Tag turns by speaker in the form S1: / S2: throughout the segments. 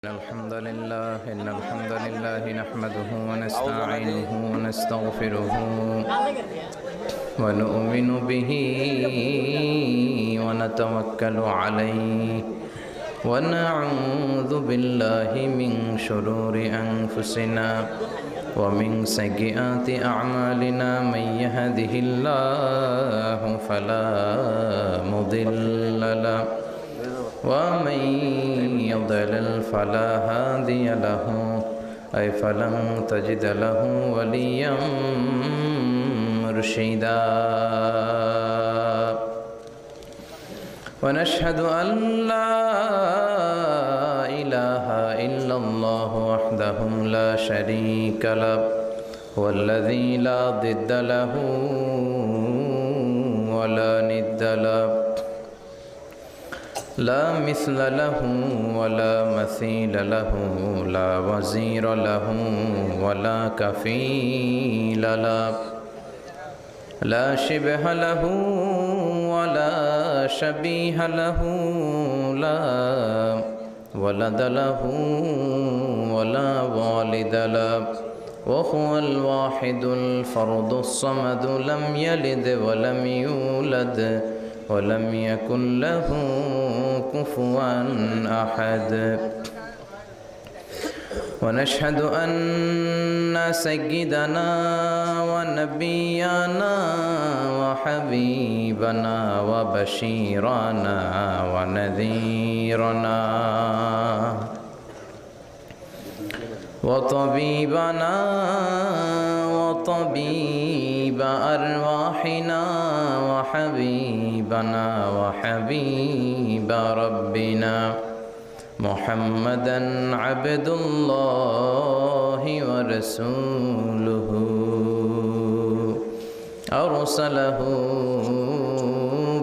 S1: إن الحمد لله نحمده ونستعينه ونستغفره ونؤمن به ونتوكل عليه ونعوذ بالله من شرور أنفسنا ومن سيئات أعمالنا من يهده الله فلا مضل له ومن يضلل فلا هادي له أي فلن تجد له وليا مرشدا ونشهد أن لا إله إلا الله وحده لا شريك له والذي لا ضد له ولا ند له لا مثل له ولا مثيل له لا وزير له ولا كفيل له لا شبه له ولا شبيه له لا ولد له ولا والد له وهو الواحد الفرد الصمد لم يلد ولم يولد ولم يكن له كفوا أحد ونشهد أن سيدنا ونبينا وحبيبنا وبشيرنا ونذيرنا وطبيبنا وطبيب أرواحنا وحبيبنا وحبيب ربنا محمدا عبد الله ورسوله أرسله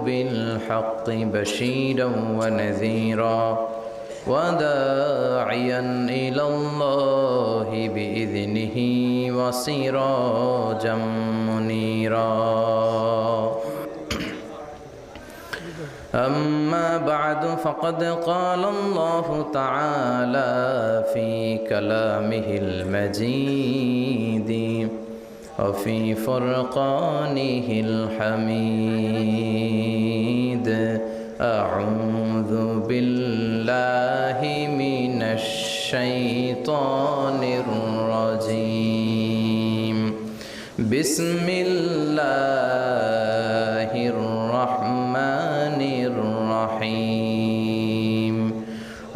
S1: بالحق بشيرا ونذيرا وداعيا إلى الله بإذنه وسراجا منيرا أما بعد فقد قال الله تعالى في كلامه المجيد وفي فرقانه الحميد أعوذ بالله من الشيطان الرجيم بسم الله الرحمن الرحيم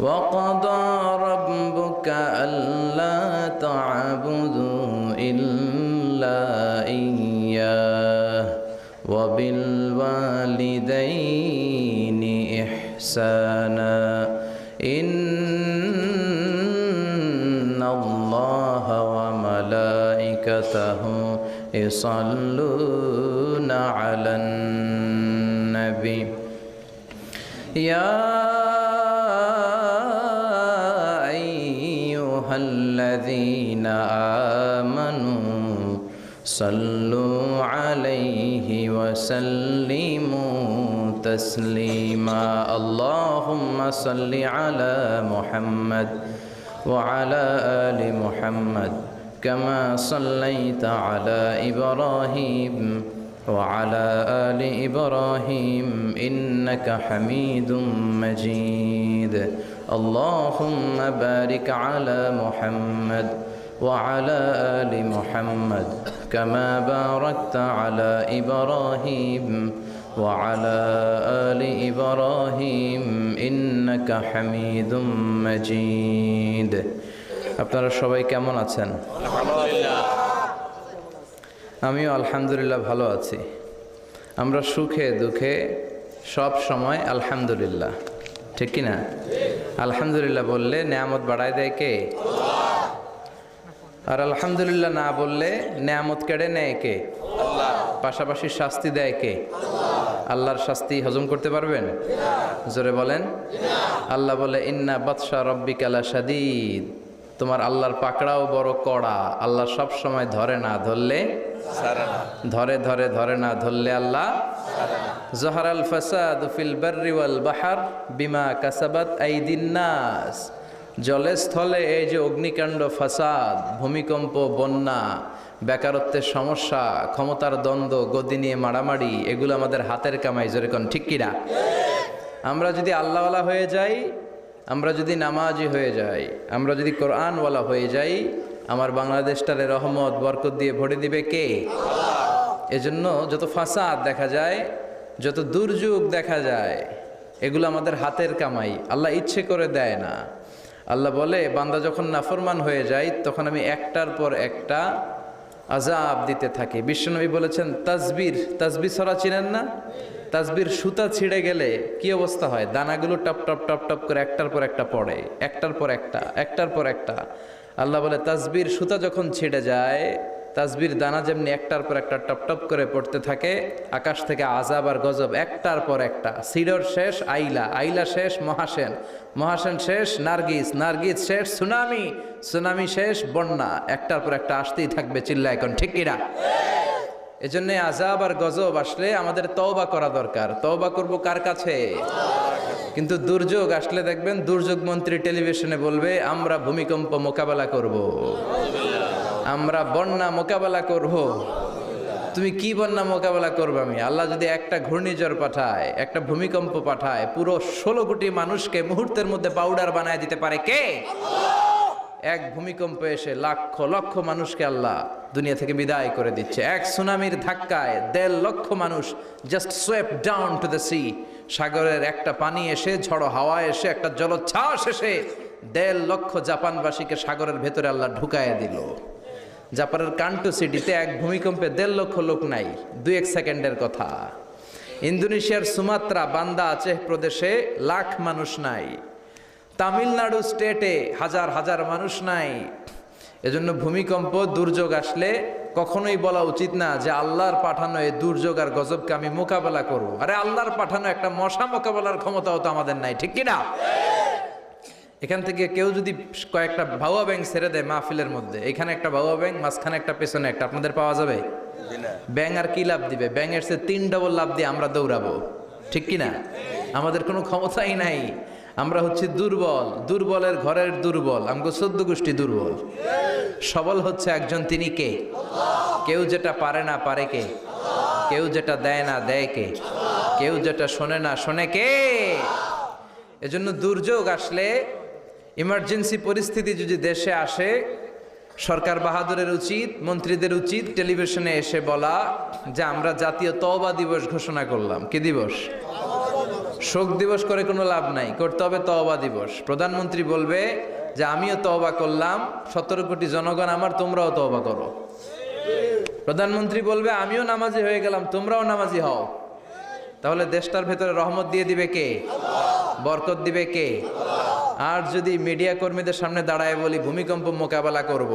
S1: وقضى ربك ألا تعبدوا إلا إياه وبالوالدين إحسانا إن الله وملائكته يصلون على النبي يا أيها الذين آمنوا صلوا عليه وسلموا تسليما اللهم صل على محمد وعلى آل محمد كما صليت على إبراهيم وعلى آل إبراهيم إنك حميد مجيد اللهم بارك على محمد وعلى آل محمد كما باركت على إبراهيم وعلى آل إبراهيم إنك حميد مجيد আপনারা সবাই কেমন আছেন? আলহামদুলিল্লাহ। আমিও আলহামদুলিল্লাহ ভালো আছি। আমরা সুখে দুঃখে সব সময় আলহামদুলিল্লাহ, ঠিক কি না? আলহামদুলিল্লাহ বললে নেয়ামত বাড়ায় দেয় কে? আল্লাহ। আর আলহামদুলিল্লাহ না বললে নেয়ামত কেড়ে নেয় কে? আল্লাহ। পাশাপাশি শাস্তি দেয় কে? আল্লাহ। আল্লাহর শাস্তি হজম করতে পারবেন? জোরে বলেন। আল্লাহ বলে ইন্না বাতশা রাব্বিকা লাশাদীদ, তোমার আল্লাহর পাকড়াও বড় কড়া। আল্লাহ সব সময় ধরে না, ধরলে ধরে ধরে ধরে না, ধরলে আল্লাহ জহরাল ফাসাদ ফিল বাররি ওয়াল বাহর বিমা কাসাবাত আইদিন নাস। জলে স্থলে এই যে অগ্নিকাণ্ড, ফাসাদ, ভূমিকম্প, বন্যা, বেকারত্বের সমস্যা, ক্ষমতার দ্বন্দ্ব, গদি নিয়ে মারামারি, এগুলো আমাদের হাতের কামাই। জোরে কোন ঠিক কিনা? আমরা যদি আল্লাহওয়ালা হয়ে যাই, আমরা যদি নামাজি হয়ে যাই, আমরা যদি কোরআনওয়ালা হয়ে যাই, আমার বাংলাদেশটারে রহমত বরকত দিয়ে ভরে দিবে কে? এজন্য যত ফাসাদ দেখা যায়, যত দুর্যোগ দেখা যায়, এগুলো আমাদের হাতের কামাই, আল্লাহ ইচ্ছে করে দেয় না। আল্লাহ বলে, বান্দা যখন নাফরমান হয়ে যায় তখন আমি একটার পর একটা আযাব দিতে থাকি। বিশ্বনবী বলেছেন, তাসবিহ ছড়া চিনেন না? তাসবির সুতা ছিঁড়ে গেলে কি অবস্থা হয়? দানাগুলো টপ টপ টপ টপ করে একটার পর একটা পড়ে, একটার পর একটা, একটার পর একটা। আল্লাহ বলে, তাসবির সুতা যখন ছিঁড়ে যায়, তাসবির দানা যেমনি একটার পর একটা টপ টপ করে পড়তে থাকে, আকাশ থেকে আযাব আর গজব একটার পর একটা। সিডর শেষ আইলা, আইলা শেষ মহাসেন, মহাসেন শেষ নার্গিস, নার্গিস শেষ সুনামি, সুনামি শেষ বন্যা, একটার পর একটা আসতেই থাকবে। চিল্লা এখন ঠিক কিনা? এজন্য আযাব আর গজব আসলে আমাদের তওবা করা দরকার। তওবা করব কার কাছে? কিন্তু দুর্যোগ আসলে দেখবেন দুর্যোগ মন্ত্রী টেলিভিশনে বলবে, আমরা ভূমিকম্প মোকাবেলা করব, আমরা বন্যা মোকাবেলা করব। তুমি কি বন্যা মোকাবেলা করবে? আমি আল্লাহ যদি একটা ঘূর্ণিঝড় পাঠায়, একটা ভূমিকম্প পাঠায়, পুরো 16 কোটি মানুষকে মুহূর্তের মধ্যে পাউডার বানায় দিতে পারে কে? এক ভূমিকম্প এসে লক্ষ লক্ষ মানুষকে আল্লাহ দুনিয়া থেকে বিদায় করে দিচ্ছে। এক সুনামির ধাক্কায় 1.5 লক্ষ মানুষ just সোয়েপ down to the sea. সাগরের একটা পানি এসে, ঝড়ো হাওয়া এসে, একটা জলোচ্ছ্বাস এসে 1.5 লক্ষ জাপানবাসীকে সাগরের ভেতরে আল্লাহ ঢুকায় দিল। জাপানের কান্টো সিটিতে এক ভূমিকম্পে 1.5 লক্ষ লোক নাই, 2-1 সেকেন্ডের কথা। ইন্দোনেশিয়ার সুমাত্রা, বান্দা আচেহ প্রদেশে লাখ মানুষ নাই। তামিলনাড়ু স্টেটে হাজার হাজার মানুষ নাই। এজন্য ভূমিকম্প, দুর্যোগ আসলে কখনোই বলা উচিত না যে আল্লাহর পাঠানো এই দুর্যোগ আর গজবকে আমি মোকাবেলা করব। আরে আল্লাহর পাঠানো একটা মশা মোকাবেলার ক্ষমতাও তো আমাদের নাই, ঠিক কিনা? এখান থেকে কেউ যদি কয়েকটা ভাউয়া ব্যাংক ছেড়ে দেয় মাহফিলের মধ্যে, এখানে একটা ভাউয়া ব্যাংক, মাঝখানে একটা, পেছনে একটা, আপনাদের পাওয়া যাবে? ব্যাংক আর কি লাভ দিবে? ব্যাংকের চেয়ে 3 ডবল লাভ দিয়ে আমরা দৌড়াবো, ঠিক কিনা? আমাদের কোনো ক্ষমতাই নাই। আমরা হচ্ছে দুর্বল, দুর্বলের ঘরের দুর্বল। আমগো 14 গোষ্ঠী দুর্বল। সবল হচ্ছে একজন, তিনি কে? কেউ যেটা পারে না পারে কে? কেউ যেটা দেয় না দেয় কে? কেউ যেটা শোনে না শোনে কে? এজন্য দুর্যোগ আসলে, ইমার্জেন্সি পরিস্থিতি যদি দেশে আসে, সরকার বাহাদুরের উচিত, মন্ত্রীদের উচিত টেলিভিশনে এসে বলা যে আমরা জাতীয় তওবা দিবস ঘোষণা করলাম। কি দিবস? শোক দিবস করে কোনো লাভ নাই, করতে হবে তওবা দিবস। প্রধানমন্ত্রী বলবে যে আমিও তওবা করলাম, 17 কোটি জনগণ আমার, তোমরাও তওবা করো। প্রধানমন্ত্রী বলবে আমিও নামাজি হয়ে গেলাম, তোমরাও নামাজি হও। তাহলে দেশটার ভেতরে রহমত দিয়ে দিবে কে? বরকত দিবে কে? আর যদি মিডিয়া কর্মীদের সামনে দাঁড়ায় বলি ভূমিকম্প মোকাবেলা করব,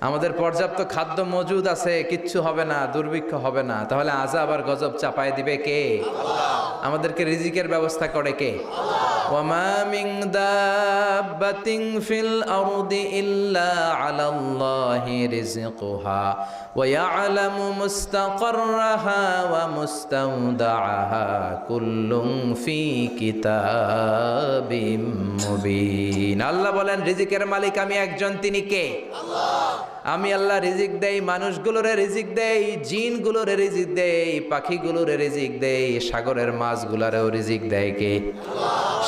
S1: আমাদের পর্যাপ্ত খাদ্য মজুদ আছে, কিচ্ছু হবে না, দুর্ভিক্ষ হবে না, তাহলে আযাব আর গজব চাপায় দিবে কে? আমাদেরকে রিজিকের ব্যবস্থা করে কে? ওয়ামা মিন দাব্বাতিন ফিল আরদি ইল্লা আলাল্লাহি রিজকুহা ওয়া ইয়ালামু মুস্তাকাররাহা ওয়া মুস্তাওদাআহা কুল্লুন ফি কিতাবিম মুবিন। আল্লাহ বলেন, রিজিকের মালিক আমি একজন, তিনি কে? আল্লাহ। আমি আল্লাহ রিজিক দেই, মানুষগুলোরে রিজিক দেই, জিনগুলোরে রিজিক দেই, পাখিগুলোরে রিজিক দেই, সাগরের মাছগুলারেও রিজিক দেয় কে?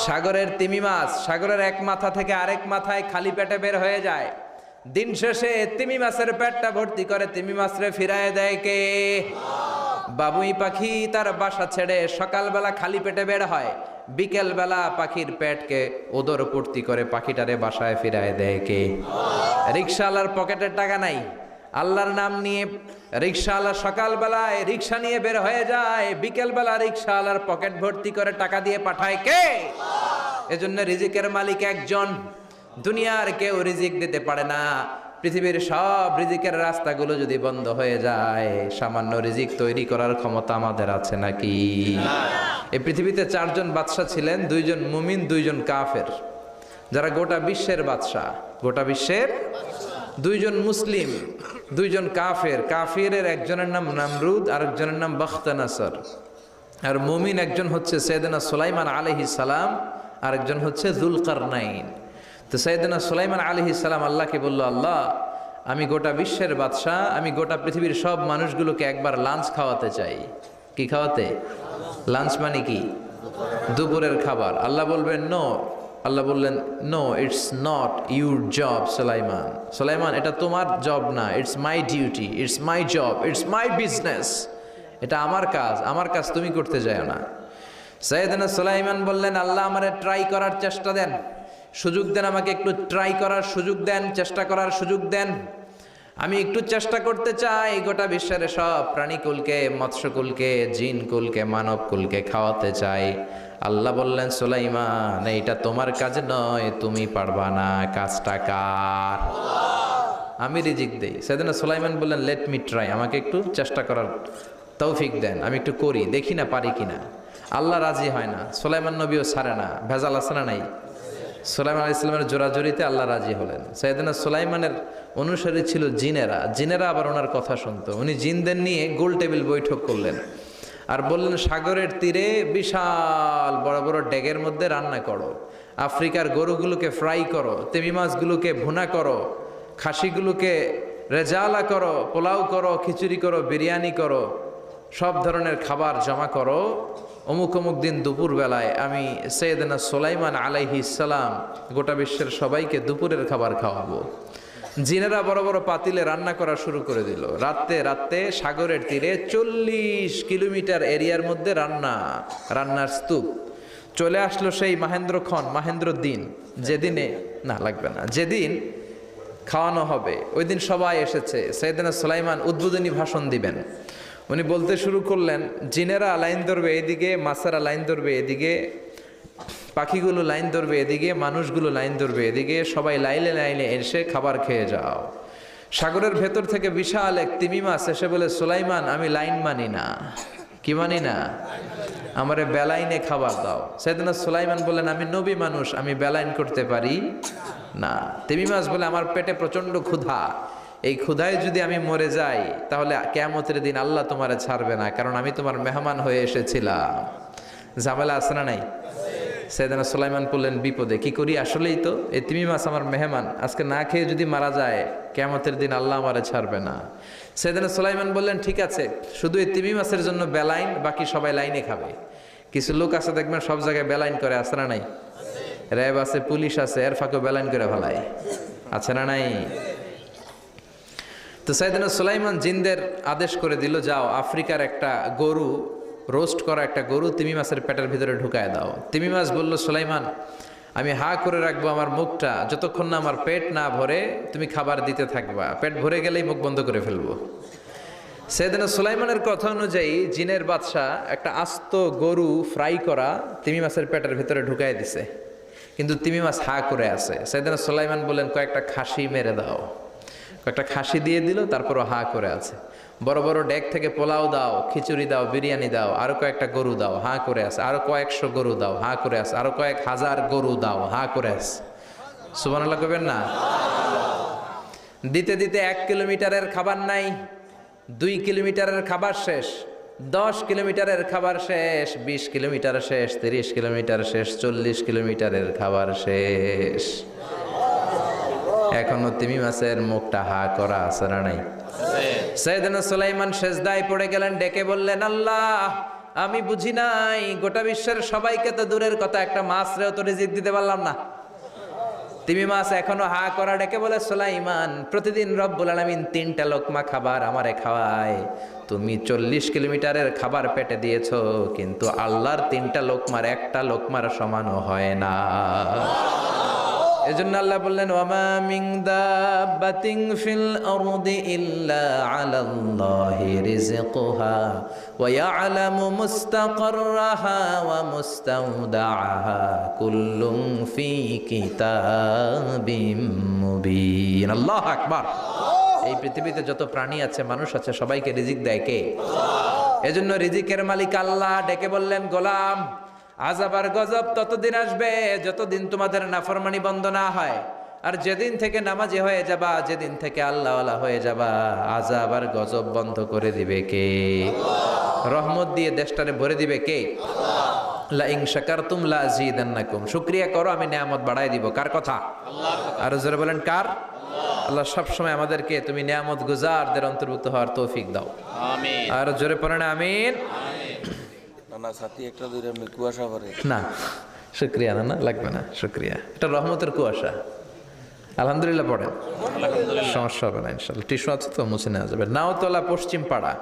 S1: সাগরের তিমি মাছ সাগরের এক মাথা থেকে আরেক মাথায় খালি পেটে বের হয়ে যায়, দিন শেষে তিমি মাছের পেটটা ভর্তি করে তিমি মাছরে ফিরায় দেয় কে? বাবুই পাখি তার বাসা ছেড়ে সকালবেলা খালি পেটে বের হয়, বিকেল বেলা পাখির পেটকে ওদর পূর্তি করে পাখিটারে বাসায় ফিরায় দেয় কে? রিক্সাওয়ালার পকেটের টাকা নাই, আল্লাহর নাম নিয়ে রিক্সাওয়ালা সকালবেলায় রিক্সা নিয়ে বের হয়ে যায়, বিকেল বেলা রিক্সাওয়ালার পকেট ভর্তি করে টাকা দিয়ে পাঠায় কে? এজন্য রিজিকের মালিক একজন, দুনিয়ার কেউ রিজিক দিতে পারে না। পৃথিবীর সব রিজিকের রাস্তাগুলো যদি বন্ধ হয়ে যায়, সামান্য রিজিক তৈরি করার ক্ষমতা আমাদের আছে নাকি? এই পৃথিবীতে 4 জন বাদশা ছিলেন, 2 জন মুমিন, 2 জন কাফের, যারা গোটা বিশ্বের বাদশা। গোটা বিশ্বের 2 জন মুসলিম, 2 জন কাফের। কাফিরের একজনের নাম নামরুদ, আরেকজনের নাম বখতানাসর। আর মুমিন একজন হচ্ছে সাইয়েদনা সুলাইমান আলাইহিস সালাম, আরেকজন হচ্ছে যুলকারনাইন। তো সাইয়েদনা সুলাইমান আলাইহিস সালাম আল্লাহকে বলল, আল্লাহ আমি গোটা বিশ্বের বাদশাহ, আমি গোটা পৃথিবীর সব মানুষগুলোকে একবার লাঞ্চ খাওয়াতে চাই। কি খাওয়াতে? লাঞ্চ মানে কি? দুপুরের খাবার। আল্লাহ বলবেন নো। আল্লাহ বললেন no, it's not your job Sulaiman. Sulaiman এটা তোমার জব না, it's my duty, it's my job, it's my business. এটা আমার কাজ, আমার কাজ তুমি করতে যাও না। সাইয়েদনা সুলাইমান বললেন, আল্লাহ আমারে ট্রাই করার চেষ্টা দেন, সুযোগ দেন, আমাকে একটু ট্রাই করার সুযোগ দেন, চেষ্টা করার সুযোগ দেন। আমি একটু চেষ্টা করতে চাই গোটা বিশ্বের সব প্রাণীকুলকে, মৎস্যকুলকে, জিনকুলকে, মানবকুলকে খাওয়াতে চাই। আল্লাহ বললেন, সুলাইমান এইটা তোমার কাজ নয়, তুমি পারবা না, কাজটা কার? আমি রিজিক দেই। সাইয়েদনা সুলাইমান বললেন, লেট মি ট্রাই, আমাকে একটু চেষ্টা করার তৌফিক দেন, আমি একটু করি, দেখি না পারি কিনা। আল্লাহ রাজি হয় না, সুলাইমান নবীও ছাড়ে না। ভেজাল আছে না নাই? সুলাইমান আলাইহিস সালামের জোরাজোরিতে আল্লাহ রাজি হলেন। সাইয়েদনা সুলাইমানের অনুসারী ছিল জিনেরা। জিনেরা আবার ওনার কথা শুনতো। উনি জিনদের নিয়ে গোল টেবিল বৈঠক করলেন আর বললেন, সাগরের তীরে বিশাল বড় বড় ডেগের মধ্যে রান্না করো, আফ্রিকার গরুগুলোকে ফ্রাই করো, তিমি মাছগুলোকে ভুনা করো, খাসিগুলোকে রেজালা করো, পোলাও করো, খিচুড়ি করো, বিরিয়ানি করো, সব ধরনের খাবার জমা করো। অমুক অমুক দিন দুপুর বেলায় আমি সাইয়েদনা সুলাইমান আলাইহিস সালাম গোটা বিশ্বের সবাইকে দুপুরের খাবার খাওয়াবো। জিনেরা বড় বড় পাতিলে রান্না করা শুরু করে দিল। রাতে রাতে সাগরের তীরে 40 কিলোমিটার এরিয়ার মধ্যে রান্নার স্তূপ। চলে আসলো সেই মাহেন্দ্র দিন, যেদিনে না লাগবে না, যেদিন খাওয়ানো হবে ওই দিন সবাই এসেছে। সাইয়েদনা সুলাইমান উদ্বোধনী ভাষণ দিবেন। উনি বলতে শুরু করলেন, জিনেরা লাইন ধরবে এদিকে, মাছেরা লাইন ধরবে এদিকে, পাখিগুলো লাইন ধরবে এদিকে, মানুষগুলো লাইন ধরবে এদিকে, সবাই লাইনে লাইনে এসে খাবার খেয়ে যাও। সাগরের ভেতর থেকে বিশাল এক তিমি মাছ এসে বলে, সুলাইমান আমি লাইন মানি না। কি মানি না? আমারে বেলাইনে খাবার দাও। সাইয়েদনা সুলাইমান বললেন, আমি নবী মানুষ, আমি বেলাইন করতে পারি না। তিমি মাছ বলে, আমার পেটে প্রচন্ড ক্ষুধা, এই ক্ষুধায় যদি আমি মরে যাই তাহলে কিয়ামতের দিন আল্লাহ তোমারে ছাড়বে না, কারণ আমি তোমার মেহমান হয়ে এসেছিলাম। ঝামেলা আছে না নাই? সাইয়েদনা সুলাইমান বললেন, বিপদে কি করি? আসলেই তো এই তিমি মাছ আমার মেহমান, আজকে না খেয়ে যদি মারা যায় কিয়ামতের দিন আল্লাহ আমারে ছাড়বে না। সাইয়েদনা সুলাইমান বললেন, ঠিক আছে, শুধু এই তিমি মাছের জন্য বেলাইন, বাকি সবাই লাইনে খাবে। কিছু লোক আছে দেখবেন সব জায়গায় বেলাইন করে, আছে না নাই? র্যাব আছে, পুলিশ আছে, এর ফাঁকেও বেলাইন করে ফেলায়, আছে না নাই? তো সাইয়েদনা সুলাইমান জিনদের আদেশ করে দিল, যাও আফ্রিকার একটা গরু, রোস্ট করা একটা গরু তিমি মাছের পেটের ভিতরে ঢুকায় দাও। তিমি মাছ বলল, সুলাইমান আমি হা করে রাখবো আমার মুখটা, যতক্ষণ না আমার পেট না ভরে তুমি খাবার দিতে থাকবা, পেট ভরে গেলেই মুখ বন্ধ করে ফেলবো। সাইয়েদনা সুলাইমানের কথা অনুযায়ী জিনের বাদশা একটা আস্ত গরু ফ্রাই করা তিমি মাছের পেটের ভিতরে ঢুকায় দিছে, কিন্তু তিমি মাছ হা করে আছে। সাইয়েদনা সুলাইমান বললেন, কয়েকটা খাসি মেরে দাও। কয়েকটা খাসি দিয়ে দিল, তারপরও হা করে আছে। বড় বড় ডেক থেকে পোলাও দাও, খিচুড়ি দাও, বিরিয়ানি দাও, আরো কয়েকটা গরু দাও, হা করে আছে। আরো কয়েকশো গরু দাও, হা করে আছে। আরো কয়েক হাজার গরু দাও, হা করে আছে। সুবহানাল্লাহ কইবেন না? দিতে দিতে 1 কিলোমিটারের খাবার নাই, 2 কিলোমিটারের খাবার শেষ, 10 কিলোমিটারের খাবার শেষ, 20 কিলোমিটার শেষ, 30 কিলোমিটার শেষ, 40 কিলোমিটারের খাবার শেষ। এখনো তিমি মাছের মুখটা হা করা আছে না নাই? সাইয়েদনা সুলাইমান সেজদায় পড়ে গেলেন, ডেকে বললেন, আল্লাহ আমি বুঝি নাই, গোটা বিশ্বের সবাইকে তো দূরের কথা, একটা মাছরেও তো রিজিক দিতে পারলাম না। তিমি মাছ এখনো হা করা, ডেকে বলে, সুলাইমান প্রতিদিন রব্বুল আলামিন 3টা লোকমা খাবার আমারে খাওয়ায়, তুমি 40 কিলোমিটারের খাবার পেটে দিয়েছো, কিন্তু আল্লাহর 3টা লোকমার একটা লোকমার সমানও হয় না। এজন্য আল্লাহ বললেন, ওয়ামা মিন দাব্বাতিন ফিল আরদি ইল্লা আলাল্লাহি রিজকুহা ওয়া ইয়ালামু মুস্তাকাররাহা ওয়া মুস্তাওদাআহা কুল্লুন ফি কিতাবিম মুবিন। আল্লাহু আকবার। এই পৃথিবীতে যত প্রাণী আছে, মানুষ আছে, সবাইকে রিজিক দেয় কে? এজন্য রিজিকের মালিক আল্লাহ। ডেকে বললেন, গোলাম আযাব আর গজব ততদিন আসবে যতদিন তোমাদের নাফরমানি বন্ধ না হয়, আর যেদিন থেকে নামাজি হয়ে যাবা, যেদিন থেকে আল্লাহওয়ালা হয়ে যাবা, আযাব আর গজব বন্ধ করে দিবে কে? রহমত দিয়ে দেশটারে ভরে দিবে কে? লা ইন শাকারতুম লা আযীদান্নাকুম, শুকরিয়া করো আমি নিয়ামত বাড়ায় দিব। কার কথা? আল্লাহ। আর জোরে বলেন কার? আল্লাহ সব সময় আমাদেরকে তুমি নিয়ামত গুজারদের অন্তর্ভুক্ত হওয়ার তৌফিক দাও, আমিন। আর জোরে পড়েন আমিন।
S2: না সাথী একটা দুইটা কুয়াশা করে
S1: না, শুকরিয়া না লাগবে না, শুকরিয়া, এটা রহমতের কুয়াশা। আলহামদুলিল্লাহ পড়েন, সমস্যা হবে না ইনশাআল্লাহ। টিস্যু আছে তো, মুছে নেওয়া যাবে। নাওতলা পশ্চিম পাড়া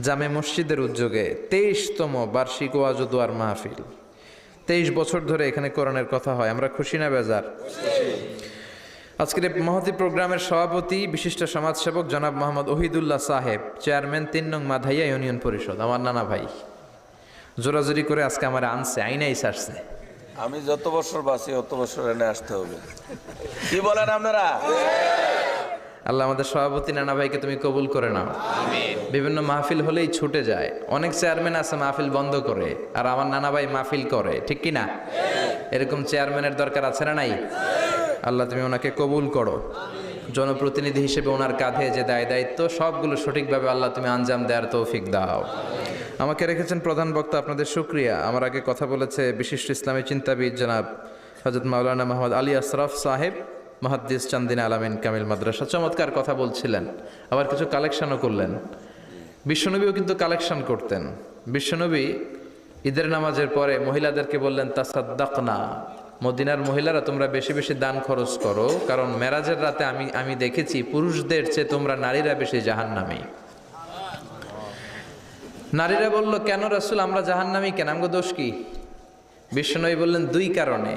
S1: জামে মসজিদের উদ্যোগে 23তম বার্ষিক ওয়াজ ও দোয়ার মাহফিল। 23 বছর ধরে এখানে কোরআনের কথা হয়, আমরা খুশি না বেজার? আজকের এই মহতী প্রোগ্রামের সভাপতি বিশিষ্ট সমাজসেবক জনাব মোহাম্মদ ওহিদুল্লাহ সাহেব, চেয়ারম্যান 3 নং মাধাইয়া ইউনিয়ন পরিষদ, আমার নানা ভাই। জোরাজোরি করে আজকে আমার আনছে, আইনাই সারছে।
S2: আমি যত বছর বাঁচি অত বছর এনে আসতে হবে, কি বলেন আপনারা?
S1: আল্লাহ আমাদের সভাপতি নানা ভাইকে তুমি কবুল করে নাও, আমিন। বিভিন্ন মাহফিল হলেই ছুটে যায়, অনেক চেয়ারম্যান আছে মাহফিল বন্ধ করে, আর আমার নানা ভাই মাহফিল করে, ঠিক কি না? এরকম চেয়ারম্যানের দরকার আছে না নাই? আল্লাহ তুমি ওনাকে কবুল করো, জনপ্রতিনিধি হিসেবে ওনার কাঁধে যে দায়িত্ব সবগুলো সঠিকভাবে আল্লাহ তুমি আঞ্জাম দেওয়ার তৌফিক দাও। আমাকে রেখেছেন প্রধান বক্তা, আপনাদের শুকরিয়া। আমার আগে কথা বলেছে বিশিষ্ট ইসলামী চিন্তাবিদ জনাব হযরত মাওলানা মোহাম্মদ আলী আশরাফ সাহেব, মুহাদ্দিস চান্দিনা আলামিন কামিল মাদ্রাসা, চমৎকার কথা বলছিলেন, আবার কিছু কালেকশনও করলেন। বিশ্বনবীও কিন্তু কালেকশন করতেন। বিশ্বনবী ঈদের নামাজের পরে মহিলাদেরকে বললেন তাসাদ্দাকনা, মদিনার মহিলারা তোমরা বেশি বেশি দান খরচ করো, কারণ মেরাজের রাতে আমি দেখেছি পুরুষদের চেয়ে তোমরা নারীরা বেশি জাহান্নামী। নারীরা বলল কেন রাসূল, আমরা জাহান্নামী কেন, আমগো দোষ কি? বিশ্বনবী বললেন 2 কারণে।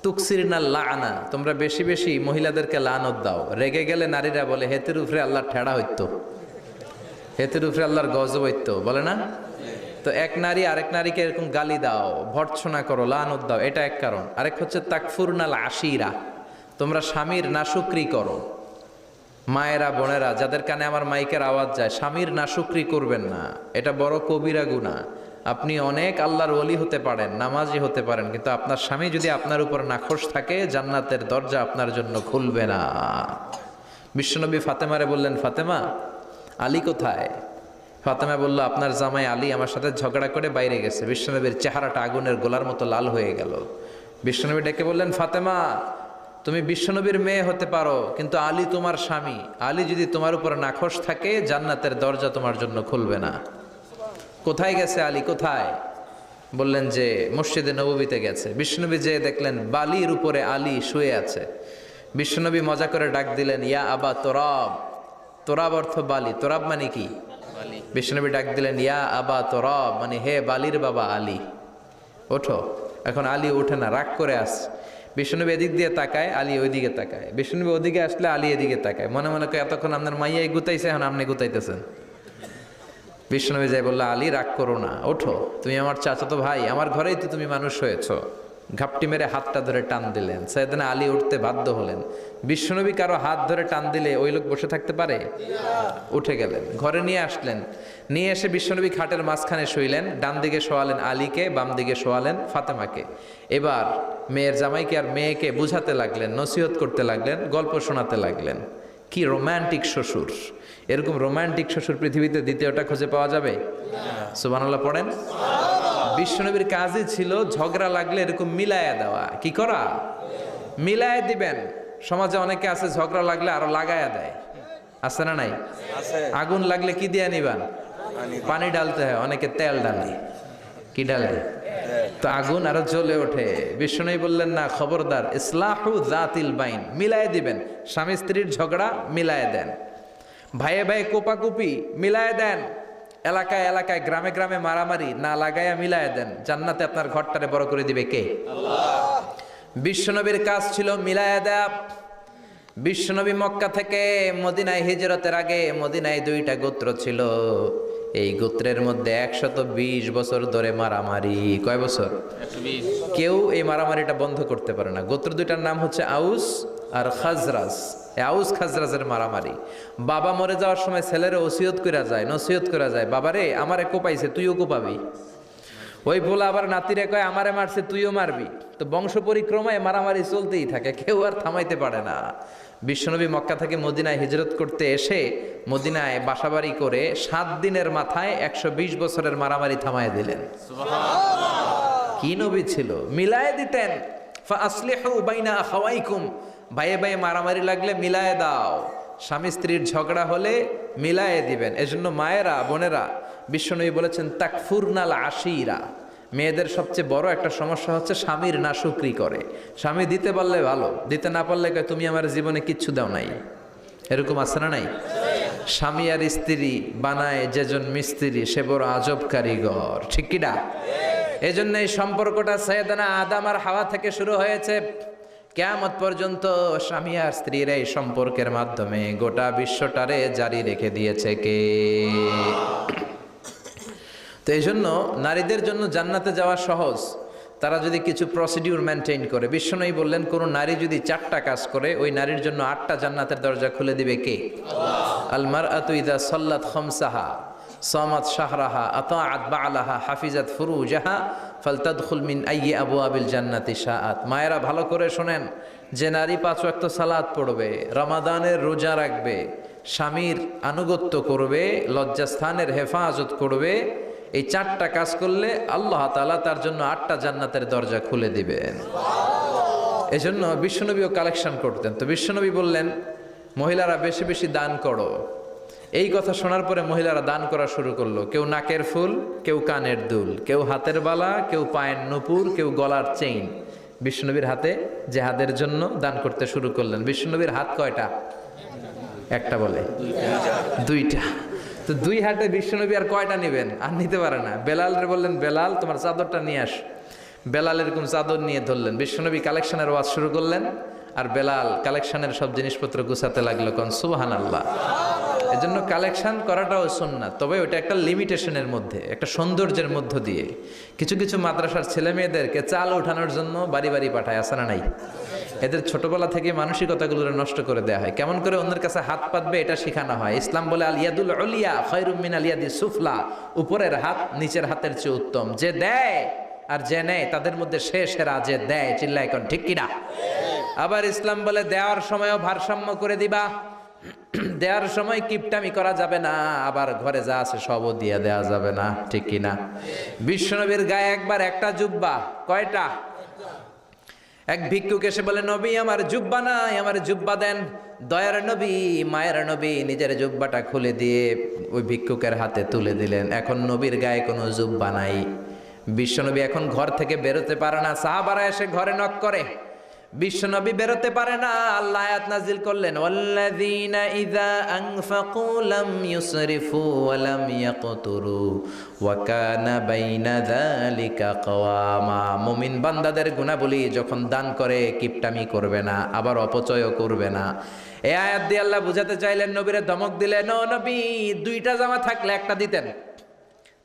S1: তুকসিরনা লাআনা, তোমরা বেশি বেশি মহিলাদেরকে লানত দাও। রেগে গেলে নারীরা বলে হেতের উপরে আল্লাহ ঠেড়া হইতো, হেতের উপরে আল্লাহর গজব হইতো, বলে না? তো এক নারী আরেক নারীকে এরকম গালি দাও, ভর্ৎসনা করো, লানত দাও, এটা এক কারণ। আরেক হচ্ছে তাকফুরনাল আশিরা, তোমরা স্বামীর নাশুকরি করো। মায়েরা বোনেরা যাদের কানে আমার মাইকের আওয়াজ যায়, স্বামীর নাশুকরি করবেন না, এটা বড় কবিরা গুনাহ। আপনি অনেক আল্লাহর ওলি হতে পারেন, নামাজি হতে পারেন, কিন্তু আপনার স্বামী যদি আপনার উপর নাখোশ থাকে, জান্নাতের দরজা আপনার জন্য খুলবে না। বিশ্বনবী ফাতেমারে বললেন, ফাতেমা আলী কোথায়? ফাতেমা বলল, আপনার জামাই আলী আমার সাথে ঝগড়া করে বাইরে গেছে। বিশ্বনবীর চেহারাটা আগুনের গোলার মতো লাল হয়ে গেল। বিশ্বনবী ডেকে বললেন, ফাতেমা তুমি বিশ্বনবীর মেয়ে হতে পারো, কিন্তু আলী তোমার স্বামী, আলী যদি তোমার উপর নাখোশ থাকে, জান্নাতের দরজা তোমার জন্য খুলবে না। কোথায় গেছে আলী, কোথায়? বললেন যে মসজিদে নববীতে গেছে। বিশ্বনবী যে দেখলেন বালির উপরে আলী শুয়ে আছে। বিশ্বনবী মজা করে ডাক দিলেন, ইয়া আবা তোরাব। তোরাব অর্থ বালি, তোরাব মানে কি? বিশ্বনবী ডাক দিলেন, ইয়া আবা তোরাব, মানে হে বালির বাবা আলী, ওঠো। এখন আলী ওঠে না, রাগ করে আসছে। বিশ্বনবী এদিক দিয়ে তাকায়, আলী ওইদিকে তাকায়। বিশ্বনবী ওদিকে আসলে আলী এদিকে তাকায়, মনে মনে করে এতক্ষণ আপনার মাইয়াই গুতাইছে, এখন আপনি গুতাইতেছেন। বিশ্বনবী যাই বললো, আলী রাগ করো না, ওঠো, তুমি আমার চাচাতো ভাই, আমার ঘরেই তো তুমি মানুষ হয়েছো। ঘাপটি মেরে হাতটা ধরে টান দিলেন, সাইয়েদনা আলী উঠতে বাধ্য হলেন। বিশ্বনবী কারো হাত ধরে টান দিলে ওই লোক বসে থাকতে পারে? উঠে গেলেন, ঘরে নিয়ে আসলেন। নিয়ে এসে বিশ্বনবী খাটের মাঝখানে শুইলেন, ডান দিকে শোয়ালেন আলীকে, বাম দিকে শোয়ালেন ফাতেমাকে। এবার মেয়ের জামাইকে আর মেয়েকে বুঝাতে লাগলেন, নসিহত করতে লাগলেন, গল্প শোনাতে লাগলেন। কি রোমান্টিক শ্বশুর! এরকম রোমান্টিক শ্বশুর পৃথিবীতে দ্বিতীয়টা খুঁজে পাওয়া যাবে? সুবহানাল্লাহ পড়েন। বিশ্বনবীর কাজই ছিল ঝগড়া লাগলে এরকম মিলায়া দেওয়া। কি করা? মিলায়া দিবেন। সমাজে অনেকে আছে ঝগড়া লাগলে আরো লাগায়া দেয়, আছে না নাই? আগুন লাগলে কি দিয়ে নিবান? পানি ডালতে হয়, অনেকে তেল ডালে। কি ডালে? তো আগুন আরো জ্বলে ওঠে। বিশ্বনবী বললেন, না, খবরদার, ইসলাহু যাতিল বাইন, মিলায় দিবেন। স্বামী স্ত্রীর ঝগড়া মিলায় দেন, ভাইয়ে ভাইয়ে কোপাকুপি মিলায় দেন, এলাকায় এলাকায় গ্রামে গ্রামে মারামারি না লাগাইয়া মিলায় দেন। জান্নাতে আপনার ঘরটারে বড় করে দিবে কে? আল্লাহ। বিশ্বনবীর কাজ ছিল মিলায়া দেয়া। বিশ্বনবী মক্কা থেকে মদিনায় হিজরতের আগে মদিনায় 2টা গোত্র ছিল। এই গোত্রের মধ্যে 120 বছর ধরে মারামারি। কয় বছর? 120। কেউ এই মারামারিটা বন্ধ করতে পারে না। গোত্র 2টার নাম হচ্ছে আউস আর খাজরাজ। আউস খাজরাজের মারামারি। বাবা মরে যাওয়ার সময় ছেলেরা ওসিয়ত করা যায়, নসিহত করা যায়, বাবারে আমারে কোপাইছে, তুইও কোপাবি। ওই বলে আবার নাতিরে কয়, আমারে মারছে তুইও মারবি। তো বংশ পরিক্রমায় মারামারি চলতেই থাকে, কেউ আর থামাইতে পারে না। বিশ্বনবী মক্কা থেকে মদিনায় হিজরত করতে এসে মদিনায় বাসাবাড়ি করে 7 দিনের মাথায় 120 বছরের মারামারি থামায় দিলেন। কি নবী ছিল, মিলায়ে দিতেন। ফাসলিহু বাইনা আখাওয়াইকুম, ভাইয়ে ভাইয়ে মারামারি লাগলে মিলায়ে দাও। স্বামী স্ত্রীর ঝগড়া হলে মিলায়ে দিবেন। এজন্য মায়েরা, বোনেরা, বিশ্বনবী বলেছেন তাকফুরনাল আশিরা, মেয়েদের সবচেয়ে বড় একটা সমস্যা হচ্ছে স্বামীর নাশুকরি করে। স্বামী দিতে পারলে ভালো, দিতে না পারলে কয় তুমি আমার জীবনে কিচ্ছু দাও নাই। এরকম আছে না নাই? স্বামী আর স্ত্রী বানায় যেজন মিস্ত্রি সে বড় আজব কারিগর, ঠিক কি না? এই জন্য এই সম্পর্কটা সাইয়েদানা আদম আর হাওয়া থেকে শুরু হয়েছে। কিয়ামত পর্যন্ত স্বামী আর স্ত্রীর এই সম্পর্কের মাধ্যমে গোটা বিশ্বটারে জারি রেখে দিয়েছে কে? তো এই জন্য নারীদের জন্য জান্নাতে যাওয়া সহজ, তারা যদি কিছু প্রসিডিউর মেনটেন করে। বিশ্বনবী বললেন কোন নারী যদি 4টা কাজ করে ওই নারীর জন্য 8টা জান্নাতের দরজা খুলে দিবে কে? আল মারআতু ইযা সাল্লাত খামসাহা সামাত শাহরাহা আতাআত বা'লাহা হাফিজাত ফুরুজাহা ফালতাদখুল মিন আইয়ি আবওয়াবিল জান্নাতি শাআত। মায়েরা ভালো করে শোনেন, যে নারী 5 ওয়াক্ত সালাত পড়বে, রমাদানের রোজা রাখবে, স্বামীর আনুগত্য করবে, লজ্জাস্থানের হেফাজত করবে, এই 4টা কাজ করলে আল্লাহ তাআলা তার জন্য 8টা জান্নাতের দরজা খুলে দিবেন। এজন্য বিশ্বনবীও কালেকশন করতেন। তো বিশ্বনবী বললেন মহিলারা বেশি বেশি দান করো। এই কথা শোনার পরে মহিলারা দান করা শুরু করলো। কেউ নাকের ফুল, কেউ কানের দুল, কেউ হাতের বালা, কেউ পায়ের নূপুর, কেউ গলার চেইন বিশ্বনবীর হাতে জেহাদের জন্য দান করতে শুরু করলেন। বিশ্বনবীর হাত কয়টা? একটা বলে 2টা। তো 2 হাতে বিশ্বনবী আর কয়টা নেবেন? আর নিতে পারে না। বেলালরে বললেন বেলাল তোমার চাদরটা নিয়ে আস। বেলাল এরকম চাদর নিয়ে ধরলেন। বিশ্বনবী কালেকশনের ওয়াজ শুরু করলেন আর বেলাল কালেকশনের সব জিনিসপত্র গুছাতে লাগলো। কোন সুবহানাল্লাহ। এজন্য কালেকশন করাটাও সুন্নাত, তবে ওটা একটা লিমিটেশনের মধ্যে, একটা সৌন্দর্যের মধ্য দিয়ে। কিছু কিছু মাদ্রাসার ছেলে মেয়েদেরকে চাল ওঠানোর জন্য বাড়ি বাড়ি পাঠায়, আছে না নাই? এদের ছোটবেলা থেকে মানসিকতাগুলো নষ্ট করে দেওয়া হয়। কেমন করে অন্যের কাছে হাত পাতবে এটা শেখানো হয়। ইসলাম বলে আল ইয়াদুল উলিয়া খায়রুম মিনাল ইয়াদি সুফলা, উপরের হাত নিচের হাতের চেয়ে উত্তম। যে দেয় আর যে নেয় তাদের মধ্যে সেরা যে দেয়। চিল্লায় কোন ঠিক কিনা? আবার ইসলাম বলে দেওয়ার সময়ও ভারসাম্য করে দিবা, দেওয়ার সময় কিপটামি করা যাবে না, আবার ঘরে যা আছে সবও দিয়ে দেওয়া যাবে না, ঠিক কিনা? বিশ্বনবীর গায়ে একবার একটা জুব্বা, কয়টা? এক ভিক্ষুক এসে বলে নবী আমার জুব্বা নাই, আমার জুব্বা দেন। দয়ার নবী, মায়ের নবী নিজের জুব্বাটা খুলে দিয়ে ওই ভিক্ষুকের হাতে তুলে দিলেন। এখন নবীর গায়ে কোনো জুব্বা নাই। বিশ্বনবী এখন ঘর থেকে বেরোতে পারে না। সাহাবারা এসে ঘরে নক করে, বিশ্বনবী বেরোতে পারে না। আল্লাহ আয়াত নাজিল করলেন ওয়াল্লাযীনা ইযা আনফাকু লাম ইউসরিফু ওয়া লাম ইয়াকতুরু ওয়া কানা বাইনা যালিকা কওয়ামা। মুমিন বান্দাদের গুণাবলী যখন দান করে কিপটামি করবে না, আবার অপচয়ও করবে না। এই আয়াত দিয়ে আল্লাহ বুঝাতে চাইলেন, নবীরে ধমক দিলেন, ও নবী 2টা জামা থাকলে একটা দিতেন,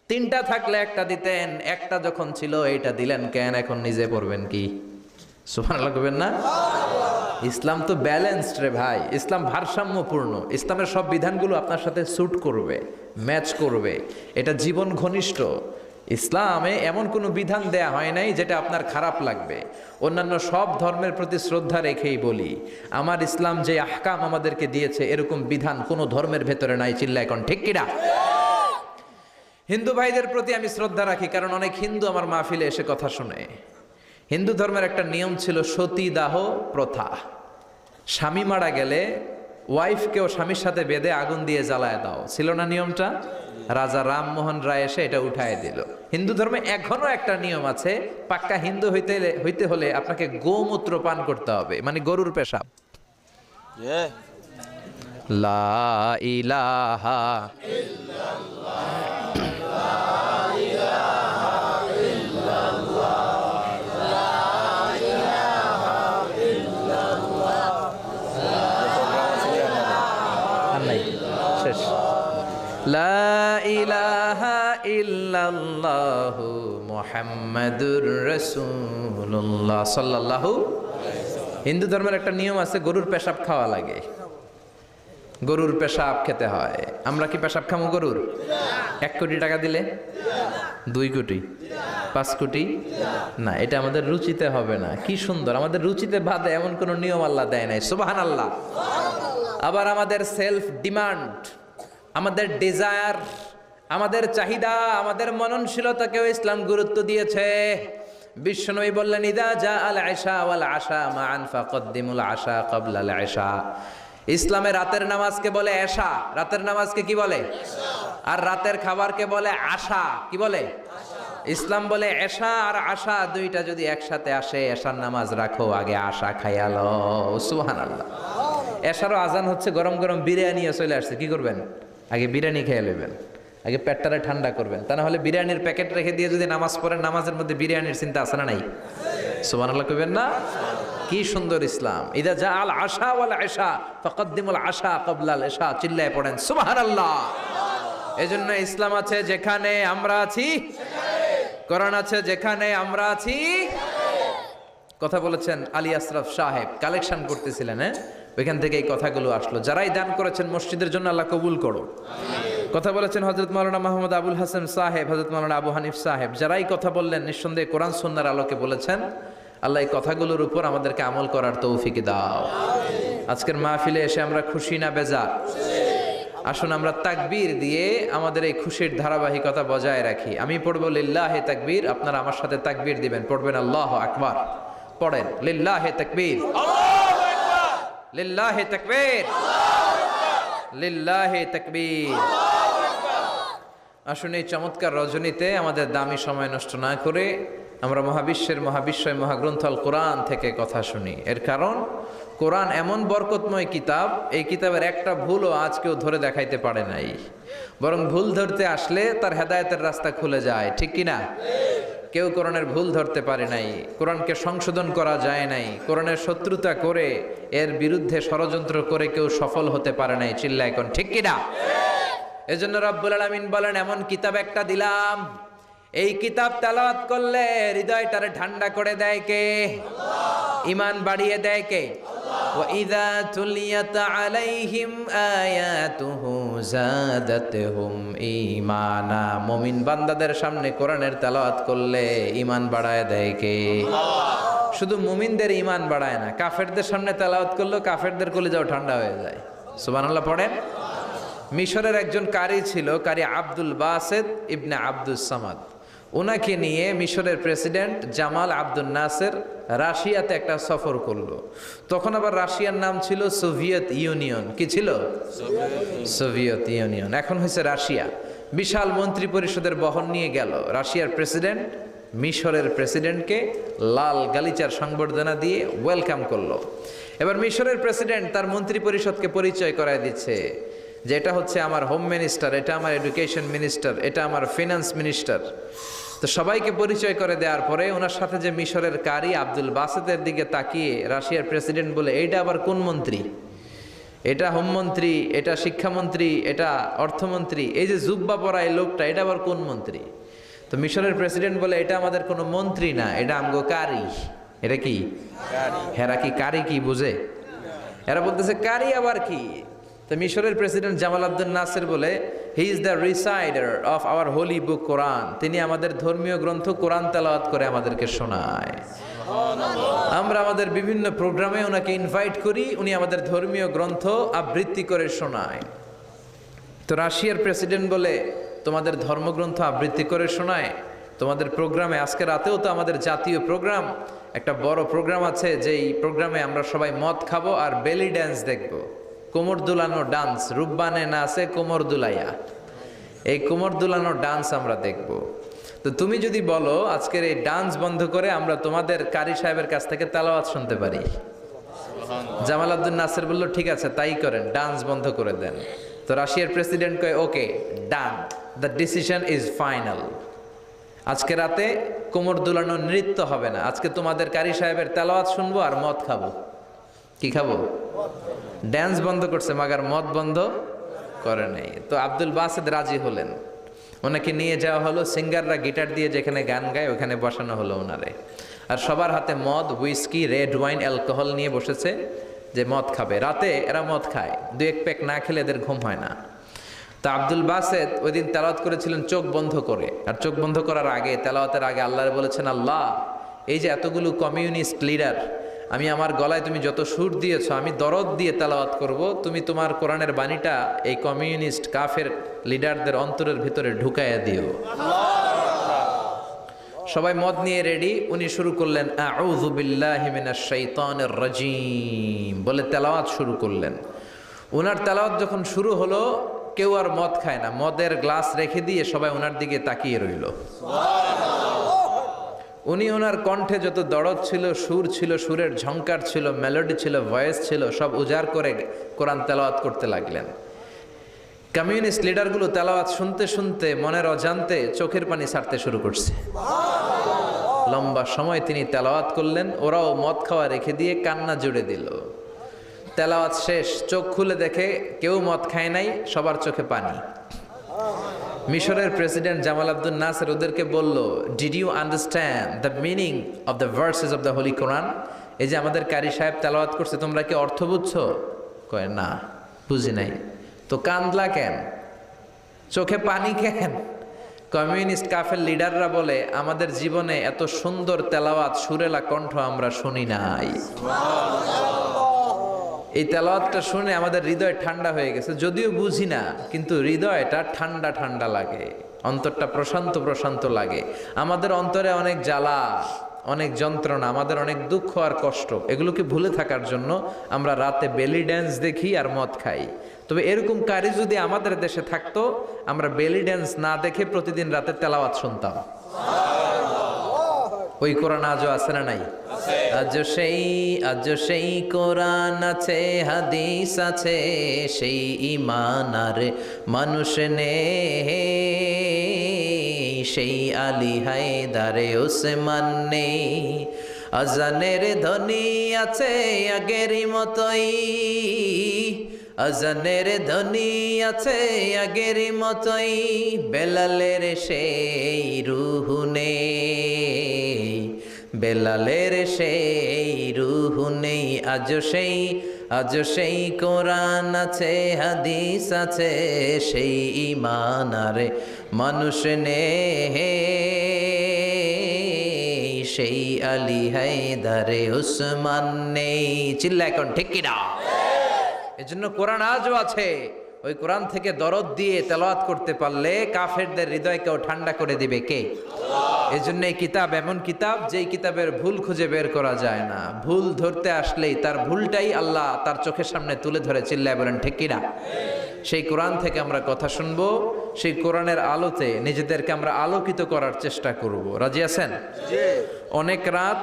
S1: 3টা থাকলে একটা দিতেন, একটা যখন ছিল এইটা দিলেন কেন? এখন নিজে পড়বেন কি? সুবহানাল্লাহ কইবেন না? ইসলাম তো ব্যালেন্সড রে ভাই, ইসলাম ভারসাম্যপূর্ণ। ইসলামের সব বিধানগুলো আপনার সাথে স্যুট করবে, ম্যাচ করবে, এটা জীবন ঘনিষ্ঠ। ইসলামে এমন কোনো বিধান দেয়া হয় নাই যেটা আপনার খারাপ লাগবে। অন্যান্য সব ধর্মের প্রতি শ্রদ্ধা রেখেই বলি, আমার ইসলাম যে আহকাম আমাদেরকে দিয়েছে এরকম বিধান কোনো ধর্মের ভেতরে নাই। চিল্লা এখন ঠিক কিনা? হিন্দু ভাইদের প্রতি আমি শ্রদ্ধা রাখি, কারণ অনেক হিন্দু আমার মাহফিলে এসে কথা শুনে। হিন্দু ধর্মের একটা নিয়ম ছিল সতীদাহ প্রথা। স্বামী মারা গেলে ওয়াইফকেও স্বামীর সাথে বেঁধে আগুন দিয়ে জ্বালায় দাও, ছিল না নিয়মটা? রাজা রামমোহন রায় এসে এটা উঠায় দিল। হিন্দু ধর্মে এখনো একটা নিয়ম আছে, পাক্কা হিন্দু হইতে হলে আপনাকে গোমূত্র পান করতে হবে, মানে গরুর পেশাব। লা ইলাহা লা ইলাহা ইল্লাল্লাহু মুহাম্মাদুর রাসূলুল্লাহ সাল্লাল্লাহু। হিন্দু ধর্মের একটা নিয়ম আছে, গরুর পেশাব খাওয়া লাগে, গরুর পেশাব খেতে হয়। আমরা কি পেশাব খামো গরুর? 1 কোটি টাকা দিলে? 2 কোটি? 5 কোটি? না, এটা আমাদের রুচিতে হবে না। কি সুন্দর, আমাদের রুচিতে বাদে এমন কোন নিয়ম আল্লাহ দেয় নাই। সুবহানাল্লাহ। আবার আমাদের সেলফ ডিমান্ড, আমাদের ডিজায়ার, আমাদের চাহিদা, আমাদের মননশীলতাকেও ইসলাম গুরুত্ব দিয়েছে। বিশ্বনবী বললেন ইদা জা আল আশা ওয়াল আশা মান ফাকদ্দিমুল আশা ক্বাবলা আল আশা। ইসলামে রাতের নামাজকে বলে এশা, রাতের নামাজকে কি বলে? আর রাতের খাবারকে বলে আশা, কি বলে? ইসলাম বলে এশা আর আশা দুইটা যদি একসাথে আসে, এশার নামাজ রাখো, আগে আশা খাইয়া লও। সুবহানাল্লাহ। এশারও আজান হচ্ছে, গরম গরম বিরিয়ানি চলে আসছে, কি করবেন? আগে বিরিয়ানি খেয়ে নেবেন, আগে পেটটারে ঠান্ডা করবেন। তা না হলে বিরিয়ানির প্যাকেট রেখে দিয়ে যদি নামাজ পড়েন, নামাজের মধ্যে বিরিয়ানির চিন্তা আছে না নাই? সুবহানাল্লাহ কইবেন না? কি সুন্দর ইসলাম। ইদা জা আল আশা ওয়াল আশা ফাকদ্দিমুল আশা ক্বাবলা আল আশা। চিল্লায় পড়েন সুবহানাল্লাহ। এজন্য ইসলাম আছে যেখানে আমরা আছি, কোরআন আছে যেখানে আমরা আছি। কথা বলেছেন আলী আশরাফ সাহেব, কালেকশন করতেছিলেন, ওইখান থেকে এই কথাগুলো আসলো। যারাই দান করেছেন মসজিদের জন্য আল্লাহ কবুল করো। কথা বলেছেন হযরত মাওলানা মাহমুদ আবুল হাসান সাহেব, হযরত মাওলানা আবু হানিফ সাহেব, যারাই কথা বললেন নিঃসন্দেহে কোরআন সুন্নাহর আলোকে বলেছেন। আল্লাহ এই কথাগুলোর উপর আমাদেরকে আমল করার তৌফিক দাও। আজকের মাহফিলে এসে আমরা খুশি না বেজার? আসুন আমরা তাকবীর দিয়ে আমাদের এই খুশির ধারাবাহিকতা বজায় রাখি। আমি পড়ব লিল্লাহে তাকবীর, আপনারা আমার সাথে তাকবীর দিবেন। পড়বেন আল্লাহু আকবার। পড়েন লিল্লাহে তাকবীর, আল্লাহু আকবার, লিল্লাহে তাকবীর, আল্লাহু আকবার, লিল্লাহে তাকবীর, আল্লাহু আকবার। আসুন এই চমৎকার রজনীতে আমাদের দামি সময় নষ্ট না করে আমরা মহাবিশ্বের মহাবিশ্বয় মহাগ্রন্থ আল কোরআন থেকে কথা শুনি। এর কারণ কোরআন এমন বরকতময় কিতাব, এই কিতাবের একটা ভুলও আজ কেউ ধরে দেখাইতে পারে নাই। বরং ভুল ধরতে আসলে তার হেদায়েতের রাস্তা খুলে যায়, ঠিক কিনা? কেউ কোরআনের ভুল ধরতে পারে নাই, কোরআনকে সংশোধন করা যায় নাই, কোরআনের শত্রুতা করে এর বিরুদ্ধে ষড়যন্ত্র করে কেউ সফল হতে পারে নাই। চিল্লা এখন ঠিক কিনা? এজন্য রব্বুল আলামিন বলেন এমন কিতাব একটা দিলাম, এই কিতাব তেলাওয়াত করলে হৃদয়টারে ঠান্ডা করে দেয় কে? আল্লাহ। ঈমান বাড়িয়ে দেয় কে? আল্লাহ। ওয়া ইযা তুলিয়াত আলাইহিম আয়াতুহু যাদাতহুম ঈমানা। মুমিন বান্দাদের সামনে কোরআনের তেলাওয়াত করলে ঈমান বাড়ায় দেয় কে? আল্লাহ। শুধু মুমিনদের ঈমান বাড়ায় না, কাফেরদের সামনে তেলাওয়াত করলেও কাফেরদের কলিজাও ঠান্ডা হয়ে যায়। সুবহানাল্লাহ পড়েন। মিশরের একজন কারি ছিল, কারি আব্দুল বাসেত ইবনে আব্দুস সামাদ। ওনাকে নিয়ে মিশরের প্রেসিডেন্ট জামাল আব্দুল নাসের রাশিয়াতে একটা সফর করলো। তখন আবার রাশিয়ার নাম ছিল সোভিয়েত ইউনিয়ন। কি ছিল? সোভিয়েত ইউনিয়ন, এখন হয়েছে রাশিয়া। বিশাল মন্ত্রী পরিষদের বহন নিয়ে গেল। রাশিয়ার প্রেসিডেন্ট মিশরের প্রেসিডেন্টকে লাল গালিচার সংবর্ধনা দিয়ে ওয়েলকাম করলো। এবার মিশরের প্রেসিডেন্ট তার মন্ত্রী পরিষদকে পরিচয় করায় দিচ্ছে যে এটা হচ্ছে আমার হোম মিনিস্টার, এটা আমার এডুকেশন মিনিস্টার, এটা আমার ফিনান্স মিনিস্টার। তো সবাইকে পরিচয় করে দেওয়ার পরে ওনার সাথে যে মিশরের কারি আব্দুল বাসেতের দিকে তাকিয়ে রাশিয়ার প্রেসিডেন্ট বলে, এইটা আবার কোন মন্ত্রী? এটা হোমমন্ত্রী, এটা শিক্ষামন্ত্রী, এটা অর্থমন্ত্রী, এই যে জুব্বা পরা এই লোকটা, এটা আবার কোন মন্ত্রী? তো মিশরের প্রেসিডেন্ট বলে, এটা আমাদের কোনো মন্ত্রী না, এটা আমগো কারি। এটা কি? হেরা কি কারি কি বুঝে? এরা বলতেছে কারি আবার কি? তো মিশরের প্রেসিডেন্ট জামাল আব্দুল নাসের বলে, he is the reciter of our holy book Quran. তিনি আমাদের ধর্মীয় গ্রন্থ কোরআন তেলাওয়াত করে আমাদেরকে শোনায়। আমরা আমাদের বিভিন্ন প্রোগ্রামে ওনাকে ইনভাইট করি, উনি আমাদের ধর্মীয় গ্রন্থ আবৃত্তি করে শোনায়। তো রাশিয়ার প্রেসিডেন্ট বলে, তোমাদের ধর্মগ্রন্থ আবৃত্তি করে শোনায় তোমাদের প্রোগ্রামে? আজকে রাতেও তো আমাদের জাতীয় প্রোগ্রাম, একটা বড় প্রোগ্রাম আছে, যেই প্রোগ্রামে আমরা সবাই মদ খাবো আর বেলি ড্যান্স দেখবো। কোমর দুলানো ডান্স, রূপবানে নাচে কোমর দুলাইয়া, এই কোমর দুলানো ডান্স আমরা দেখব। তো তুমি যদি বলো আজকের এই ডান্স বন্ধ করে আমরা তোমাদের কারি সাহেবের কাছ থেকে তেলাওয়াত শুনতে পারি। জামাল আব্দুল নাসের বলল, ঠিক আছে তাই করেন, ডান্স বন্ধ করে দেন। তো রাশিয়ার প্রেসিডেন্ট কয়, ওকে ডান, দ্য ডিসিশন ইজ ফাইনাল। আজকে রাতে কোমর দুলানো নৃত্য হবে না, আজকে তোমাদের কারি সাহেবের তেলাওয়াত শুনবো আর মদ খাবো। কি খাবো? ড্যান্স বন্ধ করছে, মাগার মদ বন্ধ করে নেই। তো আব্দুল বাসেদ রাজি হলেন, ওনাকে নিয়ে যাওয়া হলো। সিঙ্গাররা গিটার দিয়ে যেখানে গান গায় ওখানে বসানো হলো ওনারে। আর সবার হাতে মদ, হুইস্কি, রেড ওয়াইন, অ্যালকোহল নিয়ে বসেছে যে মদ খাবে। রাতে এরা মদ খায়, দু এক প্যাক না খেলে এদের ঘুম হয় না। তো আব্দুল বাসেদ ওই দিন তেলাওয়াত করেছিলেন চোখ বন্ধ করে। আর চোখ বন্ধ করার আগে, তেলাওয়াতের আগে আল্লাহর বলেছেন, আল্লাহ এই যে এতগুলো কমিউনিস্ট লিডার, আমি আমার গলায় তুমি যত সুর দিয়েছো, আমি দরদ দিয়ে তেলাওয়াত করব, তুমি তোমার কোরআনের বাণীটা এই কমিউনিস্ট কাফের লিডারদের অন্তরের ভিতরে ঢুকাইয়া দিও। সবাই মদ নিয়ে রেডি, উনি শুরু করলেন আউযু বিল্লাহি মিনাশ শাইতানির রাজিম বলে তেলাওয়াত শুরু করলেন। ওনার তেলাওয়াত যখন শুরু হলো, কেউ আর মদ খায় না, মদের গ্লাস রেখে দিয়ে সবাই ওনার দিকে তাকিয়ে রইল। উনি ওনার কণ্ঠে যত দরদ ছিল, সুর ছিল, সুরের ঝংকার ছিল, মেলোডি ছিল, ভয়েস ছিল, সব উজাড় করে কোরআন তেলাওয়াত করতে লাগলেন। কমিউনিস্ট লিডারগুলো তেলাওয়াত শুনতে শুনতে মনের অজান্তে চোখের পানি ছাড়তে শুরু করছে। লম্বা সময় তিনি তেলাওয়াত করলেন, ওরাও মদ খাওয়া রেখে দিয়ে কান্না জুড়ে দিল। তেলাওয়াত শেষ, চোখ খুলে দেখে কেউ মদ খায় নাই, সবার চোখে পানি। মিশরের প্রেসিডেন্ট জামাল আব্দুল নাসের ওদেরকে বলল, did you understand the meaning of the verses of the holy Quran? এই যে আমাদের কারি সাহেব তেলাওয়াত করছে, তোমরা কি অর্থ বুঝছো? কয় না, বুঝি নাই। তো কান্দলা কেন, চোখে পানি কেন? কমিউনিস্ট কাফের লিডাররা বলে, আমাদের জীবনে এত সুন্দর তেলাওয়াত, সুরেলা কণ্ঠ আমরা শুনি নাই। এই তেলাওয়াতটা শুনে আমাদের হৃদয় ঠান্ডা হয়ে গেছে, যদিও বুঝি না, কিন্তু হৃদয়টা ঠান্ডা ঠান্ডা লাগে, অন্তরটা প্রশান্ত প্রশান্ত লাগে। আমাদের অন্তরে অনেক জ্বালা, অনেক যন্ত্রণা, আমাদের অনেক দুঃখ আর কষ্ট, এগুলোকে ভুলে থাকার জন্য আমরা রাতে বেলি ড্যান্স দেখি আর মদ খাই। তবে এরকম কারি যদি আমাদের দেশে থাকতো, আমরা বেলি ড্যান্স না দেখে প্রতিদিন রাতে তেলাওয়াত শুনতাম। ওই কোরআন আজও আছে না নাই? আজও সেই কোরআন আছে, হাদিস আছে, সেই ঈমান আর মানুষ নেই, সেই আলী হায়দারে ওসমান নেই। আজানের ধ্বনি আছে আগেরই মতোই, আজানের ধ্বনি আছে আগেরই মতোই, বেলালের সেই রূহ নেই, বেলালের সেই রূহ নেই। আজও সেই কোরআন আছে, হাদিস আছে, সেই ঈমান আর মানুষ নেই, সেই আলী হায়দারে ওসমান নেই। চিল্লা এখন ঠিক কিনা? এজন্য কোরআন আজও আছে। ওই কোরআন থেকে দরদ দিয়ে তেলাওয়াত করতে পারলে কাফেরদের হৃদয়কেও ঠান্ডা করে দিবে কে? এজন্য এই কিতাব এমন কিতাব, যেই কিতাবের ভুল খুঁজে বের করা যায় না। ভুল ধরতে আসলেই তার ভুলটাই আল্লাহ তার চোখের সামনে তুলে ধরে। চিল্লায় বলেন ঠিক কিনা? সেই কোরআন থেকে আমরা কথা শুনবো, সেই কোরআনের আলোতে নিজেদেরকে আমরা আলোকিত করার চেষ্টা করব। রাজি আছেন? অনেক রাত,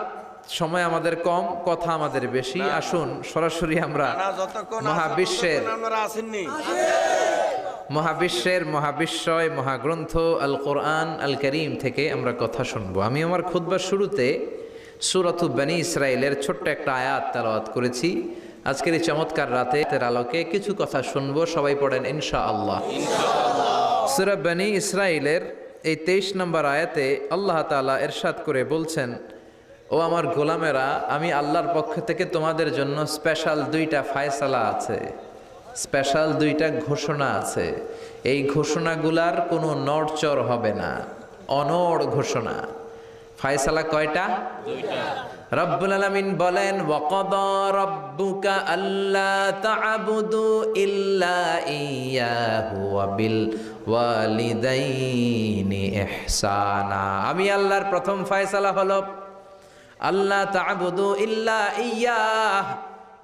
S1: সময় আমাদের কম, কথা আমাদের বেশি। আসুন সরাসরি আমরা মহাবিশ্বের মহাবিশ্বয় মহাগ্রন্থ আল কোরআন আল করিম থেকে আমরা কথা শুনবো। আমি আমার খুতবার শুরুতে সূরাতু বনী ইসরাইলের ছোট্ট একটা আয়াত তেলাওয়াত করেছি। আজকের এই চমৎকার রাতের আলোকে কিছু কথা শুনবো। সবাই পড়েন ইনশাআল্লাহ। সূরা বনী ইসরাইলের এই 23 নম্বর আয়াতে আল্লাহ তাআলা ইরশাদ করে বলছেন, ও আমার গোলামেরা, আমি আল্লাহর পক্ষ থেকে তোমাদের জন্য স্পেশাল 2টা ফায়সালা আছে, স্পেশাল 2টা ঘোষণা আছে। এই ঘোষণাগুলার কোনো নড়চড় হবে না, অনড় ঘোষণা। ফায়সালা কয়টা? 2টা। রব্বুল আলামিন বলেন, ওয়াকাদা রাব্বুকা আল্লা তা'বুদু ইল্লা ইয়্যাহু ওয়া বিল ওয়ালিদাইনি ইহসানা। আমি আল্লাহর প্রথম ফায়সালা হলো আল্লাহ তা'বুদু ইল্লা ইয়্যাহ।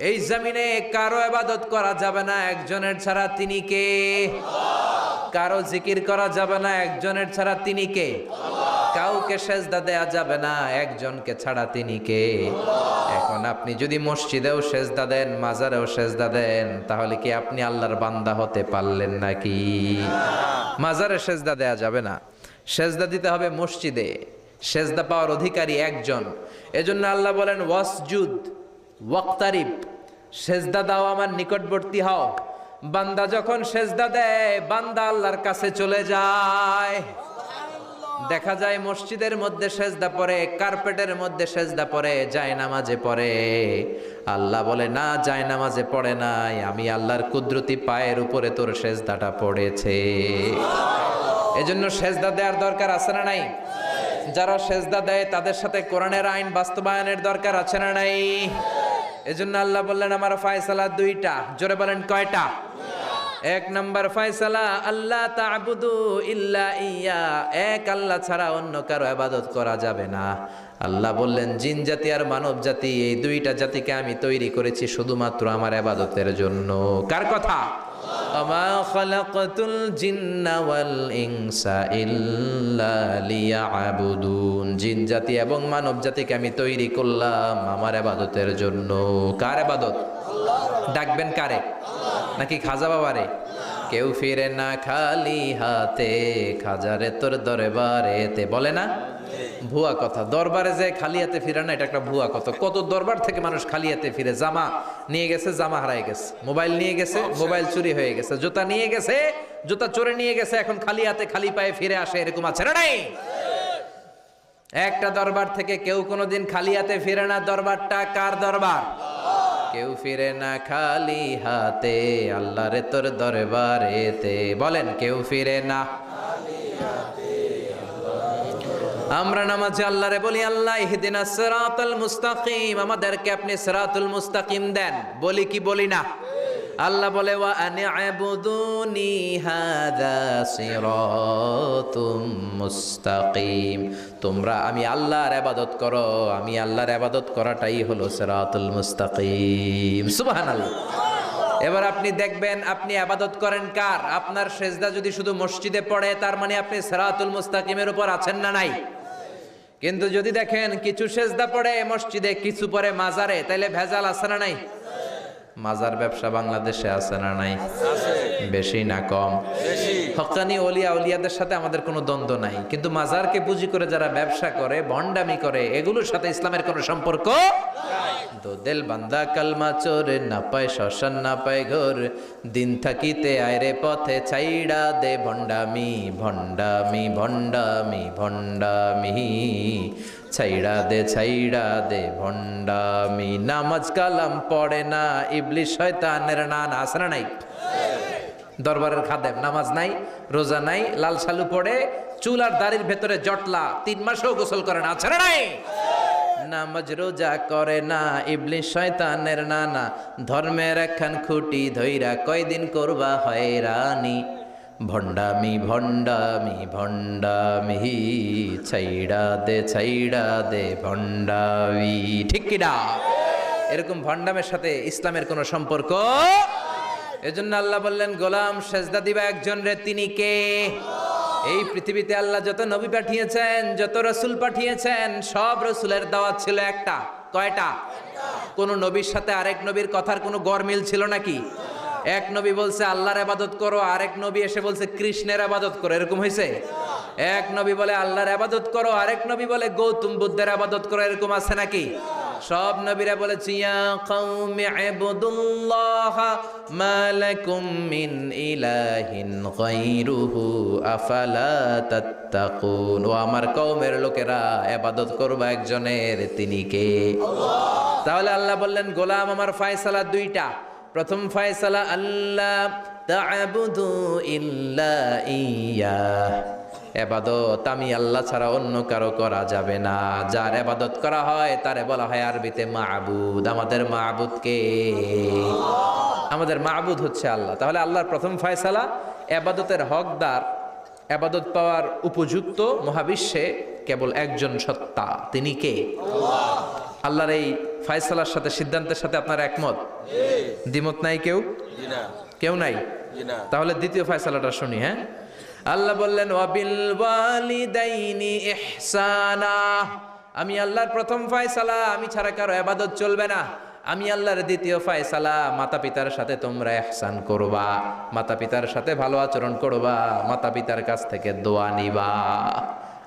S1: এই জমিনে কারো ইবাদত করা যাবে না একজনের ছাড়া, তিনি কে? কারো জিকির করা যাবে না একজনের ছাড়া, তিনি কে? কাউকে সেজদা দেয়া যাবে না একজনকে ছাড়া, তিনি কে? এখন আপনি যদি মসজিদেও সেজদা দেন, মাজারেও সেজদা দেন, তাহলে কি আপনি আল্লাহর বান্দা হতে পারলেন নাকি? মাজারে সেজদা দেয়া যাবে না, সেজদা দিতে হবে মসজিদে। সেজদা পাওয়ার অধিকারী একজন। এজন্য আল্লাহ বলেন, ওয়াসজুদ ওয়াক্তারিব, সেজদা দাও, আমার নিকটবর্তী হও। বান্দা যখন সেজদা দেয়, বান্দা আল্লাহর কাছে চলে যায়। দেখা যায় মসজিদের মধ্যে সেজদা পড়ে, কার্পেটের মধ্যে সেজদা পড়ে, জায়নামাজে পড়ে। আল্লাহ বলে, না, জায়নামাজে পড়ে নাই, আমি আল্লাহর কুদরতি পায়ের উপরে তোর সেজদাটা পড়েছে। এজন্য সেজদা দেওয়ার দরকার আছে না নাই? যারা সেজদা দেয় তাদের সাথে কোরআনের আইন বাস্তবায়নের দরকার আছে না নাই? এজন্য আল্লাহ বললেন, আমার ফায়সালা 2টা। জোরে বলেন কয়টা? এক নাম্বার ফয়সালা, আল্লাহ তা'বুদু ইল্লা ইয়া, এক আল্লাহ ছাড়া অন্য কারো ইবাদত করা যাবে না। আল্লাহ বললেন জিন জাতি আর মানব জাতি, এই দুইটা জাতিকে আমি তৈরি করেছি শুধুমাত্র আমার ইবাদতের জন্য। কার কথা? আমা খালাকাতুল জিন্না ওয়াল ইনসা ইল্লা লিয়াবুদুন, জিন জাতি এবং মানব জাতিকে আমি তৈরি করলাম আমার ইবাদতের জন্য। কার ইবাদত? ডাকবেন কারে? নাকি খাজা বাবারে? কেউ ফিরে না খালি হাতে, খাজারে তোর দরবারেতে, বলে না? ভুয়া কথা। দরবারে যে খালি হাতে ফিরে না, এটা একটা ভুয়া কথা। কত দরবার থেকে মানুষ খালি হাতে ফিরে। জামা নিয়ে গেছে, জামা হারাই গেছে। মোবাইল নিয়ে গেছে, মোবাইল চুরি হয়ে গেছে। জুতা নিয়ে গেছে, জুতা চোরে নিয়ে গেছে। এখন খালি হাতে খালি পায়ে ফিরে আসে, এরকম আছে না নাই? একটা দরবার থেকে কেউ কোনোদিন খালি হাতে ফিরে না। দরবারটা কার দরবার? কেউ ফিরে না খালি হাতে, আল্লাহরে তোর দরবারেতে, বলেন কেউ ফিরে না। আমরা নামাজে আল্লাহরে বলি আল্লাহ ইহদিনাস সিরাতাল মুস্তাকিম, আমাদেরকে আপনি সিরাতুল মুস্তাকিম দেন। বলি কি বলি না? আল্লাহ বলে ওয়া আনি'বুদুনি হাযা সিরাতুম মুস্তাকিম, তোমরা আমি আল্লাহর ইবাদত করো, আমি আল্লাহর ইবাদত করাটাই হলো সিরাতুল মুস্তাকিম। সুবহানাল্লাহ। এবার আপনি দেখবেন আপনি ইবাদত করেন কার? আপনার সেজদা যদি শুধু মসজিদে পড়ে, তার মানে আপনি সিরাতুল মুস্তাকিমের উপর আছেন না নাই? কিন্তু যদি দেখেন কিছু সেজদা পড়ে মসজিদে, কিছু পড়ে মাজারে, তাইলে ভেজাল আছে না নাই? মাজার ব্যবসা বাংলাদেশে আছে না নাই? বেশি না কম? হক্কানি ওলিয়া উলিয়াদের সাথে আমাদের কোনো দ্বন্দ্ব নাই, কিন্তু মাজারকে পুঁজি করে যারা ব্যবসা করে, ভণ্ডামি করে, এগুলোর সাথে ইসলামের কোনো সম্পর্ক তো দিল বান্দা কালমা চোরে, না পায় শ্মশান না পায় ঘর, দিন থাকিতে আয়রে পথে ছাইড়া দে ভণ্ডামি ভণ্ডামি ভণ্ডামি ভণ্ডামি, ছাইড়া দে ভণ্ডামি। নামাজ কালাম পড়ে না, ইবলিশ শয়তানের নানা, আছে না নাই? দরবারের খাদেম, নামাজ নাই, রোজা নাই, লাল শালু পড়ে, চুল আর দাড়ির ভেতরে জটলা, 3 মাসেও গোসল করে না, আছে না নাই? নামাজ রোজা করে না, ইবলিশ শয়তানের নানা, ধর্মের একখান খুঁটি ধইরা কয়দিন করবা হয়রানি, ভণ্ডামি ভণ্ডামি ভণ্ডামি, ছাইড়া দে ভণ্ডামি। ঠিক কিনা? এরকম ভণ্ডামের সাথে ইসলামের কোনো সম্পর্ক। এজন্য আল্লাহ বললেন গোলাম সেজদা দিবা একজন রে, তিনি কে? এই পৃথিবীতে আল্লাহ যত নবী পাঠিয়েছেন, যত রাসূল পাঠিয়েছেন, সব রাসূলের দাওয়াত ছিল একটা। কয়টা? কোন নবীর সাথে আরেক নবীর কথার কোনো গরমিল ছিল নাকি? এক নবী বলছে আল্লাহর ইবাদত করো, আরেক নবী এসে বলছে কৃষ্ণের ইবাদত করো, এরকম হয়েছে? এক নবী বলে আল্লাহর ইবাদত করো, আরেক নবী বলে গৌতম বুদ্ধের ইবাদত করো, এরকম আছে নাকি? সব নবীরা বলেছে ইয়া কওমি ইবুদুল্লাহ মা লাকুম মিন ইলাহিন গায়রুহু আফালা তাত্তাকুন, ও আমার কওমের লোকেরা ইবাদত করবা একজনের, তিনি কে? আল্লাহ। তাহলে আল্লাহ বললেন গোলাম আমার ফয়সালা দুইটা। প্রথম ফয়সালা আল্লাহ তা'বুদু ইল্লা ইয়্যাহ, ইবাদত আমি আল্লাহ ছাড়া অন্য কারো করা যাবে না। যার ইবাদত করা হয় তারে বলা হয় আরবিতে মাবুদ। আমাদের মাবুদ কে? আমাদের মাবুদ হচ্ছে আল্লাহ। তাহলে আল্লাহর প্রথম ফয়সালা, ইবাদতের হকদার, ইবাদত পাওয়ার উপযুক্ত মহাবিশ্বে কেবল একজন সত্তা, তিনি কে? আল্লাহ। আল্লাহর এই ফয়সালার সাথে, সিদ্ধান্তের সাথে আপনার একমত? দ্বিমত নাই কেউ? কেউ নাই? তাহলে দ্বিতীয় ফয়সালাটা শুনি। হ্যাঁ, আল্লাহ বললেন ওয়াবিল ওয়ালিদাইনি ইহসানা, আমি আল্লাহর প্রথম ফয়সালা, আমি ছাড়া কারো ইবাদত চলবে না। আমি আল্লাহর দ্বিতীয় ফয়সালা, মাতা পিতার সাথে তোমরা ইহসান করবা, মাতা পিতার সাথে ভালো আচরণ করবা, মাতা পিতার কাছ থেকে দোয়া নিবা।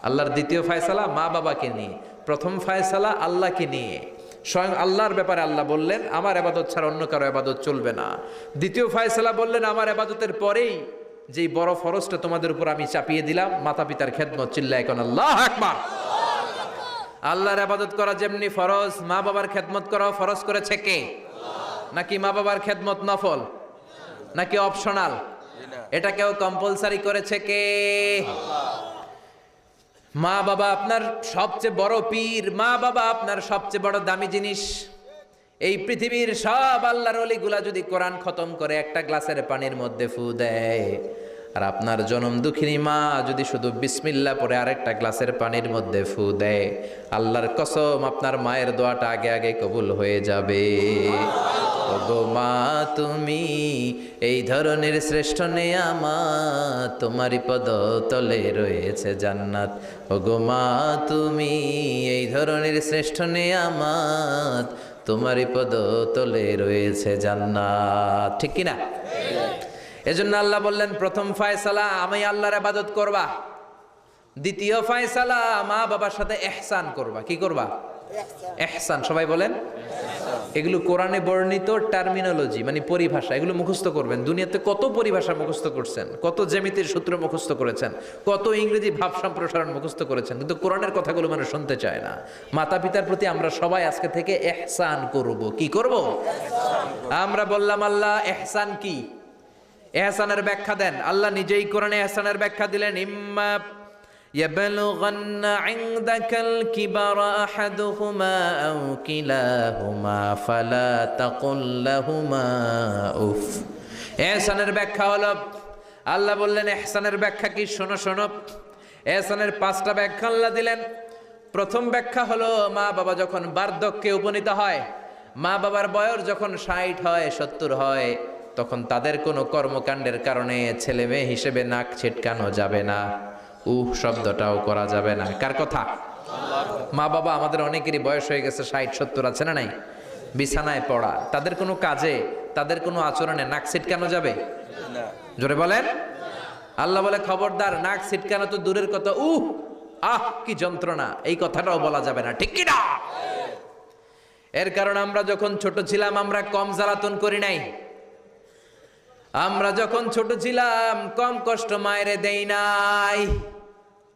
S1: আল্লাহর দ্বিতীয় ফয়সালা মা বাবাকে নিয়ে, প্রথম ফয়সালা আল্লাহকে নিয়ে। স্বয়ং আল্লাহর ব্যাপারে আল্লাহ বললেন আমার ইবাদত ছাড়া অন্য কারো ইবাদত চলবে না। দ্বিতীয় ফয়সালা বললেন আমার ইবাদতের পরেই যেই বড় ফরজটা তোমাদের উপর আমি চাপিয়ে দিলাম, মাতা পিতার খেদমত। চিল্লায় কোন আল্লাহু আকবার। আল্লাহর ইবাদত করা যেমনি ফরজ, মা বাবার খেদমত করাও ফরজ করেছে কে? নাকি মা বাবার খেদমত নফল নাকি অপশনাল? এটা কেউ কম্পালসারি করেছে কে? মা বাবা আপনার সবচেয়ে বড় পীর, মা বাবা আপনার সবচেয়ে বড় দামি জিনিস। এই পৃথিবীর সব আল্লাহর ওলিগুলা যদি কোরআন খতম করে একটা গ্লাসের পানির মধ্যে ফু দেয়, আর আপনার জনম দুঃখিনী মা যদি শুধু বিসমিল্লাহ পরে আরেকটা গ্লাসের পানির মধ্যে ফু দেয়, আল্লাহর কসম আপনার মায়ের দোয়াটা আগে আগে কবুল হয়ে যাবে। ওগো মা তুমি এই ধরনের শ্রেষ্ঠ নেয়ামত, তোমারই পদ তলে রয়েছে জান্নাত। ওগো মা তুমি এই ধরনের শ্রেষ্ঠ নেয়ামত, তোমারই পদ তলে রয়েছে জান্নাত। ঠিক কিনা? এজন্য আল্লাহ বললেন প্রথম ফয়সালা আমি আল্লাহর ইবাদত করবা, দ্বিতীয় ফয়সালা মা বাবার সাথে ইহসান করবা। কি করবা? ইহসান। সবাই বলেন। এগুলো কোরআনে বর্ণিত টার্মিনোলজি, মানে পরিভাষা, এগুলো মুখস্থ করবেন। দুনিয়াতে কত পরিভাষা মুখস্থ করছেন, কত জ্যামিতির সূত্র মুখস্থ করেছেন, কত ইংরেজি ভাব সম্প্রসারণ মুখস্থ করেছেন, কিন্তু কোরআনের কথাগুলো মানুষ শুনতে চায় না। মাতা পিতার প্রতি আমরা সবাই আজকে থেকে ইহসান করব। কি করব? আমরা বললাম আল্লাহ ইহসান কি? ইহসানের ব্যাখ্যা দেন। আল্লাহ নিজেই কোরআনে ইহসানের ব্যাখ্যা দিলেন, ইম্মা يبلغن عندك الكبر أحدهما أو كلاهما فلا تقل لهما أف। ইহসানের ব্যাখ্যা হলো, আল্লাহ বললেন ইহসানের ব্যাখ্যা কি? শোনো শোনো। ইহসানের 5টা ব্যাখ্যা আল্লাহ দিলেন। প্রথম ব্যাখ্যা হলো, মা বাবা যখন বার্ধক্যে উপনীত হয়, মা বাবার বয়স যখন 60 হয় 70 হয়, তখন তাদের কোনো কর্মকাণ্ডের কারণে ছেলে মেয়ে হিসেবে নাক ছিটকানো যাবে না, শব্দটাও করা যাবে না। কার কথা? মা বাবা আমাদের অনেকেরই বয়স হয়ে গেছে 60-70, আছে না নাই? বিছানায় পড়া, তাদের কোনো কাজে, তাদের কোনো আচরণে নাক ছিটকানো যাবে
S2: না।
S1: জোরে বলেন। আল্লাহ বলে খবরদার, নাক ছিটকানো তো দূরের কথা, কি যন্ত্রণা, এই কথাটাও বলা যাবে না। ঠিক কি না? এর কারণ আমরা যখন ছোট ছিলাম আমরা কম জ্বালাতন করি নাই। আমরা যখন ছোট ছিলাম কম কষ্ট মায়েরে দেই নাই।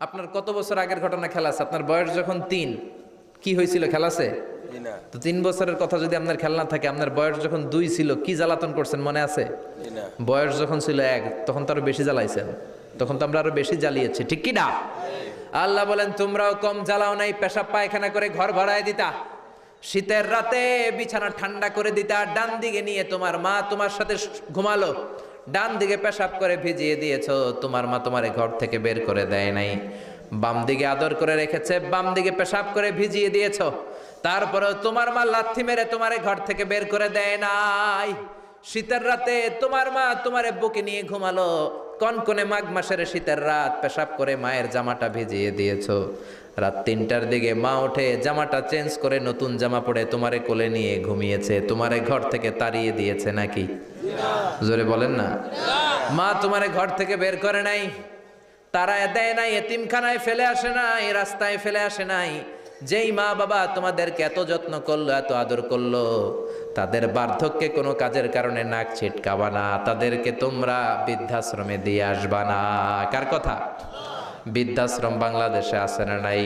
S1: আপনার কত বছর আগের ঘটনা খেলা আছে? আপনার বয়স যখন 3, কি হয়েছিল? খেলা আছে তো 3 বছরের কথা যদি আপনার খেলা না থাকে, আপনার বয়স যখন 2 ছিল কি জ্বালাতন করছেন মনে আছে? বয়স যখন ছিল 1 তখন তো আরো বেশি জ্বালাইছেন, তখন তো আমরা আরো বেশি জ্বালিয়েছি। ঠিক কি না? আল্লাহ বলেন তোমরাও কম জ্বালাও নাই, পেশাব পায়খানা করে ঘর ভরায় দিতা, শীতের রাতে বিছানা ঠান্ডা করে দিতা, ডান দিকে নিয়ে তোমার মা তোমার সাথে ঘুমালো, ডান দিকে পেশাব করে ভিজিয়ে দিয়েছো, তোমার মা তোমারে ঘর থেকে বের করে দেয় নাই। বাম দিকে আদর করে রেখেছে, বাম দিকে পেশাব করে ভিজিয়ে দিয়েছো, তারপরেও তোমার মা লাথি মেরে তোমারে ঘর থেকে বের করে দেয় নাই। শীতের রাতে তোমার মা তোমারে বুকে নিয়ে ঘুমালো, কনকনে মাঘ মাসের শীতের রাত পেশাব করে মায়ের জামাটা ভিজিয়ে দিয়েছো। রাত 3টার দিকে মা উঠে জামাটা চেঞ্জ করে নতুন জামা পরে তোমারে কোলে নিয়ে ঘুমিয়েছে, তোমারে ঘর থেকে তাড়িয়ে দিয়েছে নাকি? জোরে বলেন না। মা তোমারে ঘর থেকে বের করে নাই, তাড়ায় দেয় নাই, এতিমখানায় ফেলে আসে নাই, রাস্তায় ফেলে আসে নাই। যেই মা বাবা তোমাদেরকে এত যত্ন করলো, এত আদর করলো, তাদের বার্ধক্যে কোনো কাজের কারণে নাক ছিটকাবা না, তাদেরকে তোমরা বৃদ্ধাশ্রমে দিয়ে আসবা না। কার কথা? বৃদ্ধাশ্রম বাংলাদেশে আছে না নাই?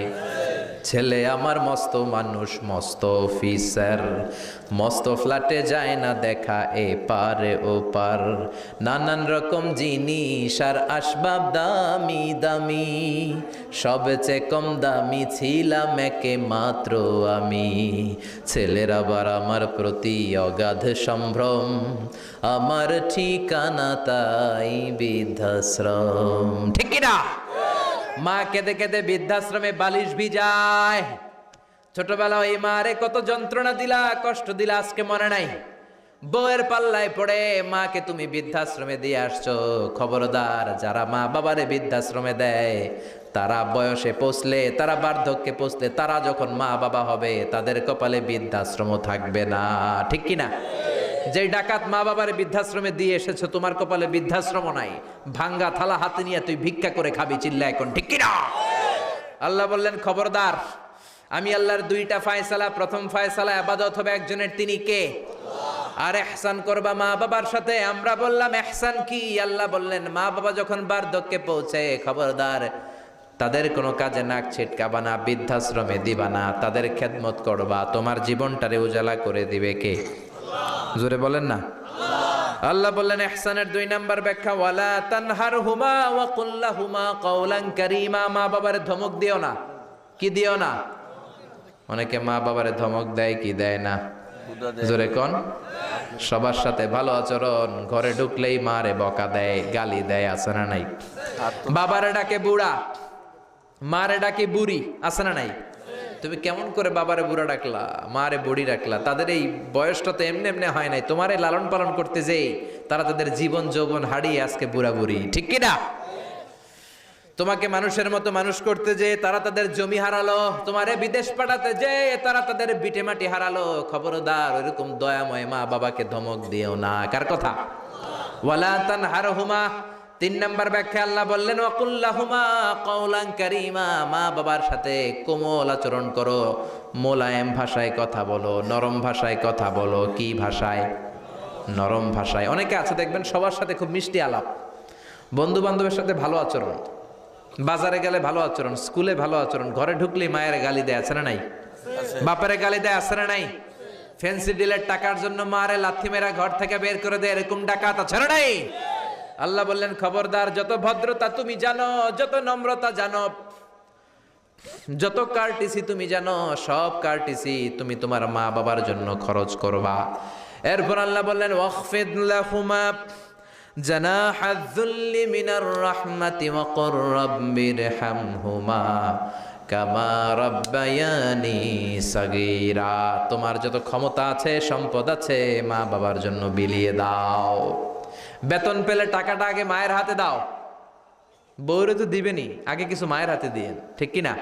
S1: ছেলে আমার মস্ত মানুষ, মস্ত অফিসার, মস্ত ফ্ল্যাটে যায় না দেখা এ পারে ও পার, নানান রকম জিনিস আর আসবাব দামি দামি, সবচেয়ে কম দামি ছিলাম একে মাত্র আমি। ছেলের আবার আমার প্রতি অগাধ সম্ভ্রম, আমার ঠিকানা তাই বৃদ্ধাশ্রম। ঠিক কিনা? মা কেঁদে কেঁদে বৃদ্ধাশ্রমে বালিশ ভিজায়। ছোটবেলা ওই মারে কত যন্ত্রণা দিলা, কষ্ট দিলা, আজকে মনে নাই? বউয়ের পাল্লায় পড়ে মাকে তুমি বৃদ্ধাশ্রমে দিয়ে আসছো। খবরদার, যারা মা বাবারে বৃদ্ধাশ্রমে দেয় তারা বয়সে পৌঁছলে, তারা বার্ধক্যে পৌঁছলে, তারা যখন মা বাবা হবে তাদের কপালে বৃদ্ধাশ্রম থাকবে না। ঠিক কিনা? যে ডাকাত মা বাবার বৃদ্ধাশ্রমে দিয়ে এসেছো, তোমার কপালে বৃদ্ধাশ্রম নাই, ভাঙ্গা থালা হাতে নিয়ে তুই ভিক্ষা করে খাবি, চিল্লা এখন। ঠিক কিনা? আল্লাহ বললেন খবরদার, আমি আল্লাহর 2টা ফয়সালা। প্রথম ফয়সালা ইবাদত হবে একজনের, তিনি কে? আর ইহসান করবা মা বাবার সাথে। আমরা বললাম ইহসান কি? আল্লাহ বললেন মা বাবা যখন বার্ধক্যে পৌঁছে, খবরদার তাদের কোনো কাজে নাক ছিটকাবা না, বৃদ্ধাশ্রমে দিবা না, তাদের খেদমত করবা। তোমার জীবনটারে উজালা করে দিবে কে? জোরে বলেন না। আল্লাহ বললেন ইহসানের 2 নাম্বার ব্যাখ্যা, ওয়ালা তানহারহুমা ওয়া কুল লাহুমা কাওলান কারীমা। মা বাবারে ধমক দিও না। কি দিও না? অনেকে মা বাবারে ধমক দেয়, কি দেয় না?
S2: ক্ষুধা দেয়।
S1: জোরে কোন? সবার সাথে ভালো আচরণ, ঘরে ঢুকলেই মারে বকা দেয়, গালি দেয়, আছে না নাই?
S2: আর তো
S1: বাবারে ডাকে বুড়া, মারে ডাকে বুড়ি, আছে না নাই? তুমি কেমন করে বাবারে বুড়া ডাকলা, মারে বুড়ি ডাকলা? তাদের এই বয়সটা তো এমনি এমনি হয় নাই। তোমারে লালন পালন করতে যেই তারা তাদের জীবন যৌবন হারিয়ে আজকে বুড়া বুড়ি, ঠিক কি না? তোমাকে মানুষের মতো মানুষ করতে যে তারা তাদের জমি হারালো, তোমারে বিদেশ পাঠাতে যে তারা তাদের বিটে মাটি হারালো। খবরদার ওইরকম দয়াময় মা বাবাকে ধমক দিও না। কার কথা? ওয়ালা তানহারহুমা। 3 নাম্বার ব্যাখ্যা আল্লাহ বললেন ওয়াকুল্লাহুমা কাওলান কারীমা। মা বাবার সাথে কোমল আচরণ করো, মোলায়েম ভাষায় কথা বলো, নরম ভাষায় কথা বলো। কি ভাষায়? নরম ভাষায়। অনেকে আছে দেখবেন সবার সাথে খুব মিষ্টি আলাপ, বন্ধু বান্ধবের সাথে ভালো আচরণ, বাজারে গেলে ভালো আচরণ, স্কুলে ভালো আচরণ, ঘরে ঢুকলেই মায়ের গালি দেয়, আছে না নাই? বাপের গালি দেয়, আছে না নাই? ফ্যান্সি ডিলের টাকার জন্য মারে লাথি মেরা ঘর থেকে বের করে দেয়, এরকম ডাকাত আছে না নাই? আল্লাহ বললেন খবরদার, যত ভদ্রতা তুমি জানো, যত নম্রতা জানো, যত কার্টিসি তুমি জানো, সব কার্টিসি তুমি তোমার মা বাবার জন্য খরচ করবা। এরপর আল্লাহ বললেন ওয়াখফিদ লাহুমা জানাহায যুল্লি মিনার রাহমাতি ওয়া কুর রাব্বিরহামহুমা কামা রাব্বায়ানি সাগীরা। তোমার যত ক্ষমতা আছে, সম্পদ আছে, মা বাবার জন্য বিলিয়ে দাও। বেতন পেলে টাকাটা আগে মায়ের হাতে দাও। বউরে তো দিবেনি, আগে কিছু মায়ের হাতে দিয়েন, ঠিক কি না?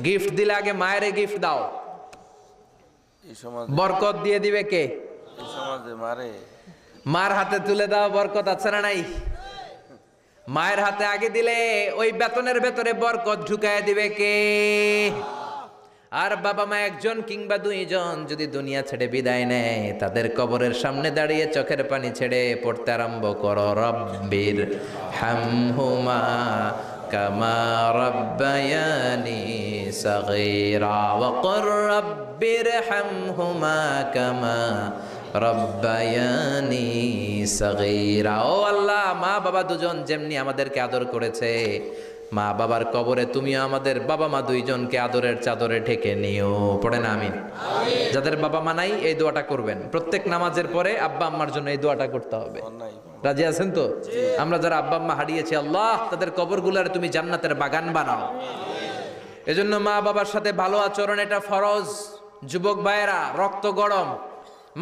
S1: গিফট দিলে আগে মায়েরে গিফট দাও।
S2: এই সমাজে
S1: বরকত দিয়ে দিবে কে?
S2: এই সমাজে মারে।
S1: মার হাতে তুলে দাও, বরকত আছে না নাই? মায়ের হাতে আগে দিলে ওই বেতনের ভেতরে বরকত ঢুকায় দিবে কে? আর বাবা মা একজন কিংবা দুইজন যদি দুনিয়া ছেড়ে বিদায় নেয়, তাদের কবরের সামনে দাঁড়িয়ে চোখের পানি ছেড়ে পড়তে আরম্ভ করো রব্বির হামহুমা কামা রাব্বায়ানি সাগীরা ওয়া কুর রাব্বির হামহুমা কামা রব্বায়ানি সাগীরা। ও আল্লাহ, মা বাবা দুজন যেমনি আমাদেরকে আদর করেছে, মা বাবার কবরে তুমিও আমাদের বাবা মা দুইজনকে আদরের চাদরে ঢেকে নিও। পড়েন আমিন। যাদের বাবা মা নাই এই দোয়াটা করবেন। প্রত্যেক নামাজের পরে আব্বা আম্মার জন্য এই দোয়াটা করতে হবে।
S2: অন্যায়
S1: রাজি আছেন তো? আমরা যারা আব্বা আম্মা হারিয়েছি, আল্লাহ তাদের কবরগুলোরে তুমি জান্নাতের বাগান বানাও। এজন্য মা বাবার সাথে ভালো আচরণ এটা ফরজ। যুবক ভাইয়েরা, রক্ত গরম,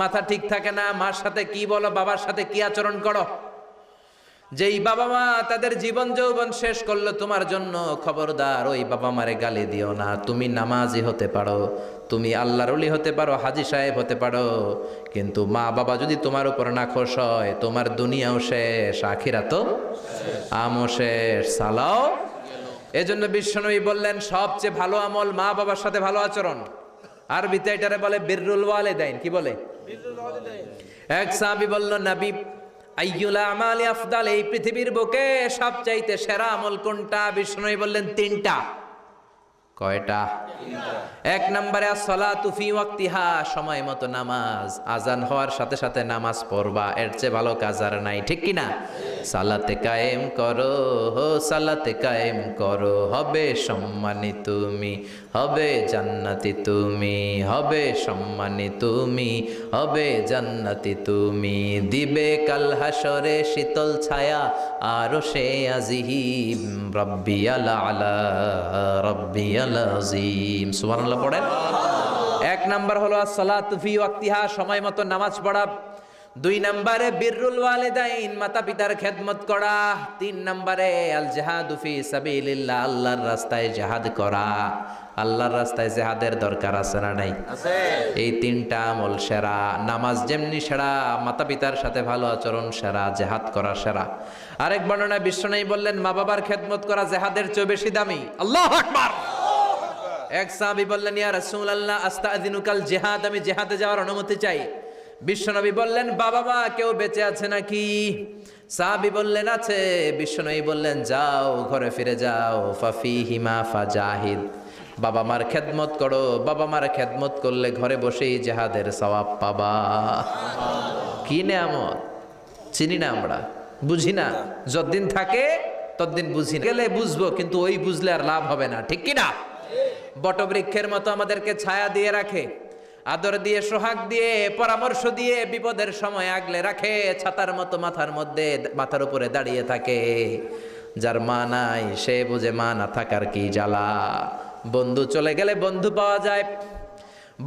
S1: মাথা ঠিক থাকে না, মার সাথে কি বলো, বাবার সাথে কি আচরণ করো। যেই বাবা মা তাদের জীবন যৌবন শেষ করলো তোমার জন্য, খবরদার ওই বাবা মারে গালি দিও না। তুমি নামাজি হতে পারো, তুমি আল্লাহর ওলি হতে পারো, হাজী সাহেব হতে পারো, কিন্তু মা বাবা যদি তোমার উপর নাখোশ হয়, তোমার দুনিয়াও শেষ, আখিরাতও আমও শেষ, সালাও। এজন্য বিশ্বনবী বললেন সবচেয়ে ভালো আমল মা বাবার সাথে ভালো আচরণ। আরবিতে এটারে বলে বিররুল ওয়ালিদাইন। কি বলে? এক সাহাবী বলল, নবী আইয়ুল আমালি আফদাল, এই পৃথিবীর বুকে সবচাইতে সেরা আমল কোনটা? বিষ্ণু বললেন 3টা। কয়টা? 1 নম্বরে as-সালাতু ফি ওয়াক্তিহা, সময় মতো নামাজ, আজান হওয়ার সাথে সাথে নামাজ পড়বা, এর চেয়ে ভালো কাজ আর নাই, ঠিক কি না? সালাতে কায়েম করো, সালাতে কায়েম করো, হবে সম্মানী তুমি, হবে জান্নাতি তুমি, হবে সম্মানী তুমি, হবে জান্নাতি তুমি, দিবে কাল হাসরে শীতল ছায়া আরশে আজিম, রাব্বিয়াল আলা রাব্বিয়াল আজিম। সুবহানাল্লাহ পড়েন। 1 নাম্বার হলো as-সালাতু ফি ওয়াক্তিহা, সময় মতো নামাজ পড়া। 2 নম্বরে বিররুল ওয়ালিদাইন, মাতা পিতার খেদমত করা। 3 নম্বরে আল জিহাদু ফি সাবিলিল্লাহ, আল্লাহর রাস্তায় জিহাদ করা। আল্লাহর রাস্তায় জিহাদের দরকার আছে না নাই?
S2: আছে।
S1: এই 3টা আমল সেরা। নামাজ যেমনি সেরা, মাতা পিতার সাথে ভালো আচরণ সেরা, জিহাদ করা সেরা। আরেক বর্ণনায় বিশ্বনবী বললেন মা বাবার খেদমত করা জিহাদের চেয়ে বেশি দামি। আল্লাহু আকবার। এক সাহাবী বললেন, ইয়া রাসূলুল্লাহ আস্তাযিনুকাল জিহাদ, আমি জিহাদে যাওয়ার অনুমতি চাই। বিশ্বনবী বললেন, বাবা মা কেউ বেঁচে আছে নাকি? সাহাবী বললেন, আছে। বিশ্বনবী বললেন, যাও ঘরে ফিরে যাও, ফাফিহিমা ফাজাহিদ, বাবা মার খেদমত করো। বাবা মার খেদমত করলে ঘরে বসেই জিহাদের সওয়াব পাবা। কি নেয়ামত! চিনি না আমরা, বুঝি না। যতদিন থাকে ততদিন বুঝি না, গেলে বুঝবো, কিন্তু ওই বুঝলে আর লাভ হবে না, ঠিক কি না? বটবৃক্ষের মতো আমাদেরকে ছায়া দিয়ে রাখে, আদর দিয়ে, সোহাগ দিয়ে, পরামর্শ দিয়ে বিপদের সময় আগলে রাখে, ছাতার মতো মাথার উপরে দাঁড়িয়ে থাকে। যার মা নাই সে বুঝে মা না থাকার কি জ্বালা। বন্ধু চলে গেলে বন্ধু পাওয়া যায়,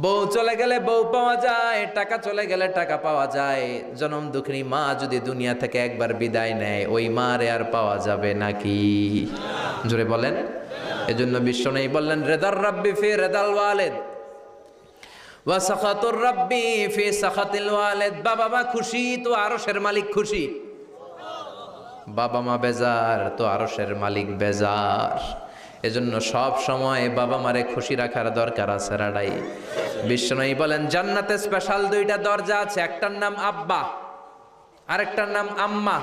S1: বউ চলে গেলে বউ পাওয়া যায়, টাকা চলে গেলে টাকা পাওয়া যায়। জনম দুঃখিনী মা যদি দুনিয়া থেকে একবার বিদায় নেয়, ওই মারে আর পাওয়া যাবে নাকি? জোরে বলেন। এজন্য বিশ্বনবী বললেন, রেদার রাব্বি ফি রেদাল ওয়ালিদ ওয়া সাখাতুর রাব্বি ফি সাখাতিল ওয়ালিদ। বাবা মা খুশি তো আরশের মালিক খুশি, বাবা মা বেজার তো আরশের মালিক বেজার। এজন্য সব সময় বাবা মারে খুশি রাখার দরকার আছে রাডাই। বিশ্বনবী বলেন, জান্নাতে স্পেশাল দুইটা দরজা আছে, একটার নাম আব্বা, আরেকটার নাম আম্মা।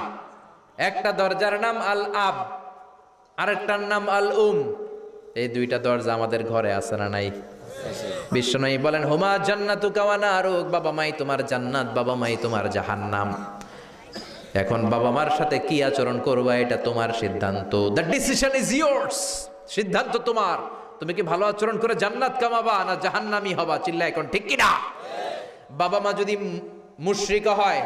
S1: একটা দরজার নাম আল আব, আরেকটার নাম আল উম। এই দুইটা দরজা আমাদের ঘরে আছে না নাই? বিশ্বনবী বলেন, হুমা জান্নাতুকা ওয়া নারুক, বাবা মাই তোমার জান্নাত, বাবা মাই তোমার জাহান্নাম। এখন বাবা মার সাথে কি আচরণ করবা এটা তোমার সিদ্ধান্ত। The decision is years. সিদ্ধান্ত তোমার। তুমি কি ভালো আচরণ করে জান্নাত কামাবা না জাহান্নামী হবা? চিল্লা এখন ঠিক কি না? বাবা মা যদি মুশরিক হয়,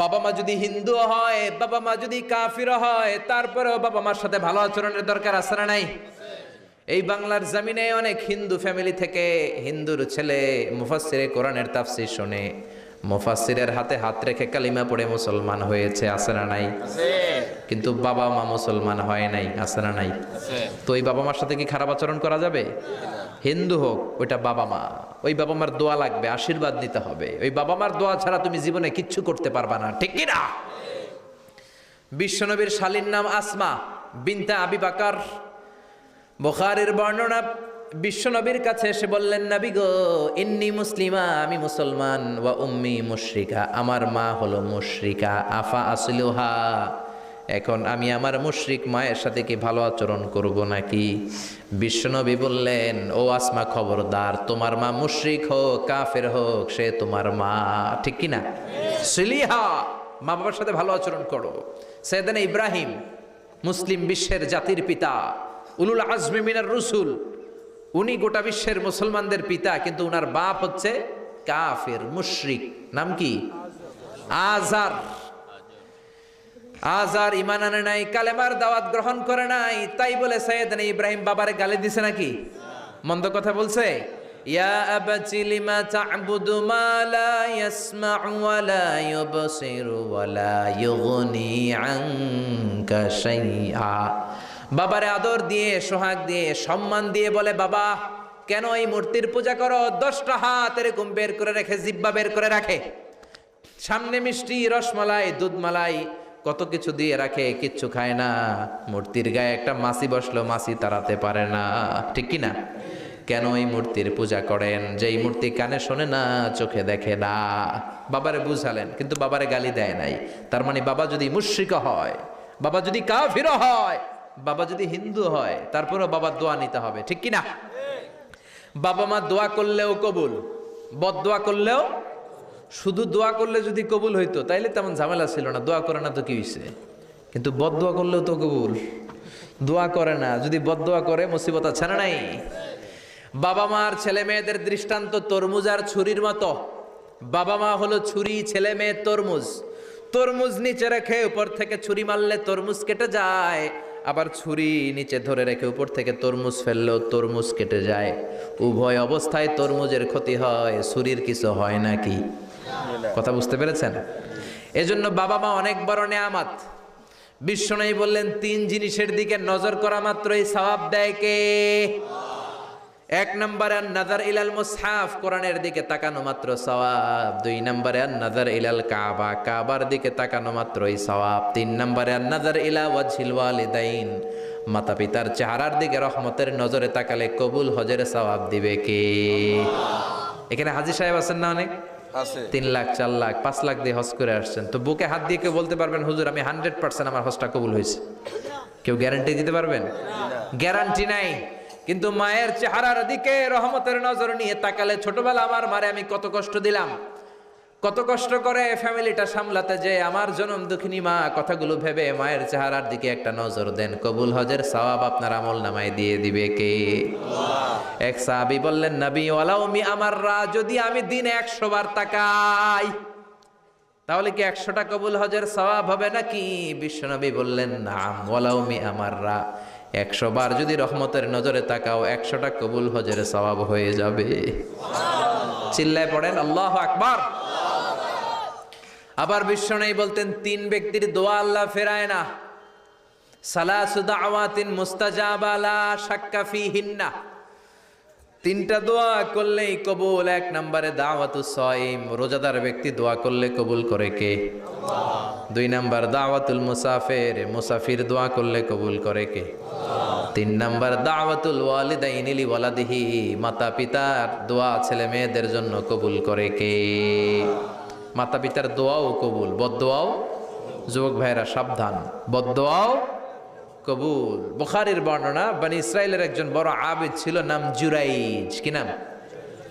S1: বাবা মা যদি হিন্দু হয়, বাবা মা যদি কাফির হয়, তারপরেও বাবা মার সাথে ভালো আচরণের দরকার আছে না নাই? এই বাংলার জমিনে অনেক হিন্দু ফ্যামিলি থেকে হিন্দুর ছেলে মুফাসসিরে কোরআনের তাফসীর শুনে মুফাসসিরের হাতে হাত রেখে কালিমা পড়ে মুসলমান হয়েছে, আছে না নাই? কিন্তু বাবা মা মুসলমান হয় নাই, আছে না নাই? তো ওই বাবা মার সাথে কি খারাপ আচরণ করা যাবে? হিন্দু হোক, ওইটা বাবা মা, ওই বাবা মার দোয়া লাগবে, আশীর্বাদ নিতে হবে। ওই বাবা মার দোয়া ছাড়া তুমি জীবনে কিচ্ছু করতে পারবা না, ঠিক কি না? বিশ্বনবীর শালীর নাম আসমা বিনতে আবি বকর। বুখারীর বর্ণনা, বিশ্বনবীর কাছে এসে বললেন, নবী গো, ইন্নী মুসলিমা, আমি মুসলমান, ওয়া উম্মি মুশরিকা, আমার মা হলো মুশরিকা, আফা আসলুহা, এখন আমি আমার মুশরিক মায়ের সাথে কি ভালো আচরণ করব নাকি? বিশ্বনবী বললেন, ও আসমা খবরদার, তোমার মা মুশরিক হোক কাফের হোক, সে তোমার মা, ঠিক কি না? সিলিহা, মা বাবার সাথে ভালো আচরণ করো। সাইয়েদনা ইব্রাহিম, মুসলিম বিশ্বের জাতির পিতা, উলুল আজমি মিনার রসুল, উনি গোটা বিশ্বের মুসলমানদের পিতা, কিন্তু উনার বাপ হচ্ছে কাফের মুশরিক। নাম কি? আজার। আজার ইমান আনে নাই, কালেমার দাওয়াত গ্রহণ করে নাই, তাই বলে সাইয়েদনা ইব্রাহিম বাবারে গালি দিছে নাকি? মন্দ কথা বলছে? ইয়া আবাতি লিমা তা'বুদু মা লা ইয়াসমা'ু ওয়া লা ইউবসিরু ওয়া লা ইউগনি আনকা শাইআ। বাবারে আদর দিয়ে, সোহাগ দিয়ে, সম্মান দিয়ে বলে, বাবা কেন এই মূর্তির পূজা করো? 10টা হাত এরকম বের করে রেখে, জিব্বা বের করে রাখে, সামনে মিষ্টি, রসমালাই, দুধমালাই, কত কিছু দিয়ে রাখে, কিচ্ছু খায় না। মূর্তির গায়ে একটা মাছি বসলো, মাছি তাড়াতে পারে না, ঠিক কি না? কেন এই মূর্তির পূজা করেন? যে এই মূর্তি কানে শোনে না, চোখে দেখে না। বাবারে বুঝালেন, কিন্তু বাবারে গালি দেয় নাই। তার মানে বাবা যদি মুশরিক হয়, বাবা যদি কাফির হয়, বাবা যদি হিন্দু হয়, তারপরেও বাবার দোয়া নিতে হবে, ঠিক কি না? বাবা মা দোয়া করলেও কবুল, বদদোয়া করলেও। শুধু দোয়া করলে যদি কবুল হইতো তাইলে তেমন ঝামেলা ছিল না, দোয়া করে না তো কি হইছে? কিন্তু বদদোয়া করলেও তো কবুল। দোয়া করে না, যদি বদদোয়া করে মুসিবত আছে না নাই? বাবা মার ছেলে মেয়েদের দৃষ্টান্ত তরমুজ আর ছুরির মতো। বাবা মা হলো ছুরি, ছেলে মেয়ে তরমুজ। তরমুজ নিচে রেখে উপর থেকে ছুরি মারলে তরমুজ কেটে যায়, আবার ছুরি নিচে ধরে রেখে উপর থেকে তরমুজ ফেললেও তরমুজ কেটে যায়। উভয় অবস্থায় তরমুজের ক্ষতি হয়, ছুরির কিছু হয় নাকি? কথা বুঝতে পেরেছেন? এজন্য বাবা মা অনেক বড় নেয়ামত। বিশ্বনবী বললেন, 3 জিনিসের দিকে নজর করা মাত্রই সওয়াব দেয় কে? 1 নম্বরে আন-নাযার ইলাল মুসহাফ, কোরআনের দিকে তাকানো মাত্র সওয়াব। 2 নম্বরে আন-নাযার ইলাল কাবা, কাবার দিকে তাকানো মাত্রই সওয়াব। 3 নম্বরে আন-নাযার ইলা ওয়াজহিল ওয়ালিদাইন, মাতা পিতার চেহারার দিকে রহমতের নজরে তাকালে কবুল হজের সওয়াব দিবে কে? এখানে হাজী সাহেব আছেন না অনেক?
S2: আছে।
S1: 3 লাখ, 4 লাখ, 5 লাখ দিয়ে হজ করে আসছেন। তো বুকে হাত দিয়ে কেউ বলতে পারবেন, হুজুর আমি 100% আমার হজটা কবুল হয়েছে? কেউ গ্যারান্টি দিতে পারবেন? গ্যারান্টি নাই। কিন্তু মায়ের চেহারার দিকে রহমতের নজর নিয়ে তাকালে, ছোটবেলা আমার মারে আমি কত কষ্ট দিলাম, কত কষ্ট করে ফ্যামিলিটা সামলাতে, যে আমার জনম দুঃখিনী মা, কথাগুলো ভেবে মায়ের চেহারার দিকে একটা নজর দেন, কবুল হজের সওয়াব আপনার আমল নামায় দিয়ে দিবে কে? এক সাহাবী বললেন, নবী ওয়ালাউ মি আমাররা, যদি আমি দিনে 100 বার তাকাই তাহলে কি 100টা কবুল হজের সওয়াব হবে নাকি? বিশ্বনবী বললেন, নাম, ওয়ালাউ মি আমাররা, 100 বার যদি রহমতের নজরে তাকাও 100টা কবুল হজের সওয়াব হয়ে যাবে। চিল্লায় পড়েন আল্লাহু আকবার। আবার বিশ্বনবী বলতেন, 3 ব্যক্তির দোয়া আল্লাহ ফেরায় না। সালাসু দাওয়াতিন মুস্তাজাবা লা শাক্কা ফিহিন্না, 3টা দোয়া করলেই কবুল। 1 নম্বরে দাওয়াতুস সাইম, রোজাদার ব্যক্তি দোয়া করলে কবুল করে কে? আল্লাহ। 2 নম্বর দাওয়াতুল মুসাফির, মুসাফির দোয়া করলে কবুল করে কে? আল্লাহ। 3 নম্বর দাওয়াতুল ওয়ালিদাইনি লিওয়ালাদিহি, মাতা পিতার দোয়া ছেলে মেয়েদের জন্য কবুল করে কে? মাতা পিতার দোয়াও কবুল, বদদোয়াও। যুবক ভাইরা সাবধান, বদদোয়াও কবুল। বুখারীর বর্ণনা, বনি ইসরাইলের একজন বড় আবিদ ছিল, নাম জুরাইজ। কি নাম?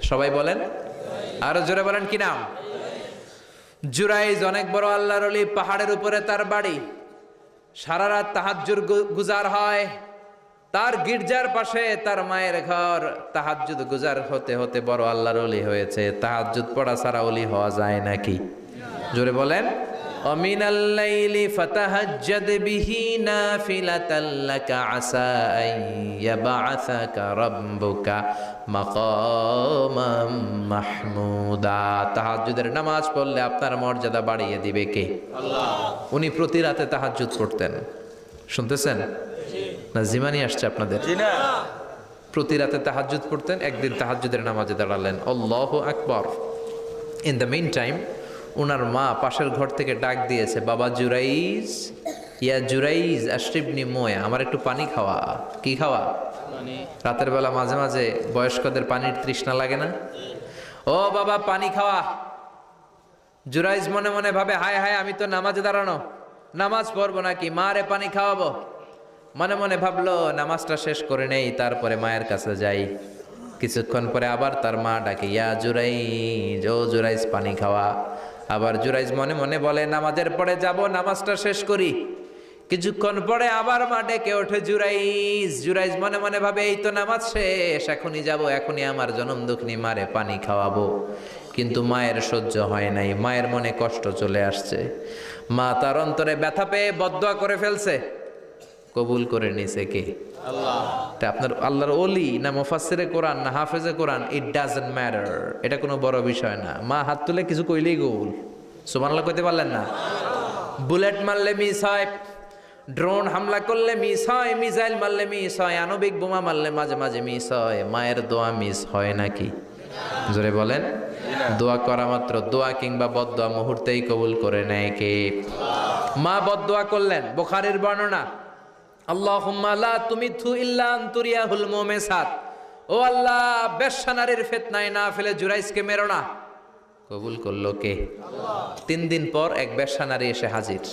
S1: সবাই বলেন, আরো জোরে বলেন, কি নাম? জুরাইজ অনেক বড় আল্লাহর ওলি, পাহাড়ের উপরে তার বাড়ি। সারা রাত তাহাজ্জুদ গুজার হয়। তার গির্জার পাশে তার মায়ের ঘর। তাহাজ্জুদ গুজার হতে হতে বড় আল্লাহর ওলি হয়েছে। তাহাজ্জুদ পড়া ছাড়া ওলি হওয়া যায় নাকি? জোরে বলেন। ওমিনাল লাইলি ফাতাহাজ্জাদ বিহি নাফিলাতাল লাকা আসা আন ইয়াবআসাকা রাব্বুকা মাকামাম মাহমুদা। তাহাজ্জুদের নামাজ পড়লে আপনার মর্যাদা বাড়িয়ে দিবে কে? আল্লাহ। উনি প্রতি রাতে তাহাজ্জুদ পড়তেন। শুনতেছেন না? জিমানি আসছে আপনাদের?
S2: জি না।
S1: প্রতি রাতে তাহাজ্জুদ পড়তেন। একদিন তাহাজ্জুদের নামাজে দাঁড়ালেন, আল্লাহু আকবার। ইন দ্য মিন টাইম ওনার মা পাশের ঘর থেকে ডাক দিয়েছে, বাবা জুরাইজ, ইয়া জুরাইজ আশরিবনি মোয়া, আমার একটু পানি খাওয়া। কি খাওয়া? রাতের বেলা মাঝে মাঝে বয়স্কদের পানির তৃষ্ণা লাগে না? ও বাবা পানি খাওয়া। জুরাইজ মনে মনে ভাবে, হায় হায়, আমি তো নামাজে দাঁড়ানো, নামাজ পড়বো নাকি, মারে পানি খাওয়াবো। মনে মনে ভাবলো নামাজটা শেষ করে নেই, তারপরে মায়ের কাছে যাই। কিছুক্ষণ পরে আবার তার মা ডাকে, ইয়া জুরাইজ, ও জুরাইজ পানি খাওয়া। আবার জুরাইজ মনে মনে বলে, নামাজের পরে যাব, নামাজটা শেষ করি। কিছুক্ষণ পরে আবার মা ডেকে ওঠে, জুরাইজ। জুরাইজ মনে মনে ভাবে, এই তো নামাজ শেষ, এখনই যাব, এখনই আমার জনম দুঃখিনী মারে পানি খাওয়াবো। কিন্তু মায়ের সহ্য হয় নাই, মায়ের মনে কষ্ট চলে আসছে। মা তার অন্তরে ব্যথা পেয়ে বদদোয়া করে ফেলছে। কবুল করে নিছে কে? আল্লাহ। তা আপনার আল্লাহর ওলি না মুফাসসিরে কোরআন না হাফেজে কোরআন, ইট ডাজন্ট ম্যাটার, এটা কোনো বড় বিষয় না। মা হাত তুলে কিছু কইলেই কবুল। সুবহানাল্লাহ কইতে পারলেন না? বুলেট মারলে মিস হয়, ড্রোন হামলা করলে মিস হয়, মিসাইল মারলে মিস হয়, আণবিক বোমা মারলে মাঝে মাঝে মিস হয়। মায়ের দোয়া মিস হয় নাকি? জোরে বলেন। দোয়া করা মাত্র, দোয়া কিংবা বদদোয়া মুহূর্তেই কবুল করে নেয় কে? মা বদদোয়া করলেন। বুখারীর বর্ণনা, আল্লাহুম্মা লা তুমিথু ইল্লা আন তুরিয়াহুল মুমিসাত, ও আল্লাহ, বেশ্যা নারীর ফিতনায় না ফেলে জুরাইজকে মেরো না। কবুল করলো কে? আল্লাহ। 3 দিন পর এক বেশ্যা নারী এসে হাজির।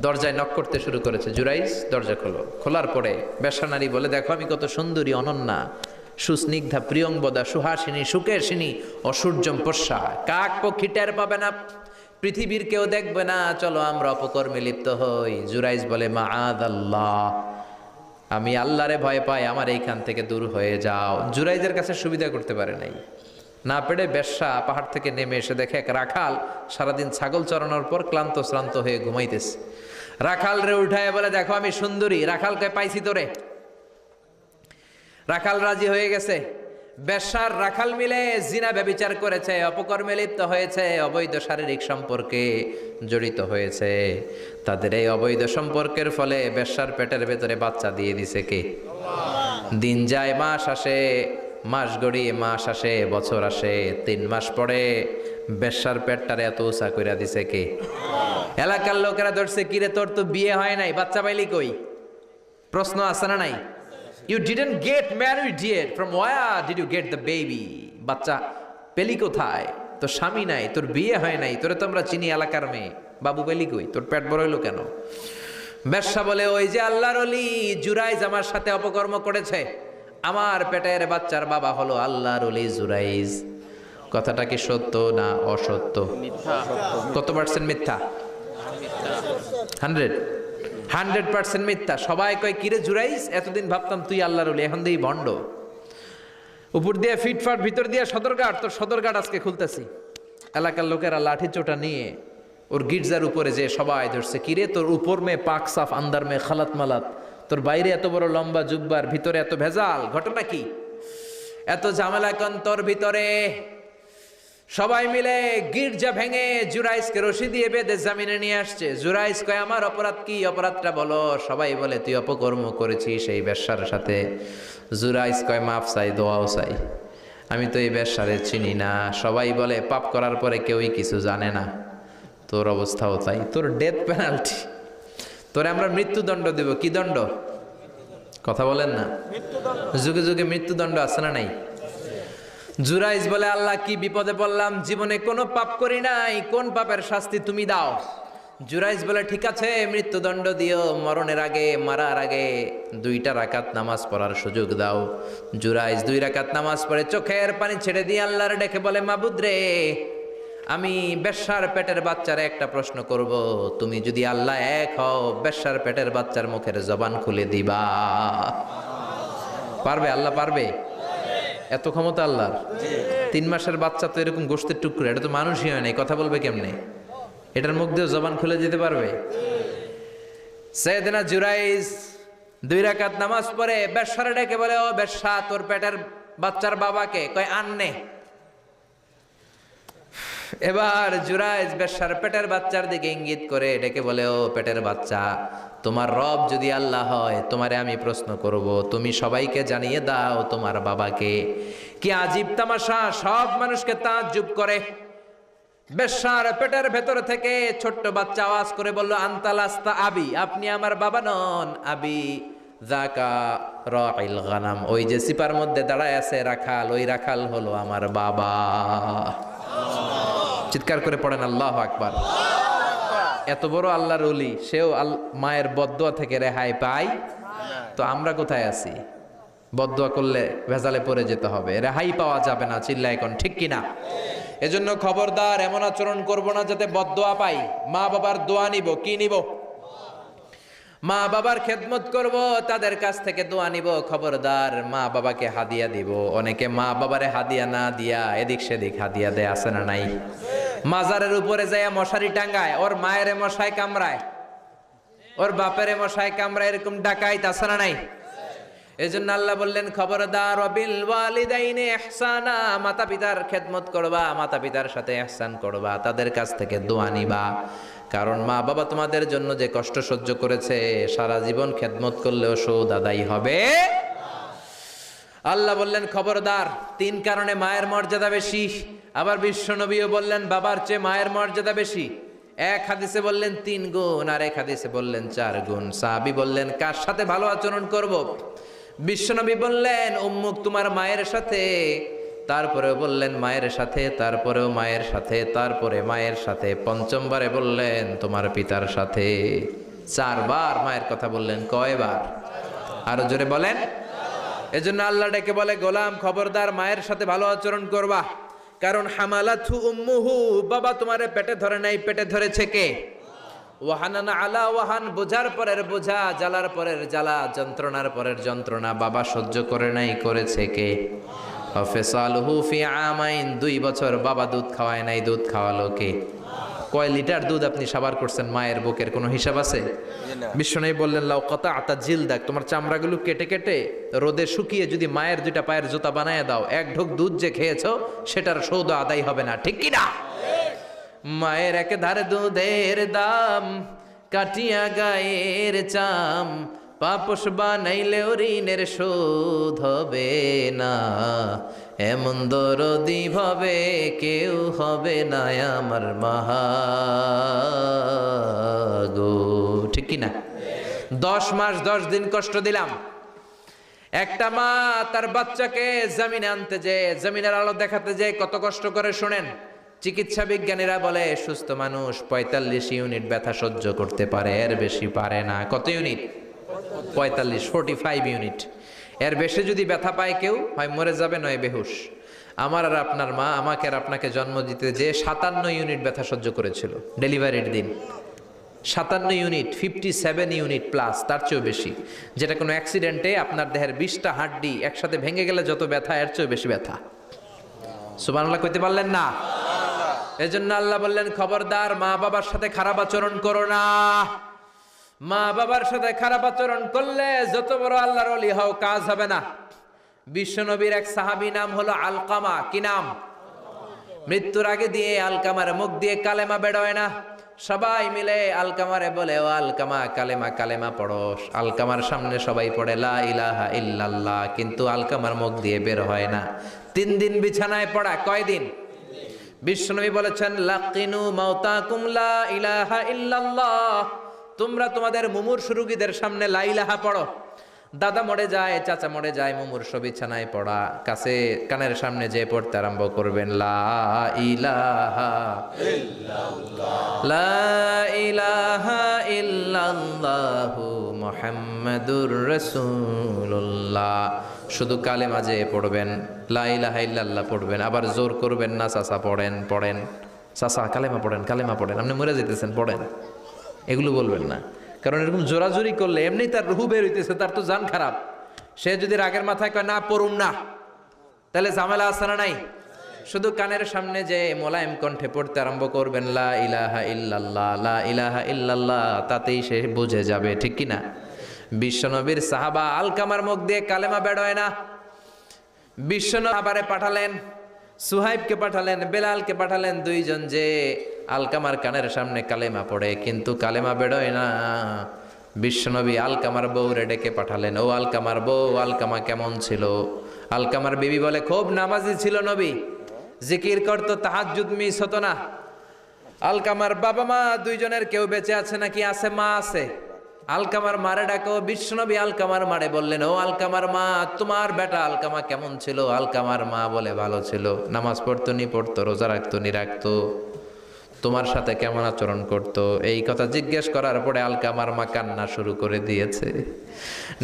S1: দরজায় নক করতে শুরু করেছে, জুরাইজ দরজা খোলো। খোলার পরে বেশ্যা নারী বলে, দেখো আমি কত সুন্দরী, অনন্যা, সুস্নিগ্ধা, প্রিয়ংবদা, সুহাসিনী, সুকেশিনী, অসূর্যম পশ্যা, কাক পক্ষী টের পাবে না, পৃথিবীর কেউ দেখবে না, চলো আমরা অপকর্মে লিপ্ত হই। জুরাইজ বলে, মাআদাল্লাহ, আমি আল্লাহরে ভয় পাই, আমার এইখান থেকে দূর হয়ে যাও। জুরাইজের কাছে সুবিধা করতে পারে নাই। না পেরে বেশ্যা পাহাড় থেকে নেমে এসে দেখে এক রাখাল সারাদিন ছাগল চরানোর পর ক্লান্ত শ্রান্ত হয়ে ঘুমাইতেছে। রাখাল রে উঠায় বলে, দেখো আমি সুন্দরী। রাখালকে পাইছি তোরে। রাখাল রাজি হয়ে গেছে। বেশ্যার রাখাল মিলে জিনা ব্যভিচার করেছে, অপকর্মে লিপ্ত হয়েছে, অবৈধ শারীরিক সম্পর্কে জড়িত হয়েছে। তাদের এই অবৈধ সম্পর্কের ফলে বেশ্যার পেটের ভেতরে বাচ্চা দিয়ে দিছে কে? দিন যায়, মাস আসে, মাস গড়িয়ে মাস আসে, বছর আসে, 3 মাস পরে বেশ্যার পেটটারে এত উঁচা কইরা দিছে কে? এলাকার লোকেরা ধরছে, কিরে তোর তো বিয়ে হয় নাই, বাচ্চা পাইলি কই? প্রশ্ন আছে না নাই? You didn't get married yet. From where did you get the baby? বাচ্চা পেলি কোথায়? তোর স্বামী নাই, তোর বিয়ে হয় নাই, তোরে তো আমরা চিনি এলাকার মেয়ে, বাবু পেলি কই? তোর পেট বড় হইলো কেন? বেশ্যা বলে, ওই যে আল্লাহর ওলি জুরাইজ আমার সাথে অপকর্ম করেছে, আমার পেটের বাচ্চার বাবা হলো আল্লাহর ওলি জুরাইজ। কথাটা কি সত্য না অসত্য? কত পার্সেন্ট মিথ্যা? 100% মিথ্যা। সবাই কয়, কিরে জুরাইজ, এতদিন ভাবতাম তুই আল্লাহর ওলি, এখন দেই ভণ্ড। উপর দিয়ে ফিটফাট, ভিতর দিয়ে সদরঘাট। তোর সদরঘাট আজকে খুলতেছি। এলাকার লোকেরা লাঠি চোটা নিয়ে ওর গির্জার উপরে যে সবাই ধরছে, কিরে তোর উপর মে পাক সাফ আন্দার মে খালাত মালাত, তোর বাইরে এত বড় লম্বা জুব্বার, ভিতরে এত ভেজাল, ঘটনা কি? এত ঝামেলা কোন তোর ভিতরে? সবাই মিলে গির্জা ভেঙে জুরাইসকে রশি দিয়ে বেঁধে জামিনে নিয়ে আসছে। জুরাইস কয় আমার অপরাধ কি? অপরাধটা বলো। সবাই বলে তুই অপকর্ম করেছিস এই বেশ্যার সাথে। জুরাইস কয় মাফ চাই, দোয়াও চাই, আমি তো এই বেশ্যারে চিনি না। সবাই বলে পাপ করার পরে কেউই কিছু জানে না, তোর অবস্থাও তাই, তোর ডেথ পেনাল্টি, তোরে আমরা মৃত্যুদণ্ড দেব। কি দণ্ড? কথা বলেন না। যুগে যুগে মৃত্যুদণ্ড আছে না নাই? জুরাইস বলে আল্লাহ কি বিপদে পড়লাম, জীবনে কোনো পাপ করি নাই, কোন পাপের শাস্তি তুমি দাও? জুরাইস বলে ঠিক আছে মৃত্যুদণ্ড দিও, মরণের আগে, মারার আগে 2 রাকাত নামাজ পড়ার সুযোগ দাও। জুরাইস 2 রাকাত নামাজ পড়ে চোখের পানি ছেড়ে দিয়ে আল্লাহর ডেকে বলে মাবুদ রে, আমি বেশ্যার পেটের বাচ্চারে একটা প্রশ্ন করব, তুমি যদি আল্লাহ এক হও, বেশ্যার পেটের বাচ্চার মুখের জবান খুলে দিবা। পারবে? আল্লাহ পারবে? এত ক্ষমতা আল্লাহর। 3 মাসের বাচ্চা তো এরকম গোশতের টুকরো, এটা তো মানুষই হয় না, কথা বলবে কেমনে? এটার মুখ দিয়ে জবান খুলে দিতে পারবে? সাইয়েদনা জুরাইস 2 রাকাত নামাজ পড়ে বেশ্যারে ডেকে বলে, ও বেশ্যা, তোর পেটের বাচ্চার বাবাকে? কয় আননে। এবার জুরাইস বেশ্যার পেটের বাচ্চার দিকে ইঙ্গিত করে ডেকে বলে, ও পেটের বাচ্চা, তোমার রব যদি আল্লাহ হয়, তোমারে আমি প্রশ্ন করব, তুমি সবাইকে জানিয়ে দাও তোমার বাবাকে। কি আজীব তামাশা, সব মানুষকে তাজ্জুব করে। বেশ্যার পেটের ভেতর থেকে ছোট্ট বাচ্চা আওয়াজ করে বলল, আনতালাস্তা আবি, আপনি আমার বাবা নন। আবি যাকা রাইল গানাম, ওই যে সিপার মধ্যে দাঁড়ায় আছে রাখাল, ওই রাখাল হলো আমার বাবা। চিৎকার করে পড়েন আল্লাহু আকবার। এত বড় আল্লাহর ওলি, সেও মায়ের বদদুয়া থেকে রেহাই পায়? তো আমরা কোথায় আছি? বদদুয়া করলে ভেজালে পড়ে যেতে হবে, রেহাই পাওয়া যাবে না। চিল্লায় এখন ঠিক কিনা? এজন্য খবরদার এমন আচরণ করব না যাতে বদদুয়া পাই। মা বাবার দোয়া নিব। কি নিব? মা বাবার খেদমত করব, তাদের কাছ থেকে দোয়া নিব। খবরদার মা বাবাকে হাদিয়া দিব। অনেকে মা বাবারে হাদিয়া না দিয়া এদিক সেদিক হাদিয়া দেয়, আছে না নাই? মাজারের উপরে যায় মশারি টাঙ্গায়, ওর মায়ের মশায় কামড়ায়, ওর বাপের মশায় কামড়ায়, এরকম ডাকাইত আছে না নাই? এজন্য আল্লাহ বললেন খবরদার, বিল ওয়ালিদাইনি ইহসানা, মাতা পিতার খেদমত করবা, মাতা পিতার সাথে ইহসান করবা, তাদের কাছ থেকে দোয়া নিবা। কারণ মা বাবা তোমাদের জন্য যে কষ্ট সহ্য করেছে, সারা জীবন খেদমত করলেও শোধ আদায় হবে। আল্লাহ বললেন খবরদার, 3 কারণে মায়ের মর্যাদা বেশি। আবার বিশ্ব নবীও বললেন বাবার চেয়ে মায়ের মর্যাদা বেশি। এক হাদিসে বললেন 3 গুণ, আর এক হাদিসে বললেন 4 গুণ। সাহাবী বললেন কার সাথে ভালো আচরণ করব? বিশ্বনবী বললেন উম্মুক, তোমার মায়ের সাথে। তারপরেও বললেন মায়ের সাথে, তারপরেও মায়ের সাথে, তারপরে মায়ের সাথে, 5মবারে বললেন তোমার পিতার সাথে। 4 বার মায়ের কথা বললেন। কয়বার? আরো জোরে বলেন। এজন্য আল্লাহ ডেকে বলে, গোলাম খবরদার মায়ের সাথে ভালো আচরণ করবা। কারণ হামালাতহু উম্মুহু, বাবা তোমারে পেটে ধরে নাই, পেটে ধরেছে কে? ওয়াহানানা আলা ওয়াহান, বোঝার পরের বোঝা, জ্বালার পরের জ্বালা, যন্ত্রণার পরের যন্ত্রণা বাবা সহ্য করে নাই, করেছে কে? ফিসালুহু ফি আমাইন, 2 বছর বাবা দুধ খাওয়ায় নাই, দুধ খাওয়ালো কে? কয় লিটার দুধ আপনি সাবার করছেন মায়ের বুকের, কোনো হিসাব আছে? বিশ্বনবী বললেন লাউ কাতাআতা জিলদাক, তোমার চামড়াগুলো কেটে কেটে রোদে শুকিয়ে যদি মায়ের 2টা পায়ের জুতা বানায় দাও, 1 ঢোক দুধ যে খেয়েছো সেটার সৌদ আদায় হবে না। ঠিক কি না? মায়ের এক ধারে দুধের দাম, কাটিয়া গায়ের চাম, পাপস বানাইলেও ঋণের শোধ হবে না। এমন দরদি ভাবে কেউ হবে না আমার মাগো। ঠিক কিনা? 10 মাস 10 দিন কষ্ট দিলাম। একটা মা তার বাচ্চাকে জমিনে আনতে যে, জমিনের আলো দেখাতে যে কত কষ্ট করে শোনেন। চিকিৎসা বিজ্ঞানীরা বলে সুস্থ মানুষ 45 ইউনিট ব্যথা সহ্য করতে পারে, এর বেশি পারে না। কত ইউনিট? 45 ইউনিট। এর বেশি যদি ব্যথা পায় কেউ, হয় মরে যাবে নয় বেহুশ। আমার আর আপনার মা আমাকে আর আপনাকে জন্ম দিতে যে 57 ইউনিট ব্যথা সহ্য করেছিল ডেলিভারির দিন। 57 ইউনিট, 57 ইউনিট প্লাস, তার চেয়েও বেশি, যেটা কোনো অ্যাক্সিডেন্টে আপনার দেহের 20টা হাড্ডি একসাথে ভেঙে গেলে যত ব্যথা, এর চেয়েও বেশি ব্যথা। সুবহানাল্লাহ কইতে পারলেন না? এজন্য আল্লাহ বললেন, খবরদার মা বাবার সাথে খারাপ আচরণ করো না। মা বাবার সাথে খারাপ আচরণ করলে যত বড় আল্লাহর ওলি হও, কাজ হবে না। বিশ্বনবীর এক সাহাবী নাম হলো আলকামা। কি নাম? মৃত্যুর আগে দিয়ে আলকামার মুখ দিয়ে কালেমা বেরোয় না। সবাই মিলে আলকামারে বলে, ও আলকামা কালেমা কালেমা পড়ো। আলকামার সামনে সবাই পড়ে লা ইলাহা ইল্লাল্লাহ, কিন্তু আলকামার মুখ দিয়ে বের হয় না। 3 দিন বিছানায় পড়া। কয়দিন? বিশ্বনবী বলেছেন, লাকিনু মাউতাকুম লা ইলাহা ইল্লাল্লাহ, তোমরা তোমাদের মুমূর্ষু রোগীদের সামনে লা ইলাহা পড়ো। দাদা মরে যায়, চাচা মরে যায়, মুমূর্ষু বিছানায় পড়া, কাছে কানের সামনে যে পড়তে আরম্ভ করবেন, লা ইলাহা ইল্লাল্লাহ, লা ইলাহা ইল্লাল্লাহু মুহাম্মাদুর রাসূলুল্লাহ। শুধু কালেমা যে পড়বেন, লা ইলাহা ইল্লাল্লাহ পড়বেন, আবার জোর করবেন না, চাচা পড়েন পড়েন, চাচা কালেমা পড়েন কালেমা পড়েন, আপনি মরে যেতেছেন পড়েন, এগুলো বলবেন না। কারণ এরকম জোরাজোরি করলে এমনি তার রুহু বের হইতেছে, তার তো জান খারাপ। সে যদি রাগের মাথায় কয় না পড়ুন না, তাহলে ঝামেলা আছে না নাই? শুধু কানের সামনে যে মোলায়েম কণ্ঠে পড়তে আরম্ভ করবেন, লা ইলাহা ইল্লাল্লাহ, লা ইলাহা ইল্লাল্লাহ, তাতেই সে বুঝে যাবে, ঠিক কি না? বিশ্বনবীর সাহাবা আলকামার মুখ দিয়ে কালেমা বেরোয় না। বিশ্বনবী আবারে পাঠালেন, সুহাইবকে পাঠালেন, বেলালকে পাঠালেন, 2 জন যে আলকামার কানের সামনে কালেমা পড়ে, কিন্তু কালেমা বেরোয় না। বিশ্বনবী আলকামার বউরে ডেকে পাঠালেন, ও আলকামার বউ, আলকামা কেমন ছিল? আলকামার বিবি বলে, খুব নামাজি ছিল নবী, জিকির করতো, তাহাজ্জুদ মিস হতো না। আলকামার বাবা মা 2 জনের কেউ বেঁচে আছে নাকি? আছে, মা আছে। আলকামার মারে ডাকো। বিশ্বনবী আলকামার মারে বললেন, ও আলকামার মা, তোমার বেটা আলকামা কেমন ছিল? আলকামার মা বলে, ভালো ছিল, নামাজ পড়তো নি পড়তো, রোজা রাখতো নি রাখতো, তোমার সাথে কেমন আচরণ করতো? এই কথা জিজ্ঞেস করার পরে আলকামার মা কান্না শুরু করে দিয়েছে।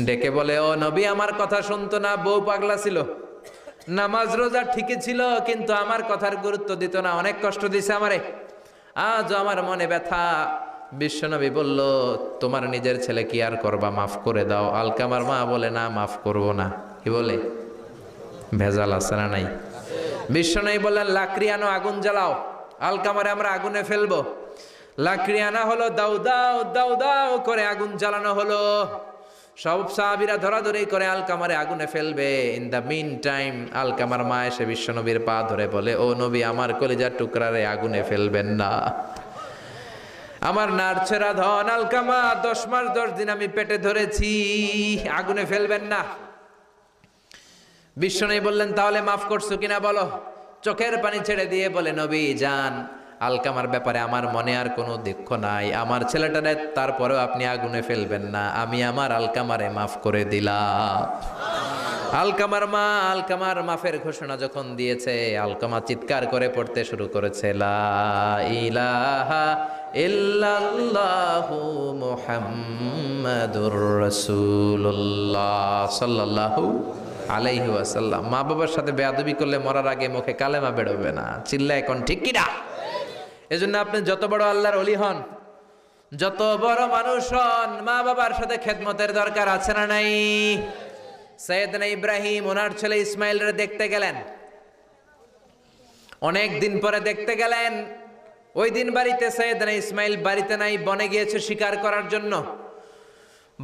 S1: ডেকে বলে, ও নবী, আমার কথা শুনতো না, বউ পাগলা ছিল, নামাজ রোজা ঠিকই ছিল, কিন্তু আমার কথার গুরুত্ব দিত না, অনেক কষ্ট দিছে আমারে, আজ আমার মনে ব্যথা। বিশ্বনবী বলল, তোমার নিজের ছেলে কি আর করবা, মাফ করে দাও। আলকামার মা বলে, না মাফ করব না। কি বলে? ভেজাল আছে না নাই? বিশ্বনবী বললেন, লাকড়ি আনো, আগুন জ্বালাও, আলকামারে আমরা আগুনে ফেলবো। লাকড়ি আনা হলো, দাও দাও দাও দাও করে আগুন জ্বালানো হলো। সব সাহাবীরা ধরাধরি করে আলকামারে আগুনে ফেলবে। ইন দ্য মিন টাইম আলকামার মা এসে বিশ্বনবীর পা ধরে বলে, ও নবী, আমার কলিজার টুকরারে আগুনে ফেলবেন না, আমার নারছেরা ধন আলকামা, 10 মাস 10 দিন আমি পেটে ধরেছি, আগুনে ফেলবেন না। বিশ্বনবী বললেন, তাহলে মাফ করছো কিনা বলো। চোখের পানি ছেড়ে দিয়ে বলে, নবী যান, আলকামার ব্যাপারে আমার মনে আর কোনো দুঃখ নাই, আমার ছেলেটারে তারপরেও আপনি আগুনে ফেলবেন না, আমি আমার আলকামারে মাফ করে দিলাম। আলকামার মা আলকামার মাফের ঘোষণা যখন দিয়েছে, আলকামা চিৎকার করে পড়তে শুরু করেছে, লা ইলাহা ইল্লাল্লাহু মুহাম্মাদুর রাসূলুল্লাহ সাল্লাল্লাহু আলাইহি ওয়াসাল্লাম। মা বাবার সাথে বেয়াদবি করলে মরার আগে মুখে কালেমা বেরোবে না। চিল্লা এখন ঠিক কি না? এজন্য আপনি যত বড় আল্লাহর ওলি হন, যত বড় মানুষ হন, মা বাবার সাথে খেদমতের দরকার আছে না নাই? সৈয়দনা ইব্রাহিম ওনার ছেলে ইসমাইলরে দেখতে গেলেন, অনেক দিন পরে দেখতে গেলেন। ওই দিন বাড়িতে সৈয়দনা ইসমাইল বাড়িতে নাই, বনে গিয়েছে শিকার করার জন্য।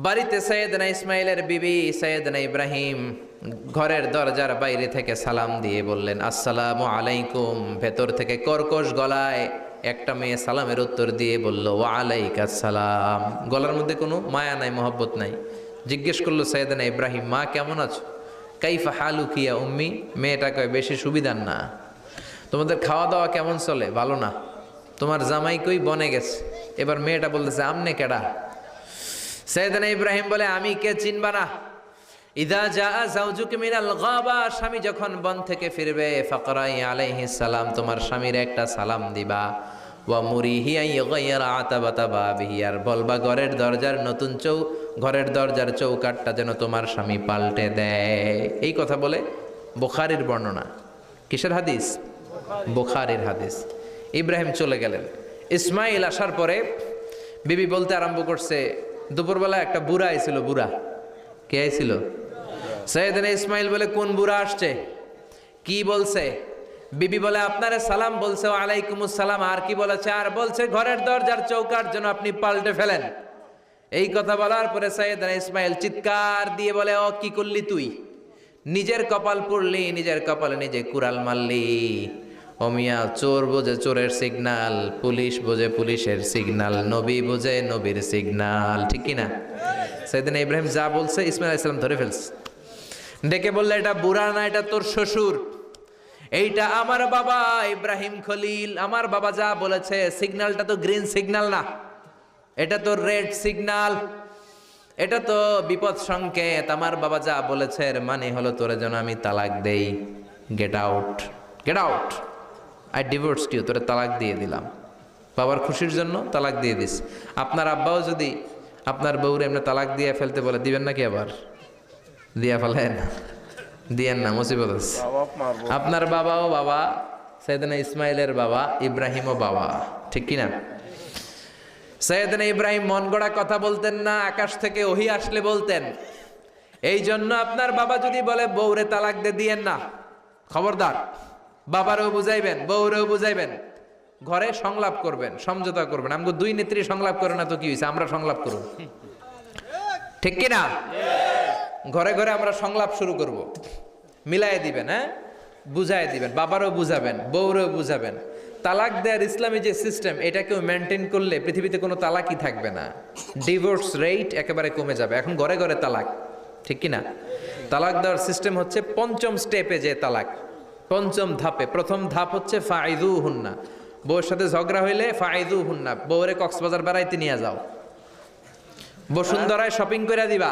S1: বাড়িতে সৈয়দনা ইসমাইলের বিবি সৈয়দনা ইব্রাহিম ঘরের দরজার বাইরে থেকে সালাম দিয়ে বললেন, আসসালামু আলাইকুম। ভেতর থেকে কর্কশ গলায় একটা মেয়ে সালামের উত্তর দিয়ে বলল, ওয়া আলাইকাস সালাম। গলার মধ্যে কোনো মায়া নাই, মহব্বত নাই। জিজ্ঞেস করলো সৈয়দনা ইব্রাহিম, মা কেমন আছো? কাইফা হালুকি ইয়া উম্মি। মেয়েটা কয়, বেশি সুবিধার না, তোমাদের খাওয়া দাওয়া কেমন চলে? ভালো না। তোমার জামাই কই? বনে গেছে। এবার মেয়েটা বলতেছে, আমনে কেডা? সৈয়দনা ইব্রাহিম বলে, আমি কে চিনবা না? ইদা জাআ যাওজুকা মিনাল গাবা, স্বামী যখন বন থেকে ফিরবে, ফাকরাই আলাইহিস সালাম, তোমার স্বামীর একটা সালাম দিবা। ওয়া মুরিহি আইগাইরা আতাবাতা বাবিহি, আর বলবা ঘরের দরজার চৌকাটটা যেন তোমার স্বামী পাল্টে দেয়। এই কথা বলে বুখারীর বর্ণনা। কিসের হাদিস? বুখারীর হাদিস। ইব্রাহিম চলে গেলেন। ইসমাইল আসার পরে বিবি বলতে আরম্ভ করছে, দুপুরবেলা একটা বুড়া আইছিল। বুড়া কে আইছিল? সৈয়দনা ইসমাইল বলে, কোন বুড়া আসছে, কি বলছে? বিবি বলে, আপনারে সালাম বলছে। ওয়ালাইকুমুস সালাম। আর কি বলেছে? আর বলছে ঘরের দরজার চৌকার জন্য আপনি পাল্টে ফেলেন। এই কথা বলার পরে সৈয়দনা ইসমাইল চিৎকার দিয়ে বলে, ও কি করলি তুই? নিজের কপাল পুড়লি, নিজের কপালে নিজে কুড়াল মারলি। ও মিয়া, চোর বোঝে চোরের সিগনাল, পুলিশ বোঝে পুলিশের সিগনাল, নবী বোঝে নবীর সিগনাল, ঠিক কিনা? সৈয়দনা ইব্রাহিম যা বলছে ইসমাইল আলাইহিস সালাম ধরে ফেলছে। ডেকে বললে, এটা বুড়া না, এটা তোর শ্বশুর, এইটা আমার বাবা ইব্রাহিম খলিল। আমার বাবা যা বলেছে, সিগন্যালটা তো গ্রিন সিগন্যাল না, এটা তো রেড সিগন্যাল, এটা তো বিপদ সংকেত। আমার বাবা যা বলেছে এর মানে হলো তোরে যেন আমি তালাক দেই। Get out, get out, I divorced you, তোরে তালাক দিয়ে দিলাম। বাবার খুশির জন্য তালাক দিয়ে দিস। আপনার আব্বাও যদি আপনার বউরে এমনি তালাক দিয়ে ফেলতে বলে, দিবেন নাকি? আবার দিয়া ফেলেন, দিয়েন না, মুসিবত আছে। আপনার বাবাও বাবা, সৈয়দনা ইসমাইলের বাবা, ইব্রাহিমও বাবা, ঠিক কিনা? সৈয়দনা ইব্রাহিম মন গড়া কথা বলতেন না, আকাশ থেকে ওহী আসলে বলতেন। এই জন্য আপনার বাবা যদি বলে বউরে তালাক দিয়েন না, খবরদার, বাবারেও বুঝাইবেন, বউরেও বুঝাইবেন, ঘরে সংলাপ করবেন, সমঝোতা করবেন। আমাকে দুই নেত্রী সংলাপ করে না তো কি হয়েছে, আমরা সংলাপ করব, ঠিক কিনা? ঘরে ঘরে আমরা সংলাপ শুরু করব, মিলাই দিবেন, হ্যাঁ, বুঝাই দিবেন, বাবারও বুঝাবেন, বউরেও বুঝাবেন। তালাক দেওয়ার ইসলামী যে সিস্টেম, এটাকেও মেনটেন করলে পৃথিবীতে কোনো তালাকই থাকবে না, ডিভোর্স রেট একেবারে কমে যাবে। এখন ঘরে ঘরে তালাক, ঠিক কিনা? তালাক দেওয়ার সিস্টেম হচ্ছে পঞ্চম স্টেপে যে তালাক, পঞ্চম ধাপে। প্রথম ধাপ হচ্ছে ফাইদু হুন্না, বউর সাথে ঝগড়া হইলে ফাইদু হুন্না, বউরে কক্সবাজার বেড়াইতে নিয়ে যাও, বসুন্ধরায় শপিং করে দিবা,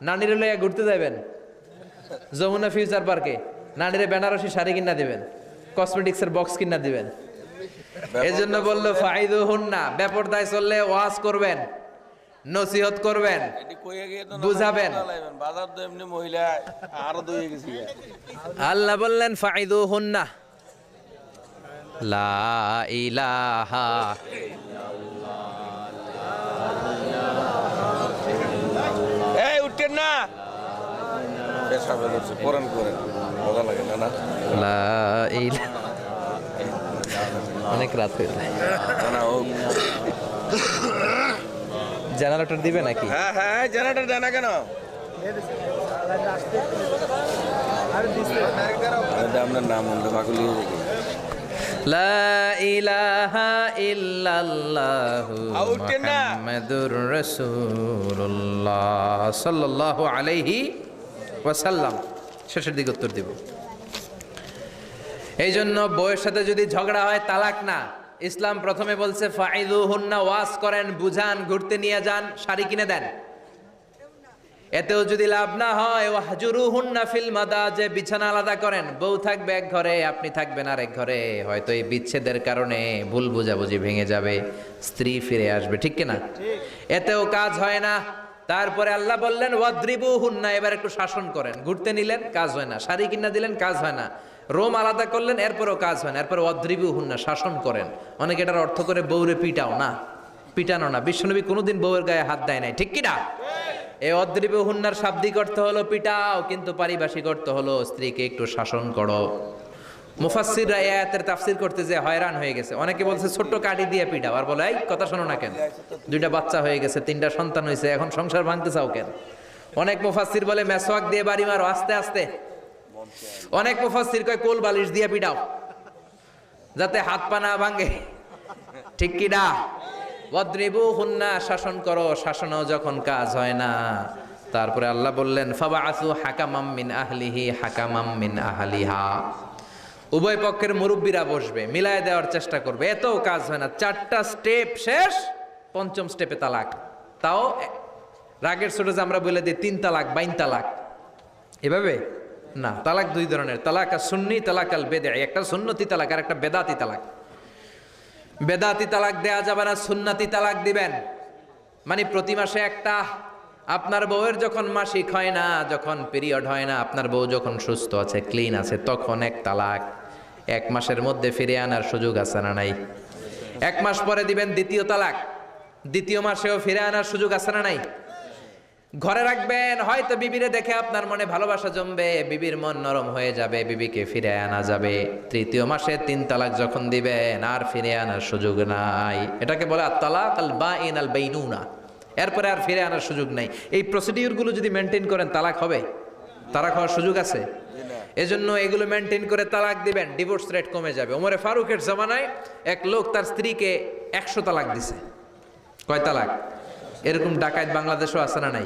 S1: নানিরে লইয়া ঘুরতে যাবেন যমুনা ফিউচার পার্কে, নানিরে বেনারসি শাড়ি কিনা দিবেন, কসমেটিক্সের বক্স কিনা দিবেন। এই জন্য বললো ফাইদু হুন্না, বেপরদায় চললে ওয়াজ করবেন, নসিহত করবেন, বুঝাবেন। আল্লাহ বললেন ফাইদু হুন্না, লা ইলাহা
S2: না, কোরআন করেন, মজা লাগে না? না,
S1: লা ইলাহা। অনেক রাত হয়ে যায়, জেনারেটর দিবে নাকি?
S2: হ্যাঁ হ্যাঁ, জেনারেটর দেয় না কেন? আপনার নাম বলতে পাগল হয়ে যাবে।
S1: লা ইলাহা ইল্লাল্লাহু মুহাম্মাদুর রাসূলুল্লাহ সাল্লাল্লাহু আলাইহি ওয়াসাল্লাম। শেষের দিকে উত্তর দিব। এই জন্য বউয়ের সাথে যদি ঝগড়া হয় তালাক না, ইসলাম প্রথমে বলছে ফাইদুহুন্না, ওয়াজ করেন, বুঝান, ঘুরতে নিয়ে যান, শাড়ি কিনে দেন। এতেও যদি লাভ না হয়, ওয়াহজুরুহুন্না ফিল মাদাজি, বিছানা আলাদা করেন, বউ থাকবে এক ঘরে, আপনি থাকবেন আরেক ঘরে। হয়তো এই বিচ্ছেদের কারণে ভুল বোঝাবুঝি ভেঙে যাবে, স্ত্রী ফিরে আসবে, ঠিক কিনা? এতেও কাজ হয় না। তারপরে আল্লাহ বললেন ওয়াদ্রিবুহুন্না, এবার একটু শাসন করেন। ঘুরতে নিলেন, কাজ হয় না, শাড়ি কিনা দিলেন, কাজ হয় না, রোম আলাদা করলেন, এরপরেও কাজ হয় না, এরপরে ওয়াদ্রিবুহুন্না, শাসন করেন। অনেকে এটার অর্থ করে বউরে পিটাও না, পিটানো না। বিশ্বনবী কোনোদিন বউয়ের গায়ে হাত দেয় নাই, ঠিক কিনা? এই অদ্রিবুহুন্নার শাব্দিক অর্থ হলো পিটাও, কিন্তু পারিভাষিক অর্থ হলো স্ত্রীকে একটু শাসন করো। মুফাসসিররা এই আয়াতের তাফসীর করতে যে হয়রান হয়ে গেছে। অনেকে বলছে ছোট্ট কাঠি দিয়ে পিটাও, আর বলে এই কথা শোনো না কেন, দুইটা বাচ্চা হয়ে গেছে, 3টা সন্তান হয়েছে, এখন সংসার ভাঙতে চাও কেন? অনেক মুফাসসির বলে মেসওয়াক দিয়ে বাড়ি মারো আস্তে আস্তে। অনেক মুফাসসির কয় কোল বালিশ দিয়ে পিটাও, যাতে হাত পা না ভাঙে, ঠিক কি না? ওয়াদ্রিবুহুন্না, শাসন করো। শাসনও যখন কাজ হয় না, তারপরে আল্লাহ বললেন ফাবাআসু হাকামাম মিন আহলিহি হাকামাম মিন আহলিহা, উভয় পক্ষের মুরব্বীরা বসবে, মিলায় দেওয়ার চেষ্টা করবে। এতও কাজ হয় না, 4টা স্টেপ শেষ, 5ম স্টেপে তালাক। তাও রাগের ছোট যে আমরা বলে দিই 3 তালাক, 22 তালাক, এভাবে না। তালাক 2 ধরনের, তালাক আর সুন্নি, তালাক আল বেদঈ। একটা সুন্নতি তালাক আর একটা বেদাতি তালাক। বেদাতি তালাক দেয়া যাবে না, সুন্নতি তালাক দিবেন। মানে প্রতি মাসে একটা, আপনার বউয়ের যখন মাসিক হয় না, যখন পিরিয়ড হয় না, আপনার বউ যখন সুস্থ আছে, ক্লিন আছে, তখন এক তালাক। 1 মাসের মধ্যে ফিরে আনার সুযোগ আছে না নাই? 1 মাস পরে দিবেন দ্বিতীয় তালাক। দ্বিতীয় মাসেও ফিরে আনার সুযোগ আছে না নাই? ঘরে রাখবেন, হয়তো বিবিরে দেখে আপনার মনে ভালোবাসা জমবে, বিবির মন নরম হয়ে যাবে, বিবিকে ফিরে আনা যাবে। তৃতীয় মাসে 3 তালাক যখন দিবেন আর ফিরে আনার সুযোগ নাই। এটাকে বলে আত-তালাক আল-বাইন আল-বাইনুনা। এরপরে আর ফিরে আনার সুযোগ নাই। এই প্রসিডিউরগুলো যদি মেনটেন করেন তালাক হবে? তালাক হওয়ার সুযোগ আছে? এজন্য এগুলো মেনটেন করে তালাক দিবেন, ডিভোর্স রেট কমে যাবে। ওমরে ফারুকের জামানায় এক লোক তার স্ত্রীকে 100 তালাক দিছে। কয় তালাক? এরকম ডাকাত বাংলাদেশও আছে না নাই?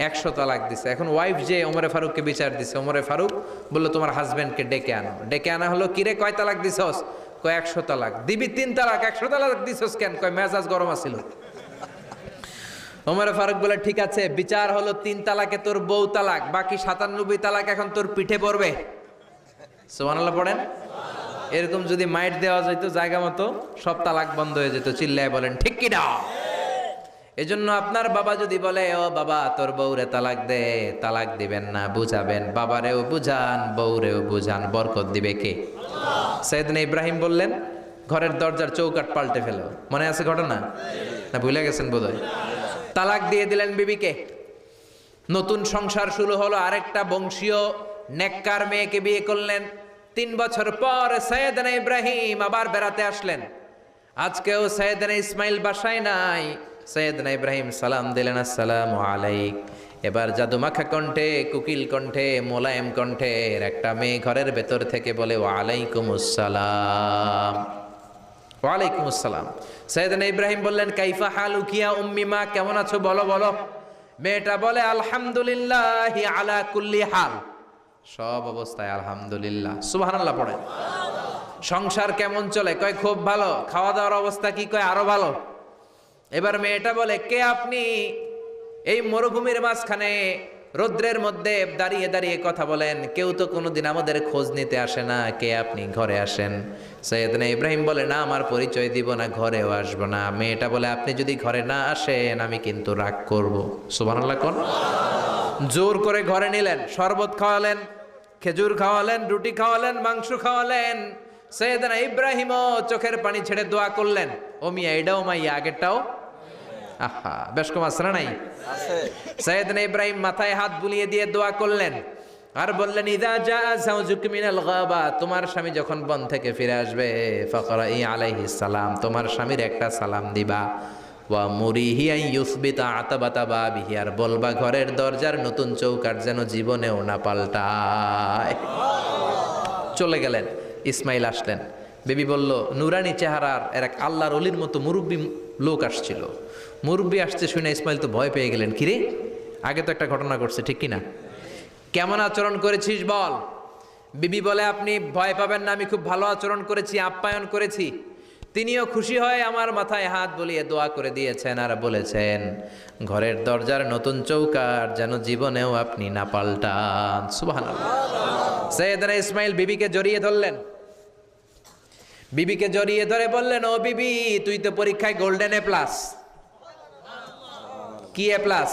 S1: 100 তালাক দিছে। এখন ওয়াইফ যে ওমরে ফারুককে বিচার দিছে, ওমরে ফারুক বললো তোমার হাজবেন্ডকে ডেকে আনো। ডেকে আনা হলো, কিরে কয় তালাক দিছস? কয় 100 তালাক। দিবি 3 তালাক, 100 তালাক দিছস কেন? কয় মেজাজ গরম আছিল। ওমরে ফারুক বলে ঠিক আছে, বিচার হলো 3 তালাকে তোর বউ তালাক, বাকি 97 তালাক এখন তোর পিঠে পড়বে। সুবহানাল্লাহ পড়েন। এরকম যদি মাইট দেওয়া যেত জায়গা মতো, সব তালাক বন্ধ হয়ে যেত। চিল্লায় বলেন ঠিক কি না? এজন্য আপনার বাবা যদি বলে ও বাবা তোর বউরে তালাক দে, তালাক দিবেন না, বুঝাবেন। বাবারেও বুঝান, বউরেও বুঝান, বরকত দিবে কে? সাইয়েদনা ইব্রাহিম বললেন ঘরের দরজার চৌকাঠ পাল্টে ফেলো। মনে আছে ঘটনা? না ভুলে গেছেন বোধহয়? তালাক দিয়ে দিলেন বিবিকে। নতুন সংসার শুরু হলো। আরেকটা বংশীয় নেককার মেয়েকে বিয়ে করলেন। 3 বছর পর সাইয়েদনা ইব্রাহিম আবার বেড়াতে আসলেন। আজকেও সাইয়েদনা ইসমাইল বাসায় নাই। সাইয়েদনা ইব্রাহিম সালাম দিলেন, আসসালামু আলাইক। এবার জাদুমাখা কণ্ঠে, কুকিল কণ্ঠে, মোলায়েম কণ্ঠের একটা মেয়ে ঘরের ভেতর থেকে বলে ওয়ালাইকুমুস সালাম। ওয়ালাইকুমুস সালাম। সাইয়েদনা ইব্রাহিম বললেন কাইফা হালুকিয়া উম্মি মা, কেমন আছো বলো বলো। মেয়েটা বলে আলহামদুলিল্লাহি আলা কুল্লি হাল, সব অবস্থায় আলহামদুলিল্লাহ। সুবহানাল্লাহ পড়ে। সংসার কেমন চলে? কয় খুব ভালো। খাওয়া দাওয়ার অবস্থা কি? কয় আরো ভালো। এবার মেয়েটা বলে কে আপনি? এই মরুভূমির মাঝখানে রৌদ্রের মধ্যে দাঁড়িয়ে দাঁড়িয়ে কথা বলেন, কেউ তো কোনোদিন আমাদের খোঁজ নিতে আসে না, কে আপনি? ঘরে আসেন। সাইয়েদনা ইব্রাহিম বলে না, আমার পরিচয় দিব না, ঘরেও আসবো না। মেয়েটা বলে আপনি যদি ঘরে না আসেন আমি কিন্তু রাগ করব। সুবহানাল্লাহ কোন। জোর করে ঘরে নিলেন, শরবত খাওয়ালেন, খেজুর খাওয়ালেন, রুটি খাওয়ালেন, মাংস খাওয়ালেন। সাইয়েদনা ইব্রাহিমও চোখের পানি ছেড়ে দোয়া করলেন, ও মিয়া এটাও মাইয়া আগেরটাও। আহা, বেশ কম আসরা নাই? সাইয়েদনা ইব্রাহিম মাথায় হাত বুলিয়ে দিয়ে দোয়া করলেন আর বললেন ইদা জা যাওজুক মিনাল গাবা, তোমার স্বামী যখন বন থেকে ফিরে আসবে, ফাকরাই আলাইহিস সালাম, তোমার স্বামীর একটা সালাম দিবা। ওয়া মুরিহি আন ইউসবিতা আতাবাতা বাবিহি, আর বলবা ঘরের দরজার নতুন চৌকাঠ যেন জীবনেও না পাল্টায়। চলে গেলেন। ইসমাইল আসলেন। বেবি বলল নুরানি চেহারার এক আল্লাহর ওলির মতো মুরব্বী লোক আসছিল। মুরব্বী আসছে শুনে ইসমাইল তো ভয় পেয়ে গেলেন। কিরে, আগে তো একটা ঘটনা ঘটছে, ঠিক কিনা? কেমন আচরণ করেছিস বল। বিবি বলে আপনি ভয় পাবেন না, আমি খুব ভালো আচরণ করেছি, আপ্যায়ন করেছি। তিনিও খুশি হয়ে আমার মাথায় হাত বুলিয়ে দোয়া করে দিয়েছেন আর বলেছেন ঘরের দরজার নতুন চৌকাঠ যেন জীবনেও আপনি না পাল্টান। সুবহানাল্লাহ। সাইয়েদনা ইসমাইল বিবিকে জড়িয়ে ধরলেন। বিবিকে জড়িয়ে ধরে বললেন ও বিবি, তুই তো পরীক্ষায় গোল্ডেন এ প্লাস। কি এ প্লাস?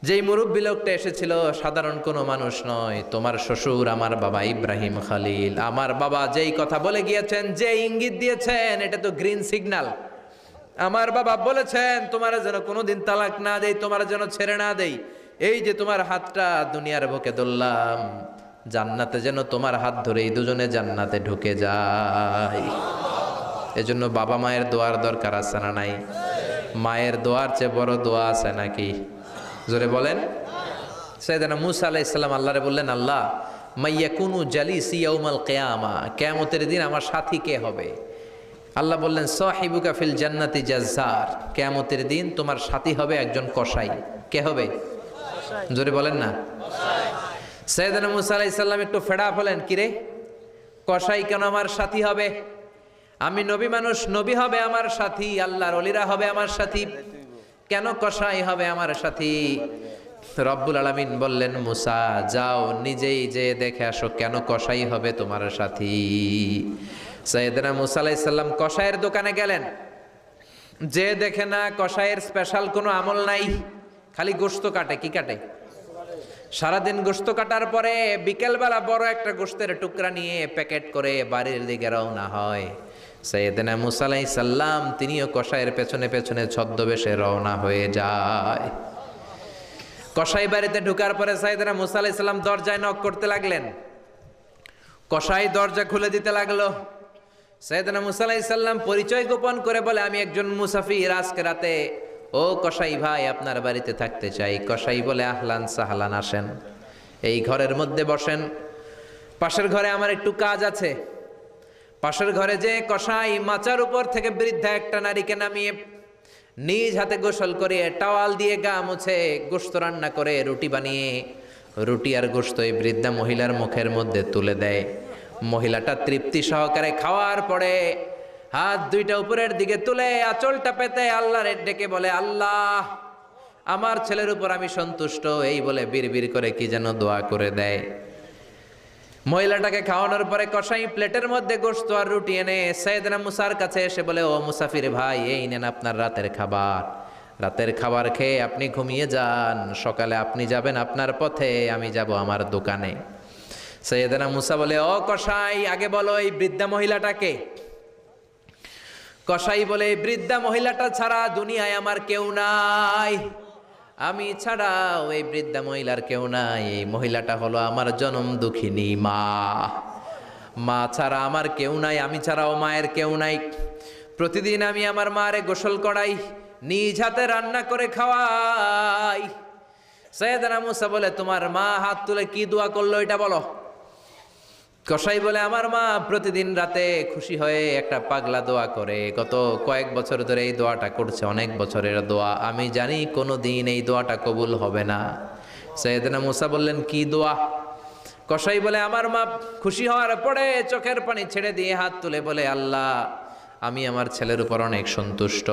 S1: যেই মুরব্বী লোকটা এসেছিল সাধারণ কোনো মানুষ নয়, তোমার শ্বশুর আমার বাবা ইব্রাহিম খালিল। আমার বাবা যেই কথা বলে গিয়েছেন, যে ইঙ্গিত দিয়েছেন, এটা তো গ্রিন সিগন্যাল। আমার বাবা বলেছেন তোমার যেন কোনোদিন তালাক না দেই, তোমার যেন ছেড়ে না দেই। এই যে তোমার হাতটা দুনিয়ার বুকে ধরলাম, জান্নাতে যেন তোমার হাত ধরেই দুজনে জান্নাতে ঢুকে যায়। এজন্য বাবা মায়ের দোয়ার দরকার আছে না নাই? মায়ের দোয়ার চেয়ে বড় দোয়া আছে নাকি? জোরে বলেন। সাইয়েদনা মূসা আলাইহিস সালাম আল্লাহরে বললেন, আল্লাহ মাইয়াকুনু জালিসি ইয়াউমাল কিয়ামা, কিয়ামতের দিন আমার সাথী কে হবে? আল্লাহ বললেন সাহিবুকা ফিল জান্নাতি জাজ্জার, কিয়ামতের দিন তোমার সাথী হবে একজন কসাই। কে হবে? জোরে বলেন না। সাইয়েদনা মূসা আলাইহিস সালাম একটু ফেডা হলেন, কিরে কসাই কেন আমার সাথী হবে? আমি নবী মানুষ, নবী হবে আমার সাথী, আল্লাহর ওলিরা হবে আমার সাথী, কেন কসাই হবে আমার সাথী? রব্বুল আলামিন বললেন মুসা যাও নিজেই যে দেখে আসো কেন কসাই হবে তোমার সাথী। সাইয়েদনা মূসা আলাইহিস সালাম কসাইয়ের দোকানে গেলেন। যে দেখে না কসাইয়ের স্পেশাল কোনো আমল নাই, খালি গোশত কাটে। কি কাটে? সারাদিন গোশত কাটার পরে বিকেলবেলা বড় একটা গোশতের টুকরা নিয়ে প্যাকেট করে বাড়ির দিকে রওনা হয়। সাইয়েদনা মুসা আলাইহিস সালাম তিনিও কসাইয়ের পেছনে পেছনে ছদ্মবেশে রওনা হয়ে যায়। কসাই বাড়িতে ঢোকার পরে সাইয়েদনা মুসা আলাইহিস সালাম দরজায় নক করতে লাগলেন। কসাই দরজা খুলে দিতে লাগলো। সাইয়েদনা মুসা আলাইহিস সালাম পরিচয় গোপন করে বলে, আমি একজন মুসাফির, আজকে রাতে ও কসাই ভাই আপনার বাড়িতে থাকতে চাই। কসাই বলে, আহলান সাহলান, আসেন, এই ঘরের মধ্যে বসেন, পাশের ঘরে আমার একটু কাজ আছে। পাশের ঘরে যে কসাই মাচার উপর থেকে বৃদ্ধা একটা নারীকে নামিয়ে নিজ হাতে গোসল করে টাওয়াল দিয়ে গা মুছে গোশত রান্না করে রুটি বানিয়ে রুটি আর গোশত এই বৃদ্ধা মহিলার মুখের মধ্যে তুলে দেয়। মহিলাটা তৃপ্তি সহকারে খাওয়ার পরে হাত দুইটা উপরের দিকে তুলে আঁচলটা পেতে আল্লাহর ডেকে বলে, আল্লাহ আমার ছেলের উপর আমি সন্তুষ্ট, এই বলে বিড়বিড় করে কি যেন দোয়া করে দেয়। মহিলাটাকে খাওয়ানোর পরে কসাই প্লেটের মধ্যে গোশত আর রুটি এনে সাইয়েদনা মুসার কাছে এসে বলে, ও মুসাফির ভাই, এই নেন আপনার রাতের খাবার। রাতের খাবার খেয়ে আপনি ঘুমিয়ে যান, সকালে আপনি যাবেন আপনার পথে, আমি যাব আমার দোকানে। সাইয়েদনা মুসা বলে, ও কসাই, আগে বলো এই বৃদ্ধা মহিলাটাকে। কসাই বলে, এই বৃদ্ধা মহিলাটা ছাড়া দুনিয়ায় আমার কেউ নাই, আমি ছাড়াও এই বৃদ্ধা মহিলার কেউ নাই। এই মহিলাটা হলো আমার জনম দুঃখিনী মা। মা ছাড়া আমার কেউ নাই, আমি ছাড়াও মায়ের কেউ নাই। প্রতিদিন আমি আমার মারে গোসল করাই, নিজ হাতে রান্না করে খাওয়াই। সাইয়েদনা মুসা বলে, তোমার মা হাত তুলে কি দোয়া করলো এটা বলো। কসাই বলে, আমার মা প্রতিদিন রাতে খুশি হয়ে একটা পাগলা দোয়া করে, গত কয়েক বছর ধরে এই দোয়াটা করছে, অনেক বছরের দোয়া, আমি জানি কোনো দিন এই দোয়াটা কবুল হবে না। সাইয়েদনা মুসা বললেন, কি দোয়া? কসাই বলে, আমার মা খুশি হওয়ার পরে চোখের পানি ছেড়ে দিয়ে হাত তুলে বলে, আল্লাহ আমি আমার ছেলের উপর অনেক সন্তুষ্ট,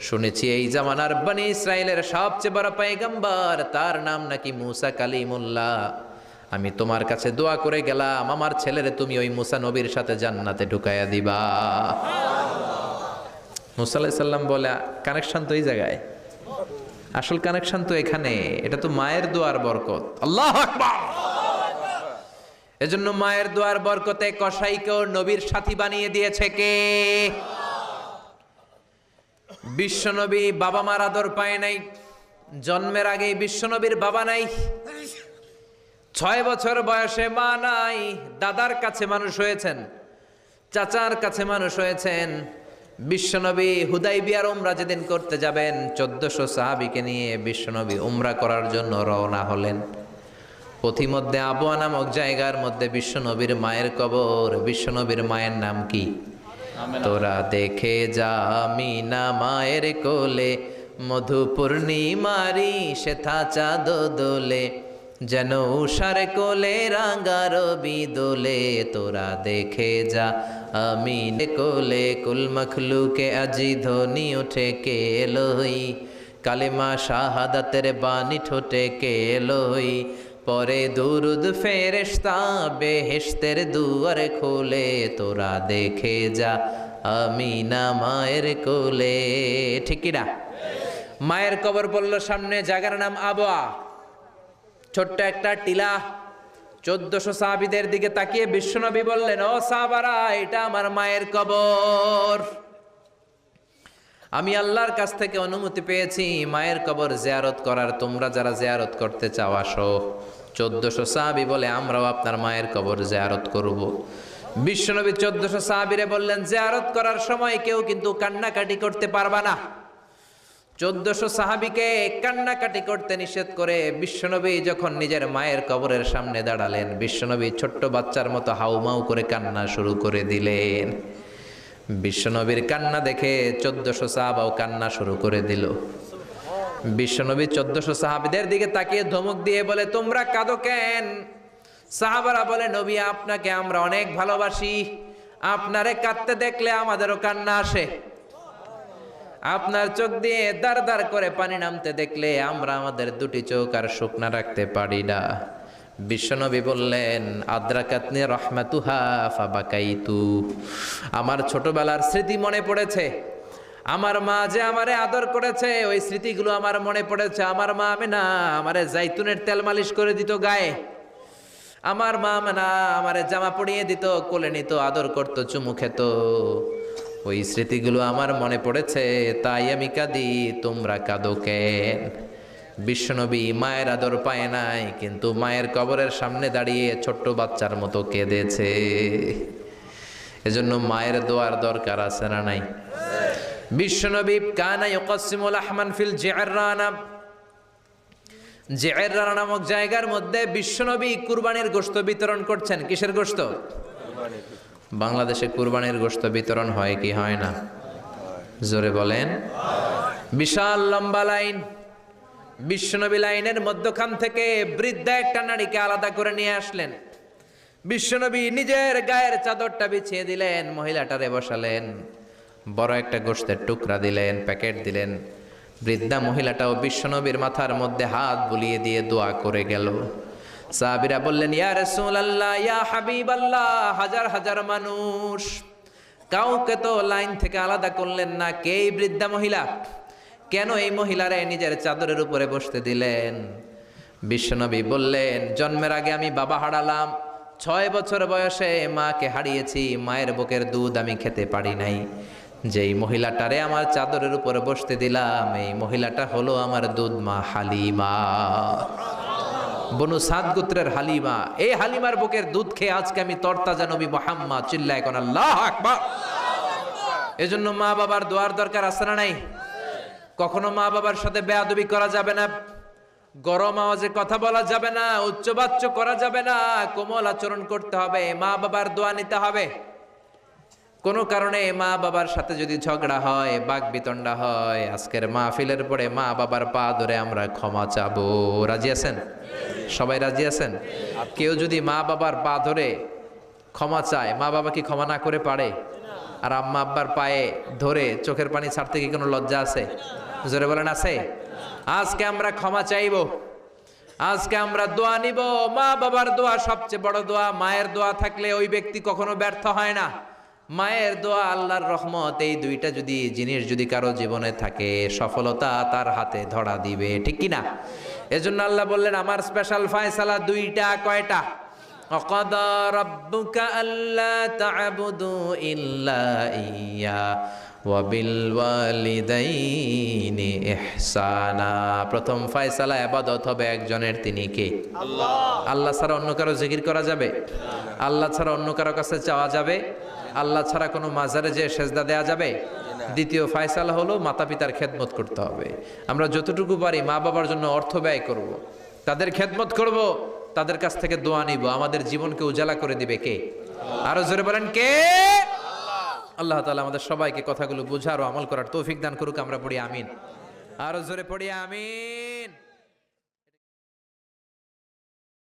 S1: শুনেছি এই জামানার বনি ইসরায়েলের সবচেয়ে বড় পয়গম্বর, তার নাম নাকি মুসা কালিমুল্লাহ। আমি তোমার কাছে দোয়া করে গেলাম, আমার ছেলেরে তুমি ওই মুসা নবীর সাথে জান্নাতে ঢুকাইয়া দিবা। মুসা আলাইহিস সালাম বলে, কানেকশন তো এই জায়গায়, আসল কানেকশন তো এখানে, এটা তো মায়ের দোয়ার বরকত। আল্লাহু আকবার। এজন্য মায়ের দোয়ার বরকতে কসাইকেও নবীর সাথী বানিয়ে দিয়েছে কে? বিশ্বনবী বাবা মার আদর পায় নাই, জন্মের আগেই বিশ্বনবীর বাবা নাই, 6 বছর বয়সে মা নাই, দাদার কাছে মানুষ হয়েছেন, চাচার কাছে মানুষ হয়েছেন। বিশ্বনবী হুদাইবিয়ার উমরা যেদিন করতে যাবেন, 1400 সাহাবীকে নিয়ে বিশ্বনবী উমরা করার জন্য রওনা হলেন। পথিমধ্যে আবওয়া নামক জায়গার মধ্যে বিশ্বনবীর মায়ের কবর। বিশ্বনবীর মায়ের নাম কি? তোরা দেখে যা আমিনা মায়ের কোলে, মধু পূর্ণিমারি সেথা চাঁদ দোলে, যেন উষার কোলে রাঙা রবি দোলে। তোরা দেখে যা আমিন কোলে, কুল মখলুকে আজি ধ্বনি উঠে কে এলোই, কালিমা শাহাদাতের বাণী ঠোঁটে কে এলোই। পরে দুরুদ ফেরেশতা বেহেশতের দুয়ার খোলে, তোরা দেখে যা আমিনা মায়ের কোলে। ঠিক কি না? মায়ের কবর পড়ল সামনে, জায়গার নাম আবওয়া, ছোট্ট একটা টিলা। 1400 সাহাবীদের দিকে তাকিয়ে বিশ্বনবী বললেন, ও সাহাবারা, এটা আমার মায়ের কবর। আমি আল্লাহর কাছ থেকে অনুমতি পেয়েছি মায়ের কবর জিয়ারত করার, তোমরা যারা জিয়ারত করতে চাও আসো। 1400 সাহাবী বলে, আমরাও আপনার মায়ের কবর জিয়ারত করব। বিশ্বনবী 1400 সাহাবীরে বললেন, জিয়ারত করার সময় কেউ কিন্তু কান্নাকাটি করতে পারবা না। 1400 সাহাবীকে কান্নাকাটি করতে নিষেধ করে বিশ্বনবী যখন নিজের মায়ের কবরের সামনে দাঁড়ালেন, বিশ্বনবী ছোট্ট বাচ্চার মতো হাউমাউ করে কান্না শুরু করে দিলেন। বিশ্বনবীর কান্না দেখে 1400 সাহাবাও কান্না শুরু করে দিল। বিশ্বনবী 1400 সাহাবীদের দিকে তাকিয়ে ধমক দিয়ে বলে, তোমরা কাঁদো কেন? সাহাবারা বলে, নবী আপনাকে আমরা অনেক ভালোবাসি, আপনারে কাঁদতে দেখলে আমাদেরও কান্না আসে, আপনার চোখ দিয়ে দার দার করে পানি নামতে দেখলে আমরা আমাদের দুটি চোখ আর শুকনা রাখতে পারি না। বিশ্বনবী বললেন, আদ্রাকাতনি রহমাতুহা ফাবাকাইতু, আমার ছোটবেলার স্মৃতি মনে পড়েছে, আমার মা যে আমারে আদর করেছে ওই স্মৃতিগুলো আমার মনে পড়েছে। আমার মা আমেনা আমারে জাইতুনের তেল মালিশ করে দিত গায়ে, আমার মা আমেনা আমারে জামা পরিয়ে দিত, কোলে নিত, আদর করতো, চুমু খেত। ওই স্মৃতিগুলো আমার মনে পড়েছে, তাই আমি কাঁদি, তোমরা কাঁদো কেন? বিশ্বনবী মায়ের আদর পায় নাই, কিন্তু মায়ের কবরের সামনে দাঁড়িয়ে ছোট্ট বাচ্চার মতো কেঁদেছে। এজন্য মায়ের দোয়ার দরকার আছে না নাই? বিশ্বনবী কানা ইউকাসিমুল আহমান ফিল জিআররানা, জিআররানা নামক জায়গার মধ্যে বিশ্বনবী কুরবানির গোশত বিতরণ করছেন। কিসের গোশত? বাংলাদেশে কুরবানির গোশত বিতরণ হয় কি হয় না? জোরে বলেন। বিশাল লম্বা লাইন, বিশ্বনবী লাইনের মধ্যখান থেকে বৃদ্ধা একটা নারীকে আলাদা করে নিয়ে আসলেন। বিশ্বনবী নিজের গায়ের চাদরটা বিছিয়ে দিলেন, মহিলাটারে বসালেন, বড় একটা গোশতের টুকরা দিলেন, প্যাকেট দিলেন। বৃদ্ধা মহিলাটাও বিশ্বনবীর মাথার মধ্যে হাত বুলিয়ে দিয়ে দোয়া করে গেল। সাহাবীরা বললেন, ইয়া রাসূলুল্লাহ, ইয়া হাবিবাল্লাহ, হাজার হাজার মানুষ, কাউকে তো লাইন থেকে আলাদা করলেন না, কে এই বৃদ্ধা মহিলা? কেন এই মহিলারে নিজের চাদরের উপরে বসতে দিলেন? বিশ্বনবী বললেন, জন্মের আগে আমি বাবা হারালাম, 6 বছর বয়সে মাকে হারিয়েছি, মায়ের বুকের দুধ আমি খেতে পারি নাই। যেই মহিলাটারে আমার চাদরের উপরে বসতে দিলাম, এই মহিলাটা হলো আমার দুধ মা হালিমা, বনু সাদ গোত্রের হালিমা। এই হালিমার বুকের দুধ খেয়ে আজকে আমি তরতাজা নবী মুহাম্মদ। চিল্লায় কোন আল্লাহু আকবার। এজন্য মা বাবার দোয়ার দরকার আছে না নাই? কখনো মা বাবার সাথে বেয়াদবি করা যাবে না, গরম আওয়াজে কথা বলা যাবে না, উচ্চবাচ্য করা যাবে না, কোমল আচরণ করতে হবে, মা বাবার দোয়া নিতে হবে। কোনো কারণে মা বাবার সাথে যদি ঝগড়া হয়, বাক বিতণ্ডা হয়, আজকের মাহফিলের পরে মা বাবার পা ধরে আমরা ক্ষমা চাবো। রাজি আছেন? সবাই রাজি আছেন? কেউ যদি মা বাবার পা ধরে ক্ষমা চায়, মা বাবা কি ক্ষমা না করে পারে? আর আম্মা আব্বার পায়ে ধরে চোখের পানি ছাড়তে কি কোনো লজ্জা আছে? জোরে বলেন, আছে? আজকে আমরা ক্ষমা চাইব, আজকে আমরা দোয়া নিব। মা বাবার দোয়া সবচেয়ে বড় দোয়া। মায়ের দোয়া থাকলে ওই ব্যক্তি কখনো ব্যর্থ হয় না। মায়ের দোয়া, আল্লাহর রহমত, এই দুইটা যদি জিনিস যদি কারো জীবনে থাকে, সফলতা তার হাতে ধরা দিবে, ঠিক কি না? এজন্য আল্লাহ বললেন, আমার স্পেশাল ফয়সালা দুইটা। কয়টা? وَقَضَى رَبُّكَ أَلَّا تَعْبُدُوا إِلَّا إِيَّاهُ وَبِالْوَالِدَيْنِ إِحْسَانًا। প্রথম ফয়সালা ইবাদত হবে একজনের, তিনি কে? আল্লাহ। আল্লাহ ছাড়া অন্য কারো জিকির করা যাবে? আল্লাহ ছাড়া অন্য কারো কাছে চাওয়া যাবে? আল্লাহ ছাড়া কোনো মাজারে যে সেজদা দেয়া যাবে? দ্বিতীয় ফয়সালা হলো মাতা পিতার খেদমত করতে হবে। আমরা যতটুকু পারি মা বাবার জন্য অর্থ ব্যয় করব, তাদের খেদমত করব, তাদের কাছ থেকে দোয়া নিব। আমাদের জীবনকে উজালা করে দিবে কে? আরো জোরে বলেন, কে? আল্লাহ তাআলা আমাদের সবাইকে কথাগুলো বুঝার ও আমল করার তৌফিক দান করুক। আমরা পড়ি আমিন। আরো জোরে পড়ি আমিন।